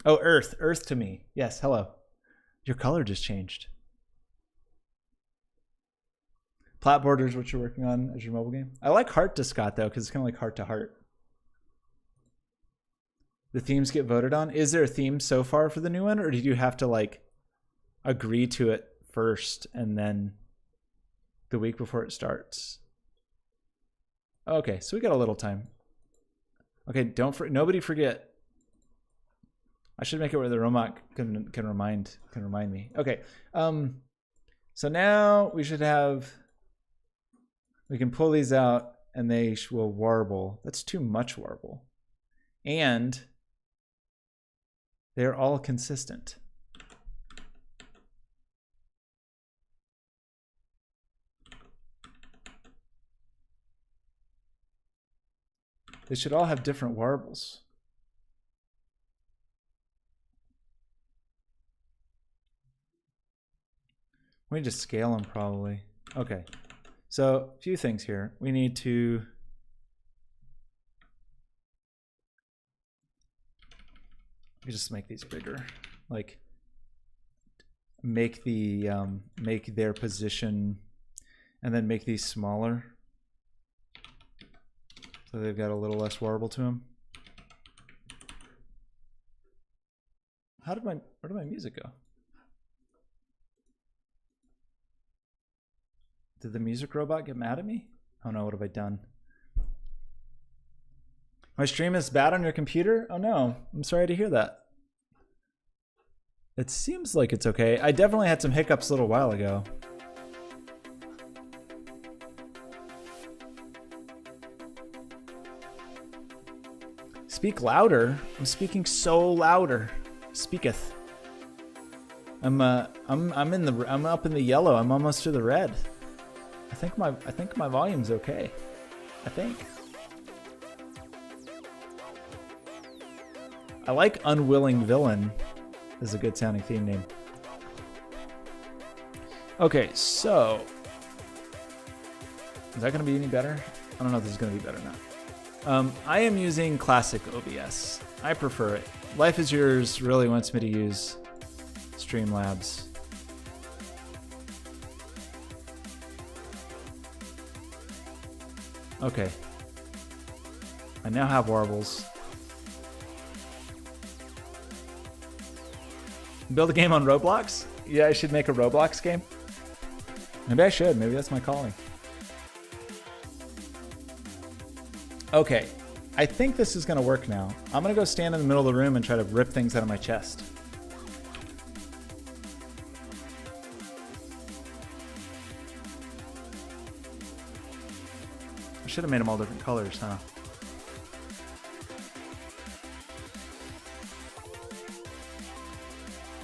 Oh, Earth to me. Yes, hello. Your color just changed. Plat Borders, what you're working on as your mobile game. I like Heart to Scott though, because it's kind of like Heart to Heart. The themes get voted on. Is there a theme so far for the new one, or did you have to like agree to it first and then the week before it starts? Okay, so we got a little time. Okay, nobody forget. I should make it where the robot can remind me. Okay, so now we should have. We can pull these out and they will warble. That's too much warble, and they're all consistent. They should all have different warbles. We need to scale them probably. Okay, so a few things here. We need to just make these bigger, like make the make their position, and then make these smaller so they've got a little less warble to them. Where did my music go? Did the music robot get mad at me? Oh no, what have I done? My stream is bad on your computer? Oh no, I'm sorry to hear that. It seems like it's okay. I definitely had some hiccups a little while ago. Speak louder. I'm speaking so louder. Speaketh. I'm up in the yellow. I'm almost to the red. I think my volume's okay. I think. I like Unwilling Villain is a good sounding theme name. Okay, so is that going to be any better? I don't know if this is going to be better or not. I am using classic OBS. I prefer it. Life is Yours really wants me to use Streamlabs. Okay. I now have warbles. Build a game on Roblox? Yeah, I should make a Roblox game. Maybe I should. Maybe that's my calling. Okay. I think this is going to work now. I'm going to go stand in the middle of the room and try to rip things out of my chest. I should have made them all different colors, huh?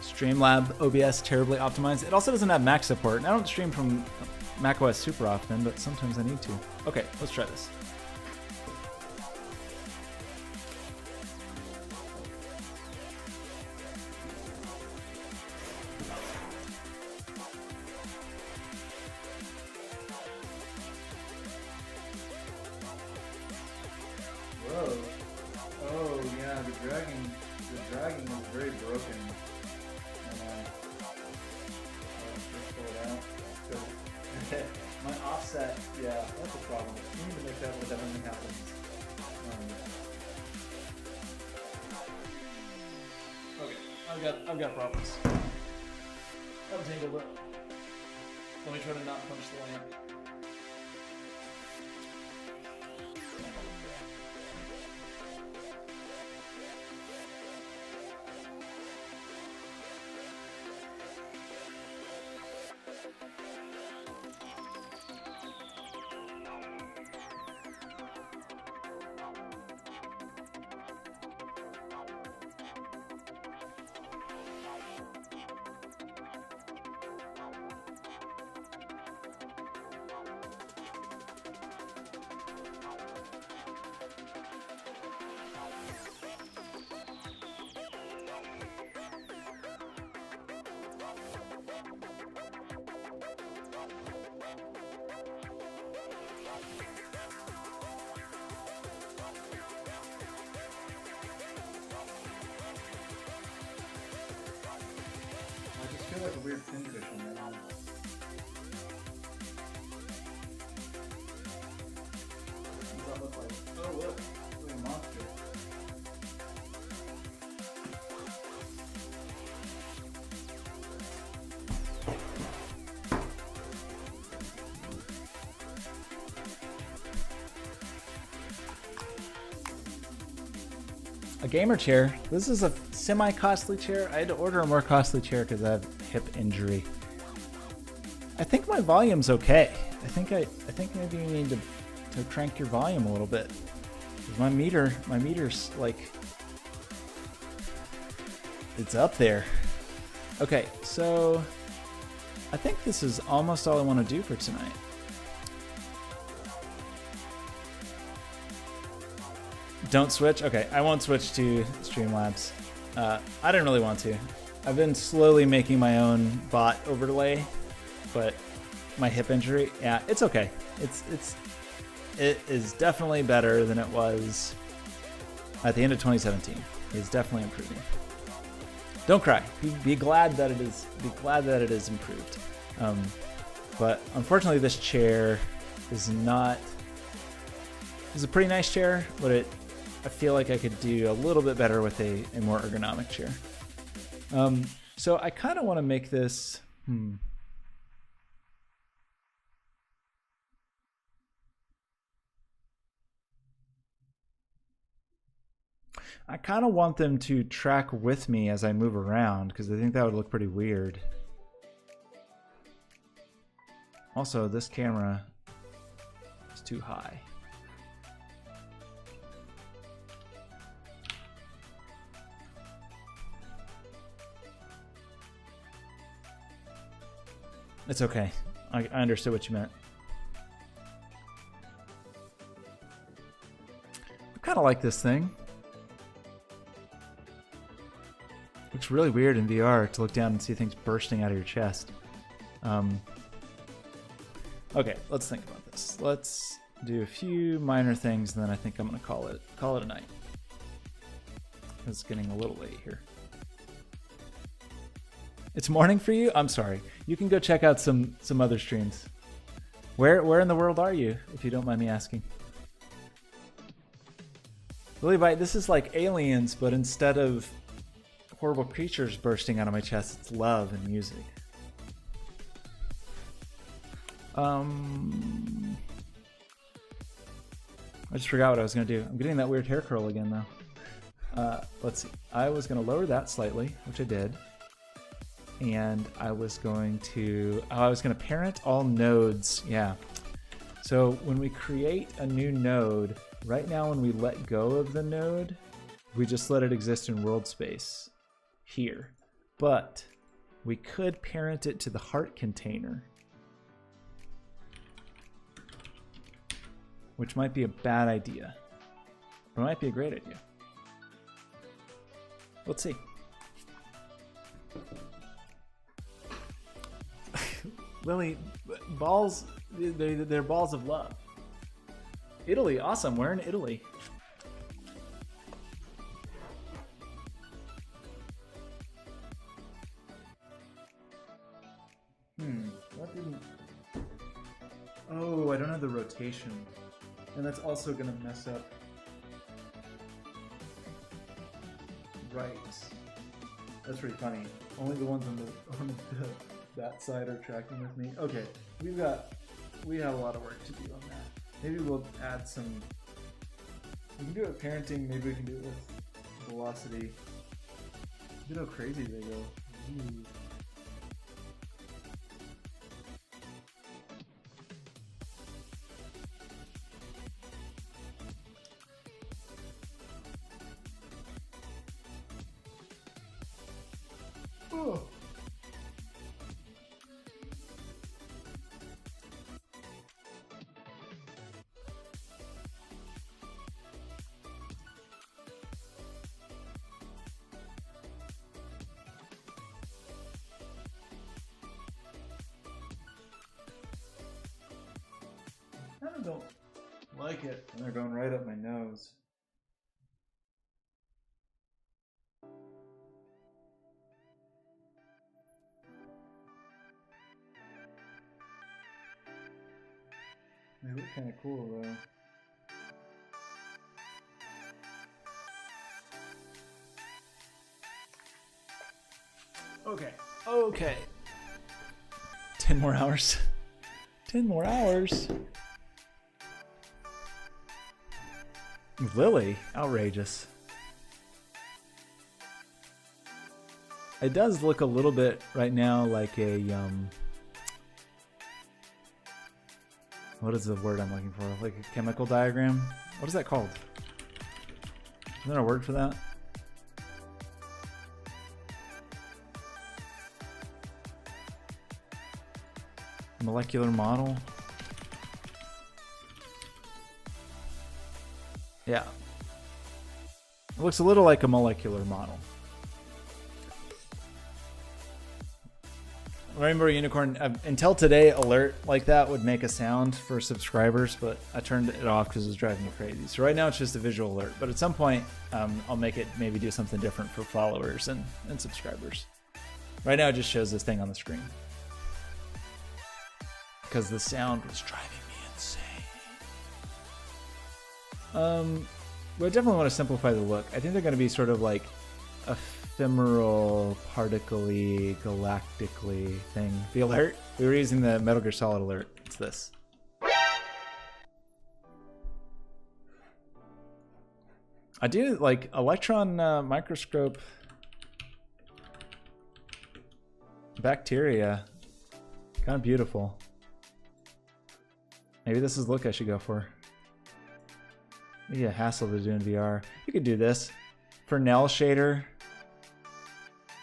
Streamlab OBS terribly optimized. It also doesn't have Mac support. And I don't stream from macOS super often, but sometimes I need to. Okay, let's try this. Whoa. Oh yeah, the dragging is very broken. problem. We need to make that what definitely happens. Okay, I've got problems. I'll take a look. Let me try to not punch the lamp. I feel like a weird pincushion right now. What does that look like? Oh look, it's like a monster. A gamer chair. This is a semi-costly chair. I had to order a more costly chair because I have hip injury. I think my volume's okay. I think maybe you need to crank your volume a little bit. My meter's like, it's up there. Okay, so I think this is almost all I want to do for tonight. Don't switch? Okay, I won't switch to Streamlabs. I didn't really want to. I've been slowly making my own bot overlay, but my hip injury, yeah, it's okay. It is definitely better than it was at the end of 2017. It's definitely improving. Don't cry. Be glad that it is. Be glad that it is improved. But unfortunately, this chair is not. It's a pretty nice chair, but I feel like I could do a little bit better with a more ergonomic chair. So I kind of want to make this. I kind of want them to track with me as I move around because I think that would look pretty weird. Also, this camera is too high. It's okay. I understood what you meant. I kind of like this thing. Looks really weird in VR to look down and see things bursting out of your chest. Okay, let's think about this. Let's do a few minor things, and then I think I'm gonna call it a night. It's getting a little late here. It's morning for you? I'm sorry. You can go check out some other streams. Where in the world are you, if you don't mind me asking? Lillybite, this is like Aliens, but instead of horrible creatures bursting out of my chest, it's love and music. I just forgot what I was going to do. I'm getting that weird hair curl again, though. Let's see. I was going to lower that slightly, which I did. And I was going to parent all nodes. Yeah. So when we create a new node, right now when we let go of the node, we just let it exist in world space here. But we could parent it to the heart container, which might be a bad idea. But it might be a great idea. Let's see. Lily, balls, they're balls of love. Italy, awesome. We're in Italy. What didn't... Oh, I don't have the rotation. And that's also gonna mess up. Right. That's pretty funny. Only the ones on that side are tracking with me. Okay, we have a lot of work to do on that. Maybe we'll add some. We can do it with parenting. Maybe we can do it with velocity. Look at how crazy they go. Ooh. Oh. I don't like it. And they're going right up my nose. They look kind of cool though. Okay. 10 more hours. 10 more hours. Lily, outrageous. It does look a little bit right now like a what is the word I'm looking for? Like a chemical diagram? What is that called? Is there a word for that? Molecular model? Yeah. It looks a little like a molecular model. Rainbow Unicorn, until today, alert like that would make a sound for subscribers, but I turned it off because it was driving me crazy. So right now it's just a visual alert, but at some point I'll make it maybe do something different for followers and subscribers. Right now it just shows this thing on the screen. Because the sound was driving me insane. We definitely want to simplify the look. I think they're going to be sort of like ephemeral, particle-y, galactically thing. The alert? We were using the Metal Gear Solid alert. It's this. I do like electron microscope bacteria. Kind of beautiful. Maybe this is the look I should go for. Maybe a hassle to do in VR. You could do this. Fresnel shader.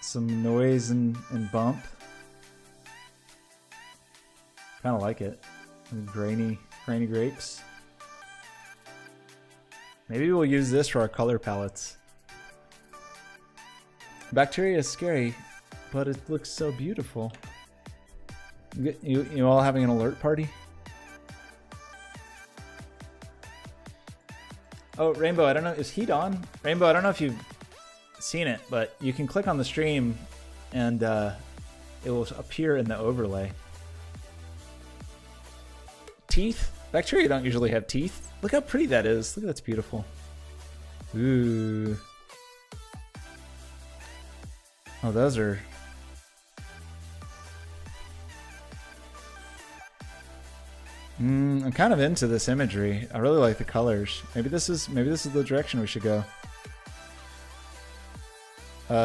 Some noise and bump. Kind of like it. Some grainy grapes. Maybe we'll use this for our color palettes. Bacteria is scary, but it looks so beautiful. You all having an alert party? Oh, Rainbow, I don't know, is heat on? Rainbow, I don't know if you've seen it, but you can click on the stream and it will appear in the overlay. Teeth? Bacteria don't usually have teeth. Look how pretty that is. Look, that's beautiful. Ooh. Oh, those are... I'm kind of into this imagery. I really like the colors. Maybe this is the direction we should go.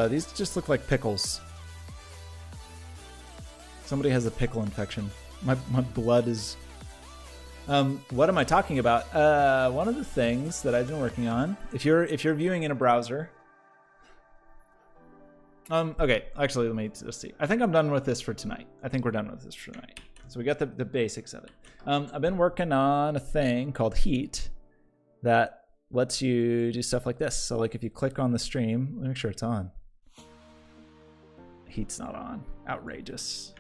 These just look like pickles. Somebody has a pickle infection. My blood is... what am I talking about? One of the things that I've been working on, if you're viewing in a browser... okay, actually, let me just see. I think I'm done with this for tonight. I think we're done with this for tonight. So we got the basics of it. I've been working on a thing called Heat that lets you do stuff like this. So like if you click on the stream, let me make sure it's on. Heat's not on. Outrageous.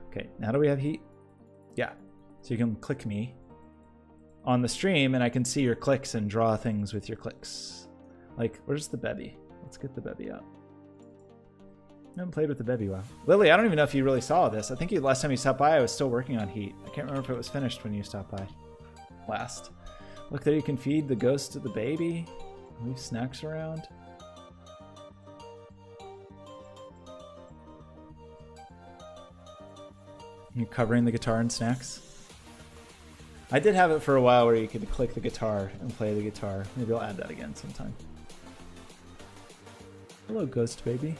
Okay, now do we have Heat? Yeah. So you can click me on the stream and I can see your clicks and draw things with your clicks. Like, where's the Bebby? Let's get the Bebby up. I haven't played with the baby while. Lily, I don't even know if you really saw this. I think last time you stopped by, I was still working on Heat. I can't remember if it was finished when you stopped by last. Look there, you can feed the ghost to the baby. Leave snacks around. You're covering the guitar and snacks. I did have it for a while where you could click the guitar and play the guitar. Maybe I'll add that again sometime. Hello, ghost baby.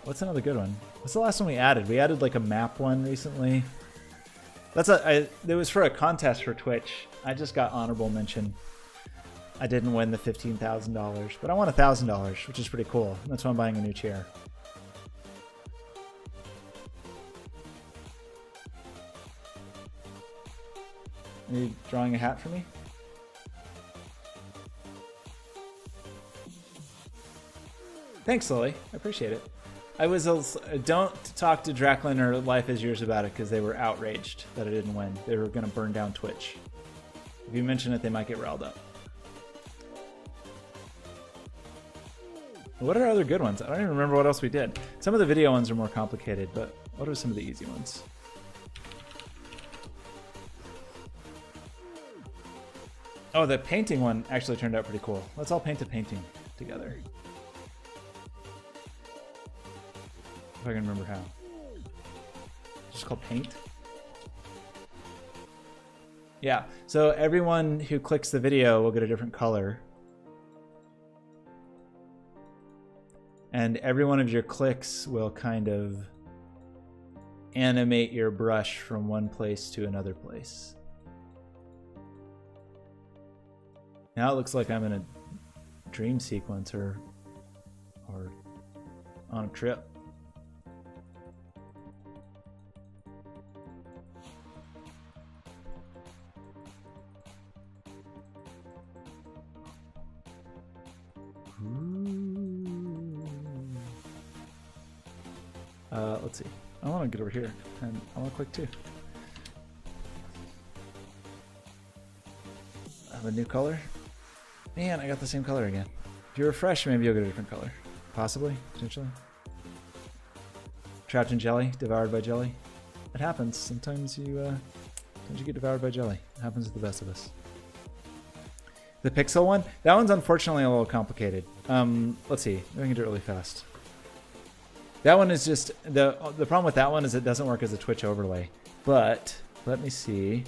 What's another good one? What's the last one we added? We added like a map one recently. It was for a contest for Twitch. I just got honorable mention. I didn't win the $15,000, but I won $1,000, which is pretty cool. That's why I'm buying a new chair. Are you drawing a hat for me? Thanks, Lily. I appreciate it. I was also, don't talk to Draklin or Life is Yours about it because they were outraged that I didn't win. They were going to burn down Twitch. If you mention it, they might get riled up. What are other good ones? I don't even remember what else we did. Some of the video ones are more complicated, but what are some of the easy ones? Oh, the painting one actually turned out pretty cool. Let's all paint a painting together. If I can remember how. Just called paint? Yeah, so everyone who clicks the video will get a different color. And every one of your clicks will kind of animate your brush from one place to another place. Now it looks like I'm in a dream sequence or on a trip. Let's see. I want to get over here, and I want to click too. I have a new color. Man, I got the same color again. If you refresh, maybe you'll get a different color. Possibly, potentially. Trapped in jelly, devoured by jelly. It happens. Sometimes you get devoured by jelly. It happens to the best of us. The pixel one? That one's unfortunately a little complicated. Let's see. I can do it really fast. That one is just the problem with that one is it doesn't work as a Twitch overlay. But let me see.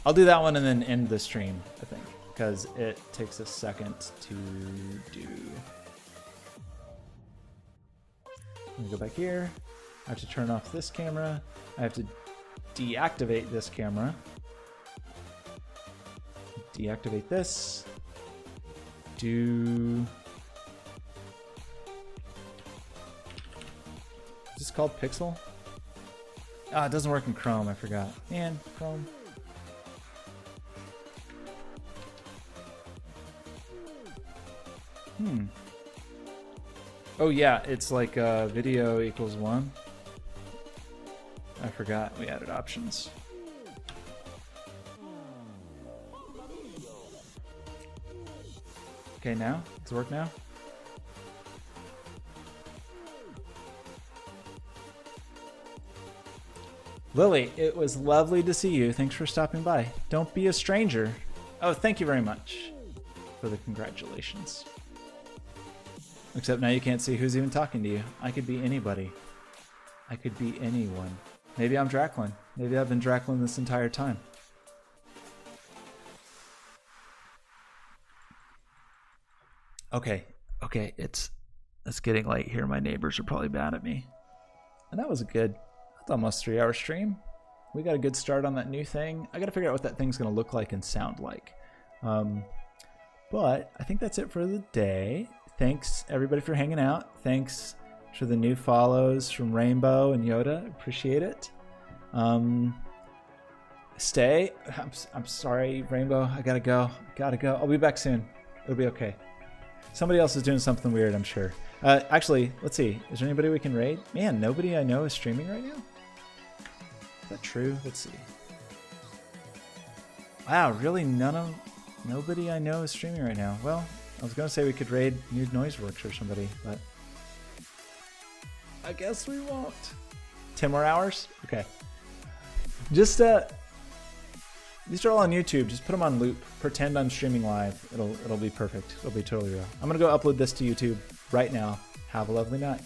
I'll do that one and then end the stream, I think, because it takes a second to do. Let me go back here. I have to turn off this camera. I have to deactivate this camera. Deactivate this. Do. Is this called Pixel? Ah, it doesn't work in Chrome, I forgot. Man, Chrome. Oh yeah, it's like video equals 1. I forgot we added options. Okay, now? Does it work now? Lily, it was lovely to see you. Thanks for stopping by. Don't be a stranger. Oh, thank you very much for the congratulations. Except now you can't see who's even talking to you. I could be anybody. I could be anyone. Maybe I'm Draklin. Maybe I've been Draklin this entire time. Okay, it's getting late here. My neighbors are probably mad at me. And that was a good, that's almost 3-hour stream. We got a good start on that new thing. I got to figure out what that thing's going to look like and sound like. But I think that's it for the day. Thanks everybody for hanging out. Thanks for the new follows from Rainbow and Yoda. Appreciate it. Stay. I'm sorry, Rainbow. I gotta go. I'll be back soon. It'll be okay. Somebody else is doing something weird, I'm sure. Actually, let's see. Is there anybody we can raid? Man, nobody I know is streaming right now? Is that true? Let's see. Wow, really nobody I know is streaming right now. Well, I was gonna say we could raid New Noiseworks or somebody, but I guess we won't. 10 more hours? Okay. Just these are all on YouTube. Just put them on loop. Pretend I'm streaming live. It'll be perfect. It'll be totally real. I'm gonna go upload this to YouTube right now. Have a lovely night.